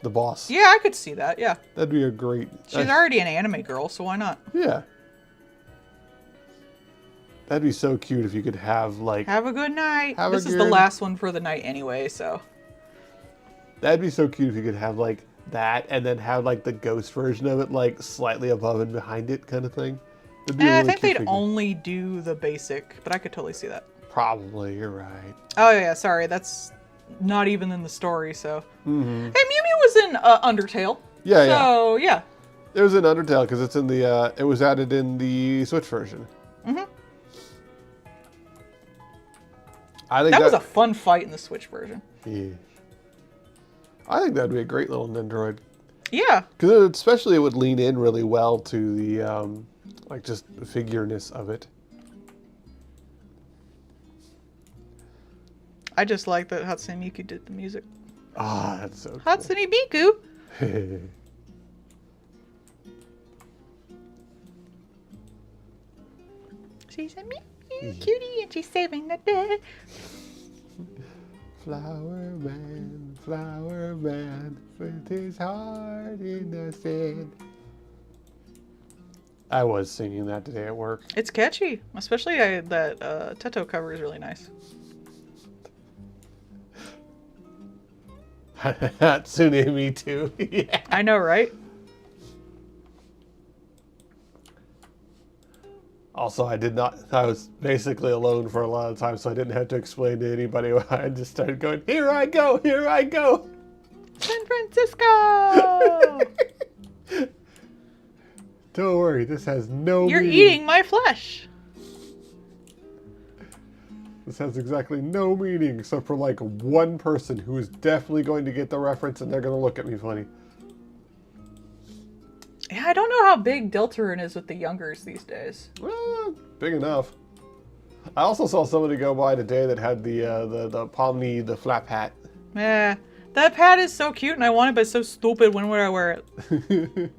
Speaker 2: The boss.
Speaker 1: Yeah, I could see that, yeah.
Speaker 2: That'd be a great...
Speaker 1: She's already an anime girl, so why not?
Speaker 2: Yeah. That'd be so cute if you could have, like...
Speaker 1: Have a good night. This is the last one for the night anyway, so...
Speaker 2: That'd be so cute if you could have, like, that, and then have, like, the ghost version of it, like, slightly above and behind it kind of thing. It'd be a really
Speaker 1: I think
Speaker 2: cute
Speaker 1: they'd
Speaker 2: figure.
Speaker 1: only do the basic, but I could totally see that.
Speaker 2: Probably, you're right.
Speaker 1: Oh, yeah, sorry, that's not even in the story, so...
Speaker 2: Mm-hmm.
Speaker 1: Hey, Mew Mew was in Undertale.
Speaker 2: Yeah,
Speaker 1: so, yeah.
Speaker 2: It was in Undertale, because it's in the, it was added in the Switch version.
Speaker 1: Mm-hmm.
Speaker 2: I think
Speaker 1: that was a fun fight in the Switch version.
Speaker 2: Yeah. I think that'd be a great little Nendoroid.
Speaker 1: Yeah.
Speaker 2: Because especially it would lean in really well to the, like, just the figureness of it.
Speaker 1: I just like that Hatsune Miku did the music.
Speaker 2: Ah, that's so cool.
Speaker 1: Hatsune Miku! She's a Miku cutie and she's saving the day.
Speaker 2: Flower man, with his heart in the sand. I was singing that today at work.
Speaker 1: It's catchy, especially that Teto cover is really nice.
Speaker 2: Hatsune me too. Yeah.
Speaker 1: I know, right?
Speaker 2: Also, I was basically alone for a lot of time, so I didn't have to explain to anybody why. I just started going, here I go, here I go.
Speaker 1: San Francisco!
Speaker 2: Don't worry, this has no
Speaker 1: You're
Speaker 2: meaning.
Speaker 1: eating my flesh.
Speaker 2: This has exactly no meaning except for like one person who is definitely going to get the reference and they're going to look at me funny.
Speaker 1: Yeah, I don't know how big Deltarune is with the youngers these days.
Speaker 2: Big enough. I also saw somebody go by today that had the Pomni, the flap hat.
Speaker 1: Yeah, that pad is so cute and I want it, but it's so stupid. When would I wear it?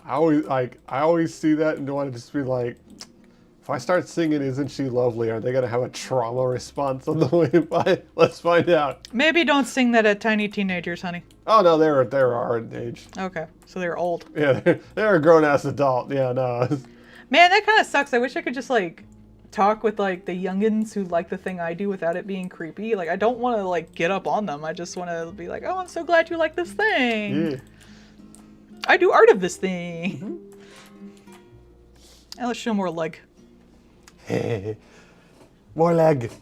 Speaker 2: I always see that and want to just be like, if I start singing "Isn't She Lovely," are they gonna have a trauma response on the way by? Let's find out.
Speaker 1: Maybe don't sing that at tiny teenagers, honey.
Speaker 2: Oh no, they're our age.
Speaker 1: Okay, so they're old.
Speaker 2: Yeah, they're a grown ass adult. Yeah, no.
Speaker 1: Man, that kind of sucks. I wish I could just like talk with like the youngins who like the thing I do without it being creepy. Like I don't want to like get up on them. I just want to be like, oh, I'm so glad you like this thing.
Speaker 2: Yeah.
Speaker 1: I do art of this thing. Mm-hmm. And let's show more leg.
Speaker 2: More leg.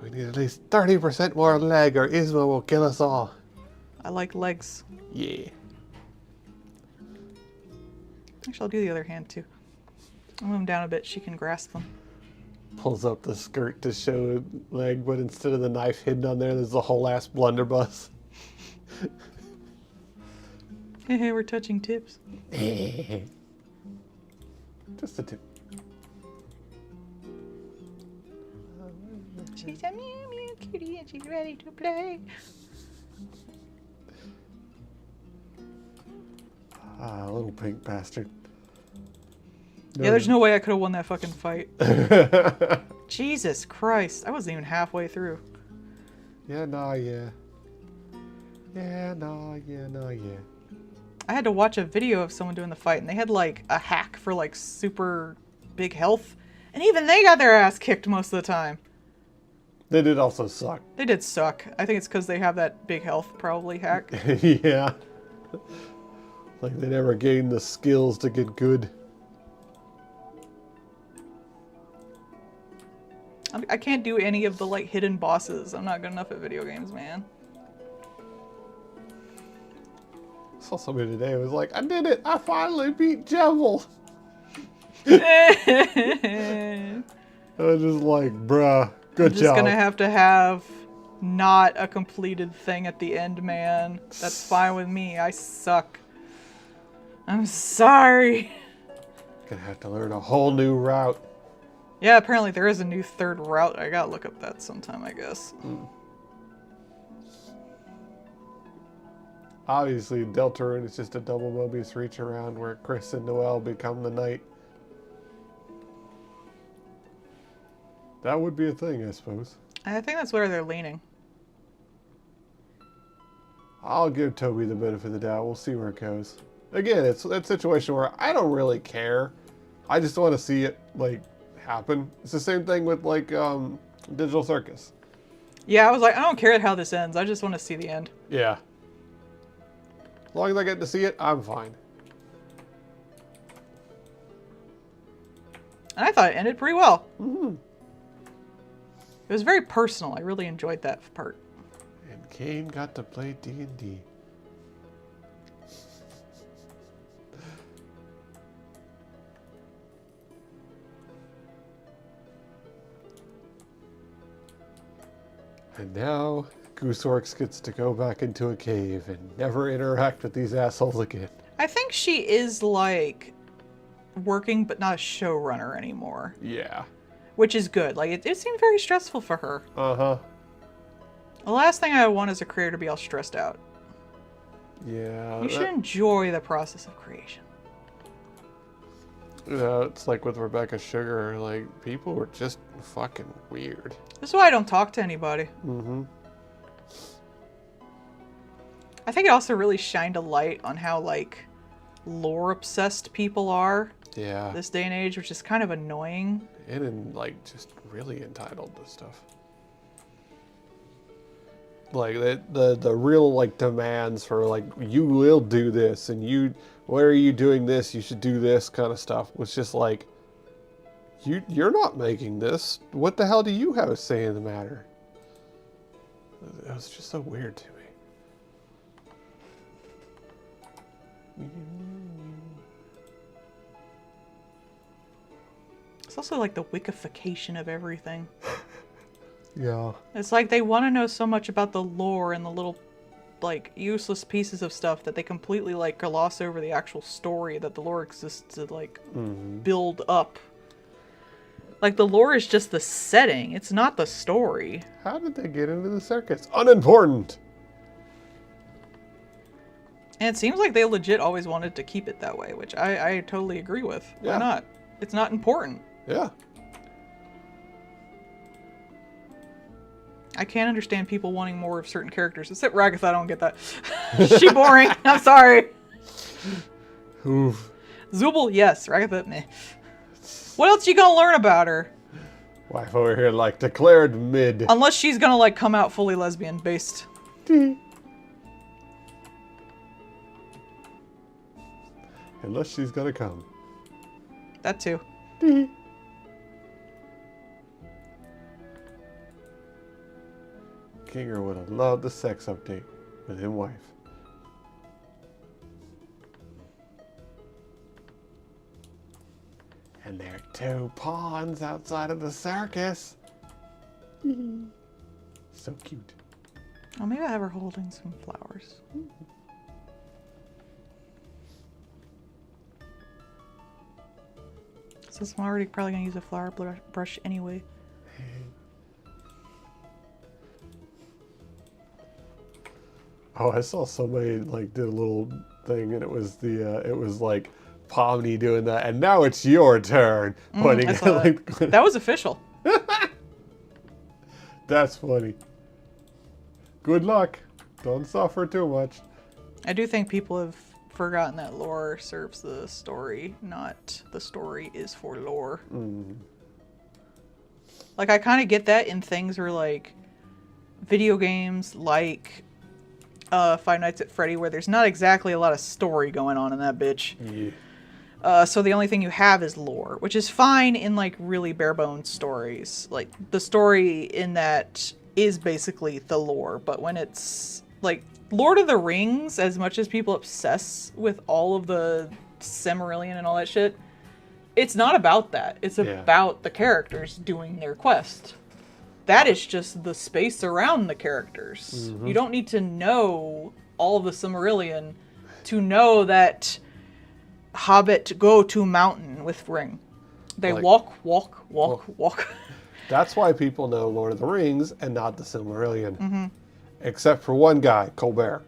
Speaker 2: We need at least 30% more leg or Yzma will kill us all.
Speaker 1: I like legs.
Speaker 2: Yeah.
Speaker 1: Actually, I'll do the other hand too. I'll move them down a bit. She can grasp them.
Speaker 2: Pulls up the skirt to show a leg, but instead of the knife hidden on there, there's a whole ass blunderbuss.
Speaker 1: Hey, we're touching tips.
Speaker 2: Just a tip.
Speaker 1: She's a meow meow kitty and she's ready to play.
Speaker 2: Little pink bastard.
Speaker 1: Yeah, there's no way I could have won that fucking fight. Jesus Christ. I wasn't even halfway through.
Speaker 2: Yeah, nah, yeah. Yeah, nah, yeah, nah, yeah.
Speaker 1: I had to watch a video of someone doing the fight, and they had like a hack for like super big health. And even they got their ass kicked most of the time.
Speaker 2: They did also suck.
Speaker 1: They did suck. I think it's because they have that big health probably hack.
Speaker 2: Yeah. Like they never gained the skills to get good.
Speaker 1: I can't do any of the like hidden bosses. I'm not good enough at video games, man.
Speaker 2: I saw somebody today who was like, I did it! I finally beat Jevil! I was just like, bruh, good job.
Speaker 1: I'm just gonna have to have not a completed thing at the end, man. That's fine with me. I suck. I'm sorry.
Speaker 2: Gonna have to learn a whole new route.
Speaker 1: Yeah, apparently there is a new third route. I gotta look up that sometime, I guess.
Speaker 2: Obviously, Deltarune is just a double Mobius reach around where Chris and Noelle become the knight. That would be a thing, I suppose.
Speaker 1: I think that's where they're leaning.
Speaker 2: I'll give Toby the benefit of the doubt. We'll see where it goes. Again, it's that situation where I don't really care. I just want to see it, like, happen. It's the same thing with, like, Digital Circus.
Speaker 1: Yeah, I was like, I don't care how this ends. I just want to see the end.
Speaker 2: Yeah. As long as I get to see it, I'm fine.
Speaker 1: And I thought it ended pretty well.
Speaker 2: Mm-hmm.
Speaker 1: It was very personal. I really enjoyed that part.
Speaker 2: And Kane got to play D&D. And now, Gooseorx gets to go back into a cave and never interact with these assholes again.
Speaker 1: I think she is, like, working but not a showrunner anymore.
Speaker 2: Yeah.
Speaker 1: Which is good. Like, it seemed very stressful for her.
Speaker 2: Uh-huh.
Speaker 1: The last thing I want is a creator to be all stressed out.
Speaker 2: Yeah.
Speaker 1: You should enjoy the process of creation.
Speaker 2: You know, it's like with Rebecca Sugar, like, people were just fucking weird.
Speaker 1: This is why I don't talk to anybody.
Speaker 2: Mm-hmm.
Speaker 1: I think it also really shined a light on how, like, lore-obsessed people are.
Speaker 2: Yeah.
Speaker 1: This day and age, which is kind of annoying.
Speaker 2: And like, just really entitled to stuff. Like, the real, like, demands for, like, you will do this, and you, why are you doing this? You should do this kind of stuff. Was just like, you're not making this. What the hell do you have to say in the matter? It was just so weird to me.
Speaker 1: also like the wickification of everything.
Speaker 2: Yeah.
Speaker 1: It's like they want to know so much about the lore and the little, like, useless pieces of stuff that they completely, like, gloss over the actual story that the lore exists to, like, build up. Like, the lore is just the setting. It's not the story.
Speaker 2: How did they get into the circus? Unimportant.
Speaker 1: And it seems like they legit always wanted to keep it that way, which I totally agree with.
Speaker 2: Yeah.
Speaker 1: Why not? It's not important.
Speaker 2: Yeah.
Speaker 1: I can't understand people wanting more of certain characters, except Ragatha. I don't get that. She boring. I'm sorry.
Speaker 2: Oof.
Speaker 1: Zubul, yes. Ragatha, meh. What else you gonna learn about her?
Speaker 2: Wife over here, like, declared mid.
Speaker 1: Unless she's gonna, like, come out fully lesbian based.
Speaker 2: Unless she's gonna come.
Speaker 1: That too.
Speaker 2: Kinger would have loved the sex update with him wife. And there are 2 pawns outside of the circus. So cute.
Speaker 1: Oh, maybe I have her holding some flowers. Since I'm already probably gonna use a flower brush anyway.
Speaker 2: Oh, I saw somebody like did a little thing, and it was like Pomni doing that, and now it's your turn. Pointing
Speaker 1: I
Speaker 2: at
Speaker 1: saw
Speaker 2: like
Speaker 1: that was official.
Speaker 2: that's funny. Good luck. Don't suffer too much.
Speaker 1: I do think people have forgotten that lore serves the story, not the story is for lore. Like, I kind of get that in things where, like, video games like Five Nights at Freddy, where there's not exactly a lot of story going on in that bitch.
Speaker 2: Yeah.
Speaker 1: So the only thing you have is lore, which is fine in, like, really bare bones stories. Like, the story in that is basically the lore, but when it's, like, Lord of the Rings, as much as people obsess with all of the Silmarillion and all that shit, it's not about that. It's about the characters doing their quest. That is just the space around the characters. You don't need to know all of the Silmarillion to know that Hobbit go to mountain with ring. They
Speaker 2: Like-
Speaker 1: walk.
Speaker 2: That's why people know Lord of the Rings and not the Silmarillion. Except for one guy, Colbert.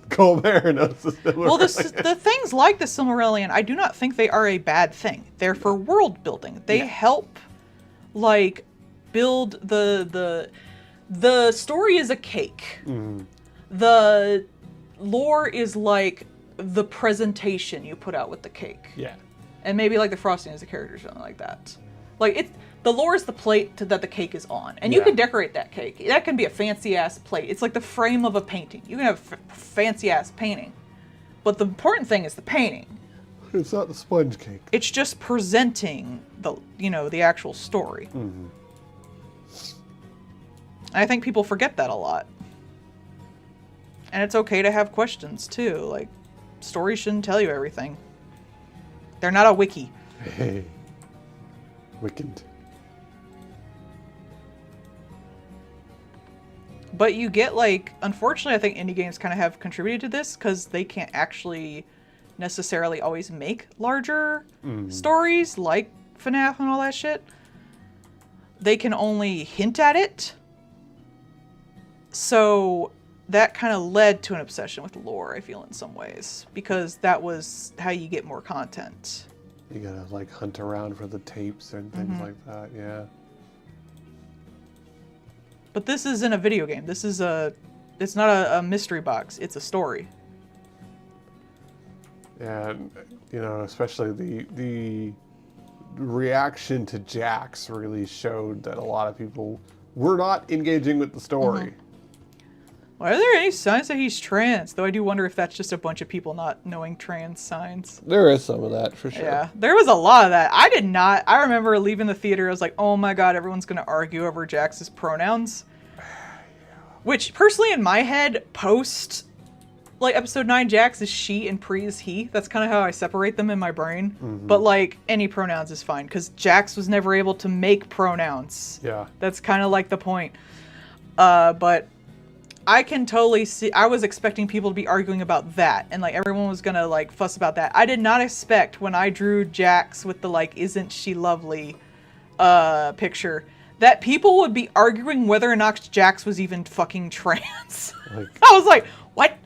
Speaker 2: Colbert knows the Silmarillion.
Speaker 1: Well, the things like the Silmarillion, I do not think they are a bad thing. They're for world building. They help, like, build the story is a cake. The lore is like the presentation you put out with the cake.
Speaker 2: Yeah.
Speaker 1: And maybe like the frosting is the character, something like that. Like the lore is the plate that the cake is on, and you can decorate that cake. That can be a fancy ass plate. It's like the frame of a painting. You can have a fancy ass painting, but the important thing is the painting.
Speaker 2: It's not the sponge cake.
Speaker 1: It's just presenting the actual story. I think people forget that a lot, and it's okay to have questions too. Like, stories shouldn't tell you everything. They're not a wiki.
Speaker 2: Hey. Wicked.
Speaker 1: But you get, like, unfortunately, I think indie games kind of have contributed to this because they can't actually necessarily always make larger stories like FNAF and all that shit. They can only hint at it. So that kind of led to an obsession with lore, I feel, in some ways, because that was how you get more content.
Speaker 2: You gotta, like, hunt around for the tapes and things like that, yeah.
Speaker 1: But this isn't a video game. This is it's not a mystery box. It's a story.
Speaker 2: And, especially the reaction to Jax really showed that a lot of people were not engaging with the story.
Speaker 1: Well, are there any signs that he's trans? Though I do wonder if that's just a bunch of people not knowing trans signs.
Speaker 2: There is some of that, for sure.
Speaker 1: Yeah, there was a lot of that. I did not. I remember leaving the theater. I was like, oh my god, everyone's going to argue over Jax's pronouns. Which, personally, in my head, post like episode 9, Jax is she and Pre is he. That's kind of how I separate them in my brain. But like any pronouns is fine because Jax was never able to make pronouns.
Speaker 2: Yeah.
Speaker 1: That's kind of like the point. But I can totally see. I was expecting people to be arguing about that, and like everyone was gonna like fuss about that. I did not expect when I drew Jax with the like "Isn't she lovely" picture that people would be arguing whether or not Jax was even fucking trans.
Speaker 2: Like,
Speaker 1: I was like, what?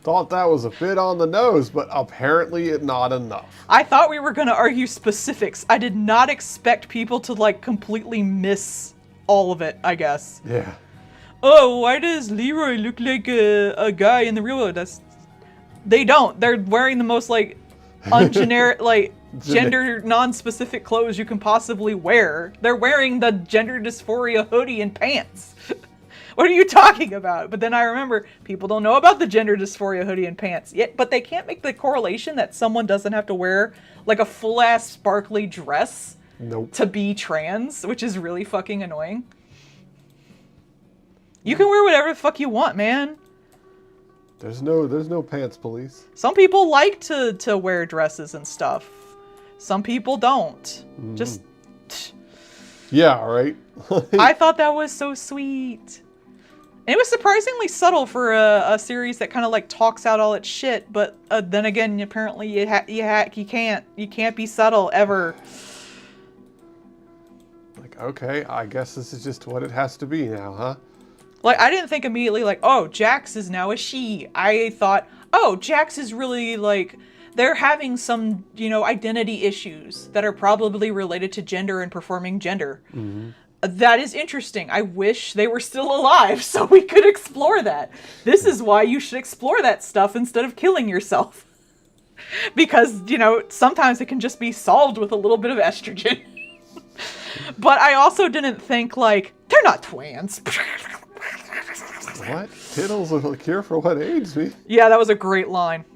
Speaker 2: thought that was a bit on the nose, but apparently not enough.
Speaker 1: I thought we were gonna argue specifics. I did not expect people to like completely miss all of it. I guess.
Speaker 2: Yeah.
Speaker 1: Oh, why does Leroy look like a guy in the real world? They don't. They're wearing the most like ungeneric, like gender non-specific clothes you can possibly wear. They're wearing the gender dysphoria hoodie and pants. What are you talking about? But then I remember people don't know about the gender dysphoria hoodie and pants yet, but they can't make the correlation that someone doesn't have to wear like a full-ass sparkly dress to be trans, which is really fucking annoying. You can wear whatever the fuck you want, man.
Speaker 2: There's no pants police.
Speaker 1: Some people like to wear dresses and stuff. Some people don't. Just...
Speaker 2: Yeah, right?
Speaker 1: I thought that was so sweet. And it was surprisingly subtle for a series that kind of like talks out all its shit, but then again, apparently you can't be subtle ever.
Speaker 2: Like, okay, I guess this is just what it has to be now, huh?
Speaker 1: Like, I didn't think immediately, like, oh, Jax is now a she. I thought, oh, Jax is really, like, they're having some, identity issues that are probably related to gender and performing gender. That is interesting. I wish they were still alive so we could explore that. This is why you should explore that stuff instead of killing yourself. Because, sometimes it can just be solved with a little bit of estrogen. But I also didn't think, like, they're not twins.
Speaker 2: What? Tittles are the cure for what ails me?
Speaker 1: Yeah, that was a great line.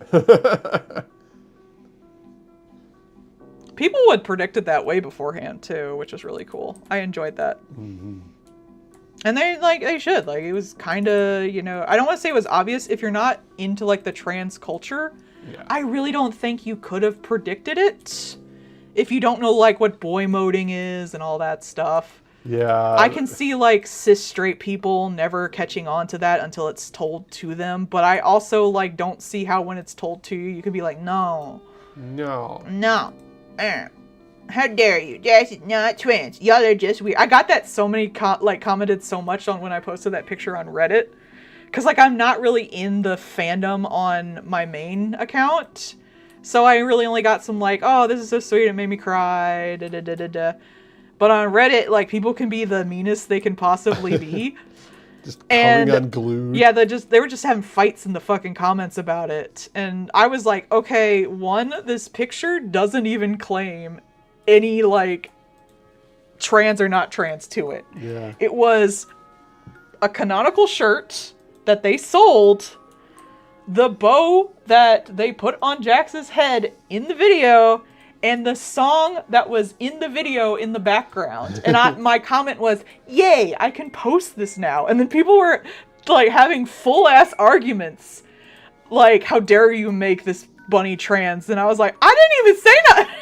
Speaker 1: People would predict it that way beforehand, too, which was really cool. I enjoyed that. And they should. Like, it was kind of, I don't want to say it was obvious. If you're not into, like, the trans culture, I really don't think you could have predicted it. If you don't know, like, what boy moding is and all that stuff.
Speaker 2: Yeah.
Speaker 1: I can see, like, cis straight people never catching on to that until it's told to them. But I also, like, don't see how when it's told to you, you could be like, no. How dare you? That's not trans. Y'all are just weird. I got that so many, commented so much on when I posted that picture on Reddit. Because, like, I'm not really in the fandom on my main account. So I really only got some, like, oh, this is so sweet, it made me cry, da-da-da-da-da. But on Reddit, like, people can be the meanest they can possibly be.
Speaker 2: Just coming unglued.
Speaker 1: Yeah, they were just having fights in the fucking comments about it. And I was like, okay, one, this picture doesn't even claim any, like, trans or not trans to it.
Speaker 2: Yeah.
Speaker 1: It was a canonical shirt that they sold, the bow that they put on Jax's head in the video, and the song that was in the video in the background. And my comment was, yay, I can post this now. And then people were, like, having full-ass arguments. Like, how dare you make this bunny trans? And I was like, I didn't even say nothing!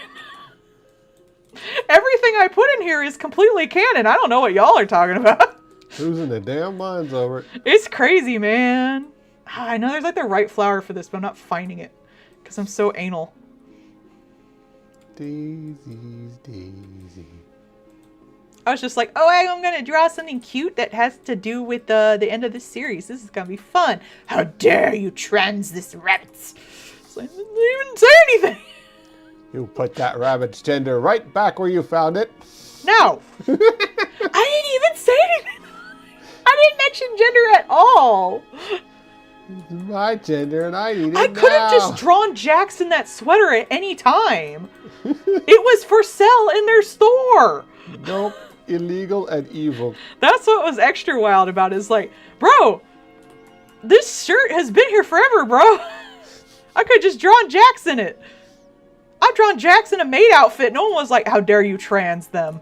Speaker 1: Everything I put in here is completely canon. I don't know what y'all are talking about.
Speaker 2: Losing their damn minds over it.
Speaker 1: It's crazy, man. I know there's, like, the right flower for this, but I'm not finding it. Because I'm so anal.
Speaker 2: Daisies, Daisy.
Speaker 1: I was just like, oh, I'm going to draw something cute that has to do with the end of this series. This is going to be fun. How dare you trans this rabbit? It's like, I didn't even say anything.
Speaker 2: You put that rabbit's gender right back where you found it.
Speaker 1: No. I didn't even say anything. I didn't mention gender at all.
Speaker 2: It's my gender and I need it
Speaker 1: I could have just drawn Jax in that sweater at any time. It was for sale in their store.
Speaker 2: Nope. Illegal and evil.
Speaker 1: That's what was extra wild about it. Is like, bro, this shirt has been here forever, bro. I could have just drawn Jax in it. I've drawn Jax in a maid outfit. No one was like, how dare you trans them.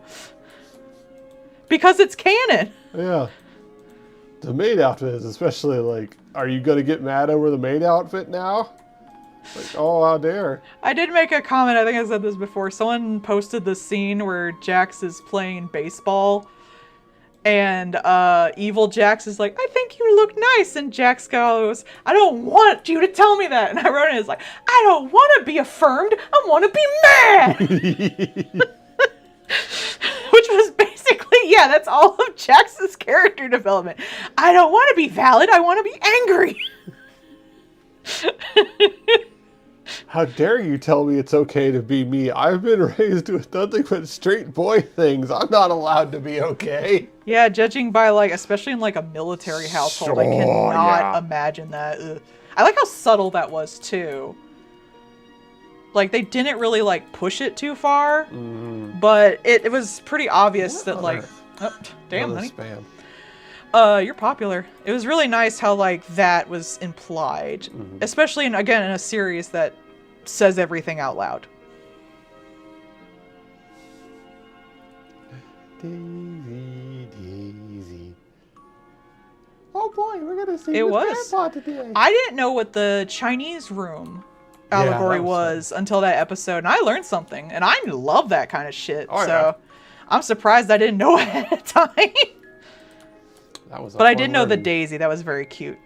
Speaker 1: Because it's canon.
Speaker 2: Yeah. The maid outfit is especially like, are you gonna get mad over the maid outfit now? Like, oh, how dare.
Speaker 1: I did make a comment, I think I said this before. Someone posted the scene where Jax is playing baseball, and evil Jax is like, I think you look nice, and Jax goes, I don't want you to tell me that. And I wrote it, it's like, I don't want to be affirmed, I want to be mad! Which was basically, yeah, that's all of Jax's character development. I don't want to be valid, I want to be angry.
Speaker 2: How dare you tell me it's okay to be me? I've been raised with nothing but straight boy things. I'm not allowed to be okay.
Speaker 1: Yeah, judging by, like, especially in, like, a military household, I cannot imagine that. Ugh. I like how subtle that was, too. Like, they didn't really, like, push it too far, but it was pretty obvious that, like... Oh, damn, honey. Spam. You're popular. It was really nice how, like, that was implied. Especially, again, in a series that says everything out loud.
Speaker 2: Daisy, Daisy. Oh boy, we're gonna see
Speaker 1: Grandpa
Speaker 2: today.
Speaker 1: I didn't know what the Chinese room allegory was until that episode, and I learned something, and I love that kind of shit. I'm surprised I didn't know ahead of time. But I did know the daisy. That was very cute.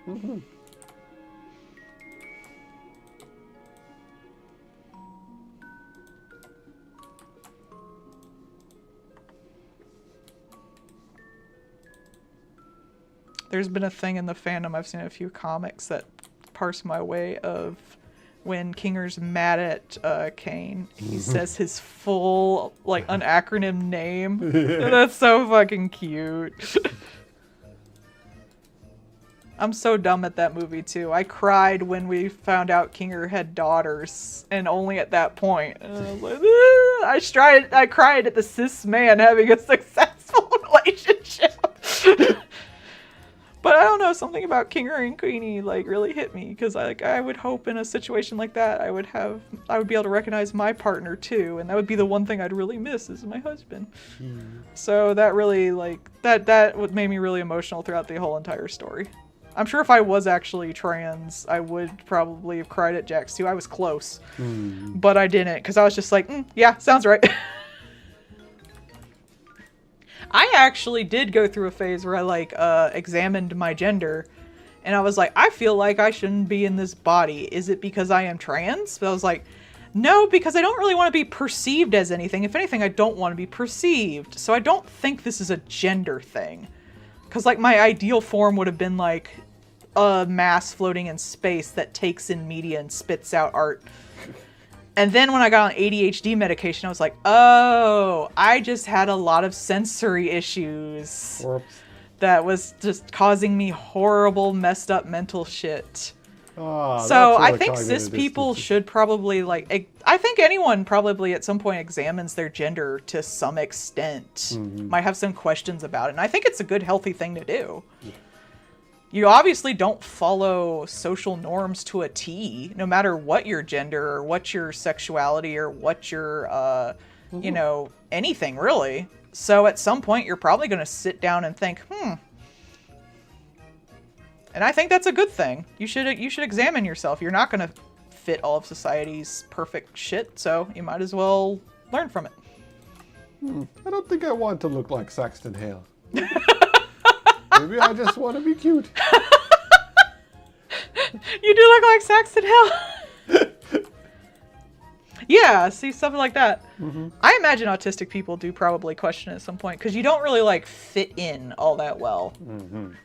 Speaker 1: There's been a thing in the fandom, I've seen a few comics that parse my way of when Kinger's mad at Kane, he says his full, like, an acronym name. That's so fucking cute. I'm so dumb at that movie, too. I cried when we found out Kinger had daughters, and only at that point. And I was like, I cried at the cis man having a successful relationship. But I don't know, something about Kinger and Queenie, like, really hit me, because I would hope in a situation like that I would be able to recognize my partner, too, and that would be the one thing I'd really miss is my husband. So that really, like, that made me really emotional throughout the whole entire story. I'm sure if I was actually trans, I would probably have cried at Jax too. I was close, but I didn't, because I was just like, yeah, sounds right. I actually did go through a phase where I, like, examined my gender, and I was like, I feel like I shouldn't be in this body. Is it because I am trans? But I was like, no, because I don't really want to be perceived as anything. If anything, I don't want to be perceived. So I don't think this is a gender thing. Because, like, my ideal form would have been, like, a mass floating in space that takes in media and spits out art. And then when I got on ADHD medication, I was like, oh, I just had a lot of sensory issues. Whoops. That was just causing me horrible, messed up mental shit. Oh, so I think cis people should probably, like, I think anyone probably at some point examines their gender to some extent. Might have some questions about it. And I think it's a good, healthy thing to do. Yeah. You obviously don't follow social norms to a T, no matter what your gender or what your sexuality or what your, you know, anything really. So at some point, you're probably going to sit down and think, And I think that's a good thing. You should examine yourself. You're not going to fit all of society's perfect shit, so you might as well learn from it.
Speaker 2: I don't think I want to look like Saxton Hale. Maybe I just want to be cute.
Speaker 1: You do look like Saxton Hale. Yeah, see, something like that. I imagine autistic people do probably question it at some point, because you don't really, like, fit in all that well.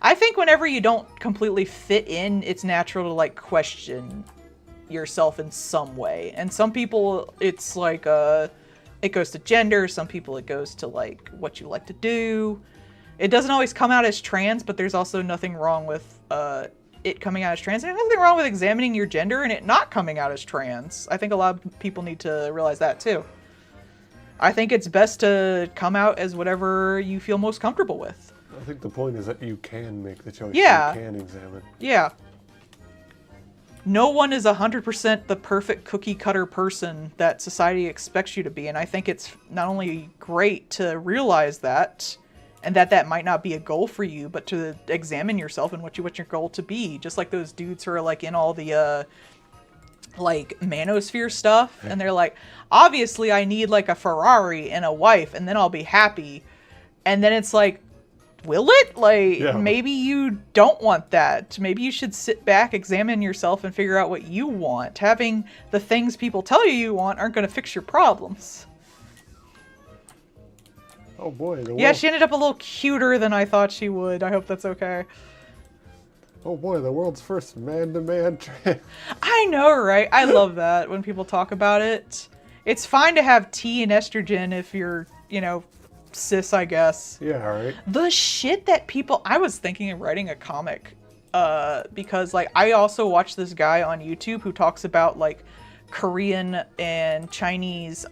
Speaker 1: I think whenever you don't completely fit in, it's natural to, like, question yourself in some way. And some people, it's like, it goes to gender. Some people it goes to, like, what you like to do. It doesn't always come out as trans, but there's also nothing wrong with it coming out as trans. And there's nothing wrong with examining your gender and it not coming out as trans. I think a lot of people need to realize that too. I think it's best to come out as whatever you feel most comfortable with.
Speaker 2: I think the point is that you can make the choice.
Speaker 1: Yeah.
Speaker 2: You can examine.
Speaker 1: Yeah. No one is 100% the perfect cookie cutter person that society expects you to be. And I think it's not only great to realize that and that might not be a goal for you, but to examine yourself and what you want your goal to be. Just like those dudes who are like in all the like manosphere stuff, and they're like, obviously I need like a Ferrari and a wife, and then I'll be happy. And then it's like, will it? Like, maybe you don't want that. Maybe you should sit back, examine yourself, and figure out what you want. Having the things people tell you want aren't going to fix your problems.
Speaker 2: Oh boy.
Speaker 1: Yeah, she ended up a little cuter than I thought she would. I hope that's okay.
Speaker 2: Oh boy, the world's first man-to-man trans.
Speaker 1: I know, right? I love that when people talk about it. It's fine to have tea and estrogen if you're, you know, cis, I guess.
Speaker 2: Yeah, right.
Speaker 1: The shit that people... I was thinking of writing a comic because, like, I also watch this guy on YouTube who talks about, like, Korean and Chinese,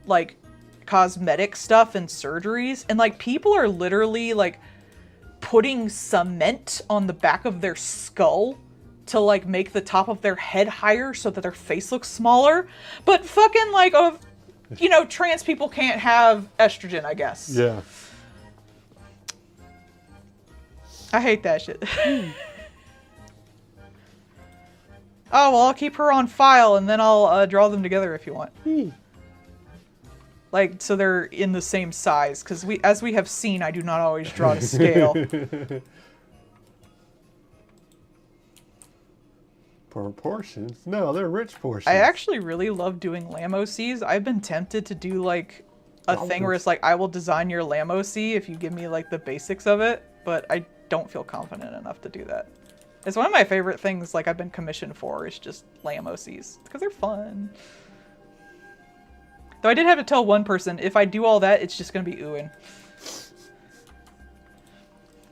Speaker 1: like, cosmetic stuff and surgeries. And, like, people are literally, like, putting cement on the back of their skull to, like, make the top of their head higher so that their face looks smaller. But fucking, like, you know, trans people can't have estrogen, I guess.
Speaker 2: Yeah.
Speaker 1: I hate that shit. Oh, well, I'll keep her on file, and then I'll draw them together if you want. Like, so they're in the same size, because as we have seen, I do not always draw to scale.
Speaker 2: Proportions? No, they're rich portions.
Speaker 1: I actually really love doing lamb OCs. I've been tempted to do, like, a thing where it's like, I will design your lamb OC if you give me, like, the basics of it, but I don't feel confident enough to do that. It's one of my favorite things, like, I've been commissioned for, is just lamb OCs, because they're fun. Though I did have to tell one person, if I do all that, it's just going to be oohing.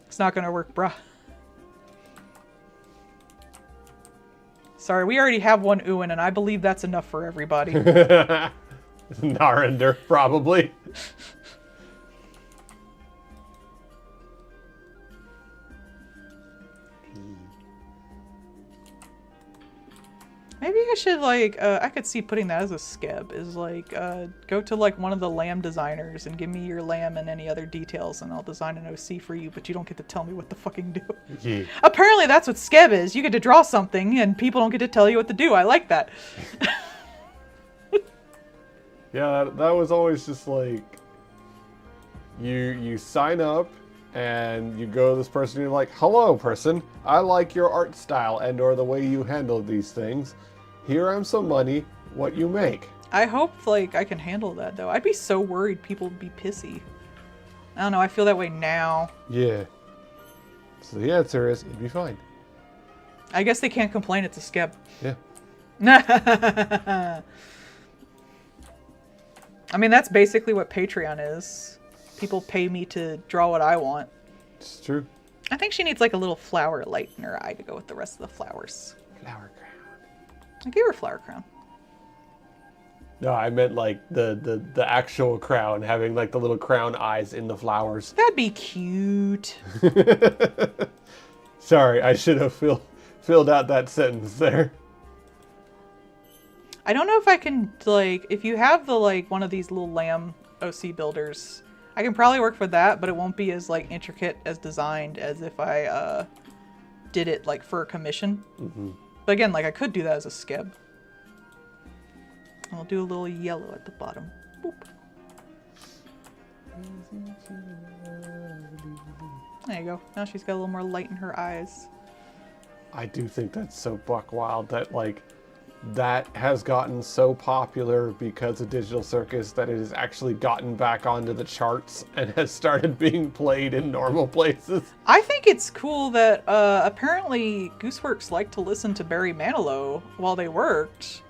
Speaker 1: It's not going to work, bruh. Sorry, we already have one oohing, and I believe that's enough for everybody.
Speaker 2: Narender, probably.
Speaker 1: Maybe I should, like, I could see putting that as a skeb, is, like, go to, like, one of the lamb designers and give me your lamb and any other details, and I'll design an OC for you, but you don't get to tell me what to fucking do.
Speaker 2: Yeah.
Speaker 1: Apparently that's what skeb is. You get to draw something, and people don't get to tell you what to do. I like that.
Speaker 2: Yeah, that was always just, like, you sign up, and you go to this person, and you're like, hello, person. I like your art style and or the way you handle these things. Here I'm some money. What you make?
Speaker 1: I hope, like, I can handle that, though. I'd be so worried people would be pissy. I don't know. I feel that way now.
Speaker 2: Yeah. So the answer is, it'd be fine.
Speaker 1: I guess they can't complain. It's a skeb.
Speaker 2: Yeah.
Speaker 1: I mean, that's basically what Patreon is. People pay me to draw what I want.
Speaker 2: It's true.
Speaker 1: I think she needs, like, a little flower light in her eye to go with the rest of the flowers.
Speaker 2: Flower crown.
Speaker 1: I gave her a flower crown.
Speaker 2: No, I meant, like, the actual crown, having, like, the little crown eyes in the flowers.
Speaker 1: That'd be cute.
Speaker 2: Sorry, I should have filled out that sentence there.
Speaker 1: I don't know if I can, like, if you have the, like, one of these little lamb OC builders, I can probably work for that, but it won't be as, like, intricate as designed as if I did it, like, for a commission.
Speaker 2: Mm-hmm.
Speaker 1: But again, like, I could do that as a skeb. And I'll do a little yellow at the bottom. Boop. There you go. Now she's got a little more light in her eyes.
Speaker 2: I do think that's so buck wild that, like, that has gotten so popular because of Digital Circus that it has actually gotten back onto the charts and has started being played in normal places.
Speaker 1: I think it's cool that apparently Gooseworks liked to listen to Barry Manilow while they worked.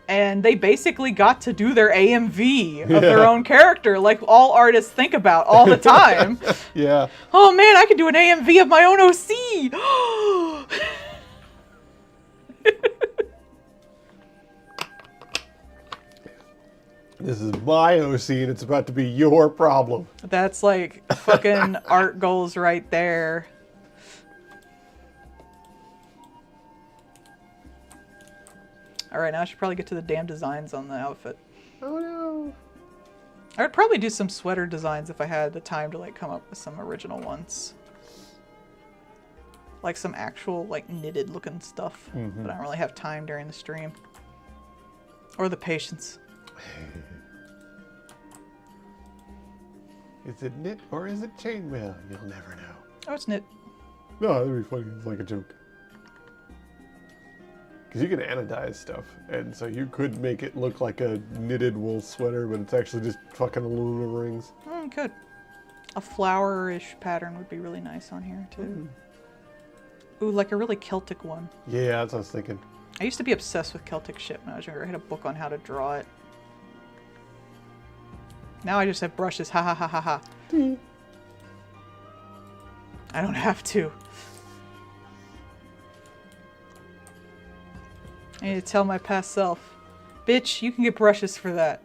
Speaker 1: And they basically got to do their AMV of their own character, like all artists think about all the time.
Speaker 2: Yeah.
Speaker 1: Oh man, I could do an AMV of my own OC!
Speaker 2: This is my OC and it's about to be your problem.
Speaker 1: That's like fucking art goals right there. Alright, now I should probably get to the damn designs on the outfit.
Speaker 2: Oh no.
Speaker 1: I would probably do some sweater designs if I had the time to like come up with some original ones. Like some actual like knitted looking stuff. But I don't really have time during the stream. Or the patience.
Speaker 2: Is it knit or is it chainmail? You'll never know.
Speaker 1: Oh, it's knit.
Speaker 2: No, that'd be funny. It's like a joke. Because you can anodize stuff, and so you could make it look like a knitted wool sweater, but it's actually just fucking aluminum rings.
Speaker 1: Good. A flower-ish pattern would be really nice on here, too. Ooh, like a really Celtic one.
Speaker 2: Yeah, that's what I was thinking.
Speaker 1: I used to be obsessed with Celtic shit when I was younger. I had a book on how to draw it. Now I just have brushes. Ha ha ha ha ha. I don't have to. I need to tell my past self, bitch, you can get brushes for that.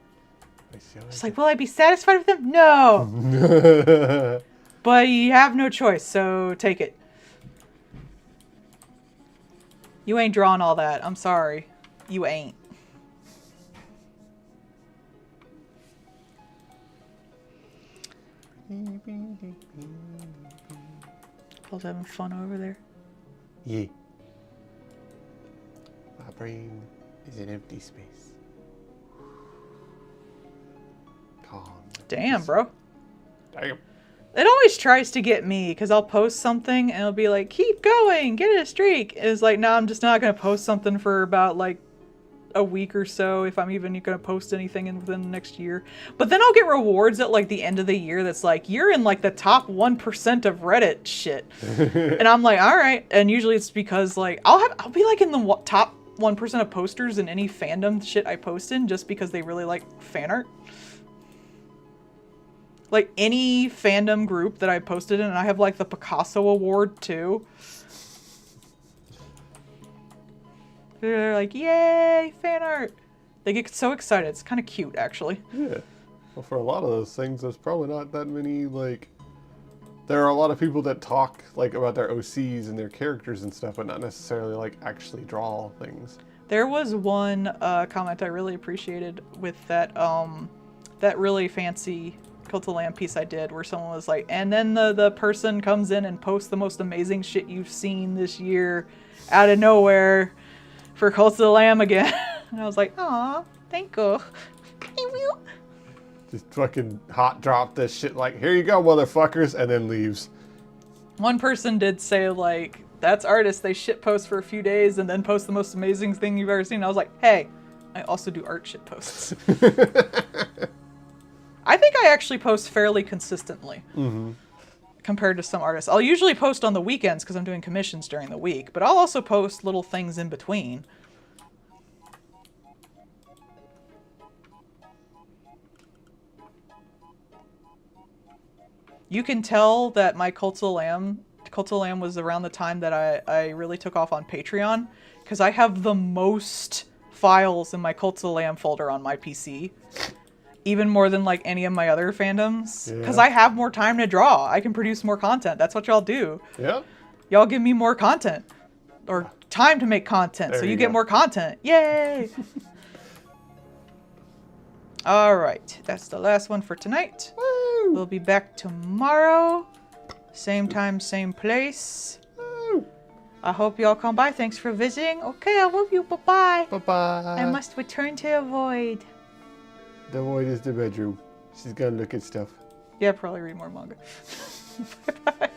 Speaker 1: It's like, will I be satisfied with them? No. But you have no choice, so take it. You ain't drawing all that. I'm sorry. You ain't. Paul's having fun over there.
Speaker 2: Yeah. My brain is an empty space. Calm.
Speaker 1: Damn, bro.
Speaker 2: Damn.
Speaker 1: It always tries to get me because I'll post something and it'll be like, keep going, get it a streak. It's like, no, I'm just not going to post something for about like a week or so if I'm even going to post anything within the next year. But then I'll get rewards at like the end of the year that's like, you're in like the top 1% of Reddit shit. And I'm like, all right. And usually it's because like, I'll be like in the top 1% of posters in any fandom shit I post in just because they really like fan art. Like any fandom group that I posted in, and I have like the Picasso Award too. They're like, yay, fan art. They get so excited. It's kind of cute, actually.
Speaker 2: Yeah. Well, for a lot of those things, there's probably not that many, like... There are a lot of people that talk, like, about their OCs and their characters and stuff, but not necessarily, like, actually draw things.
Speaker 1: There was one comment I really appreciated with that, that really fancy Cult of Lamb piece I did, where someone was like, and then the person comes in and posts the most amazing shit you've seen this year out of nowhere for Cult of the Lamb again. And I was like, aw, thank you.
Speaker 2: Just fucking hot drop this shit like, here you go, motherfuckers, and then leaves.
Speaker 1: One person did say, like, that's artists. They shit post for a few days and then post the most amazing thing you've ever seen. And I was like, hey, I also do art shit posts. I think I actually post fairly consistently compared to some artists. I'll usually post on the weekends because I'm doing commissions during the week, but I'll also post little things in between. You can tell that my Cult of the Lamb was around the time that I really took off on Patreon, because I have the most files in my Cult of the Lamb folder on my PC. Even more than like any of my other fandoms. Because I have more time to draw. I can produce more content. That's what y'all do.
Speaker 2: Yeah.
Speaker 1: Y'all give me more content. Or time to make content.
Speaker 2: There
Speaker 1: so you
Speaker 2: you
Speaker 1: get
Speaker 2: go.
Speaker 1: more content. Yay! Alright. That's the last one for tonight.
Speaker 2: Woo!
Speaker 1: We'll be back tomorrow. Same time, same place.
Speaker 2: Woo!
Speaker 1: I hope y'all come by. Thanks for visiting. Okay, I love you. Bye-bye.
Speaker 2: Bye-bye.
Speaker 1: I must return to the void.
Speaker 2: The void is the bedroom. She's gonna look at stuff.
Speaker 1: Yeah, probably read more manga. Bye-bye.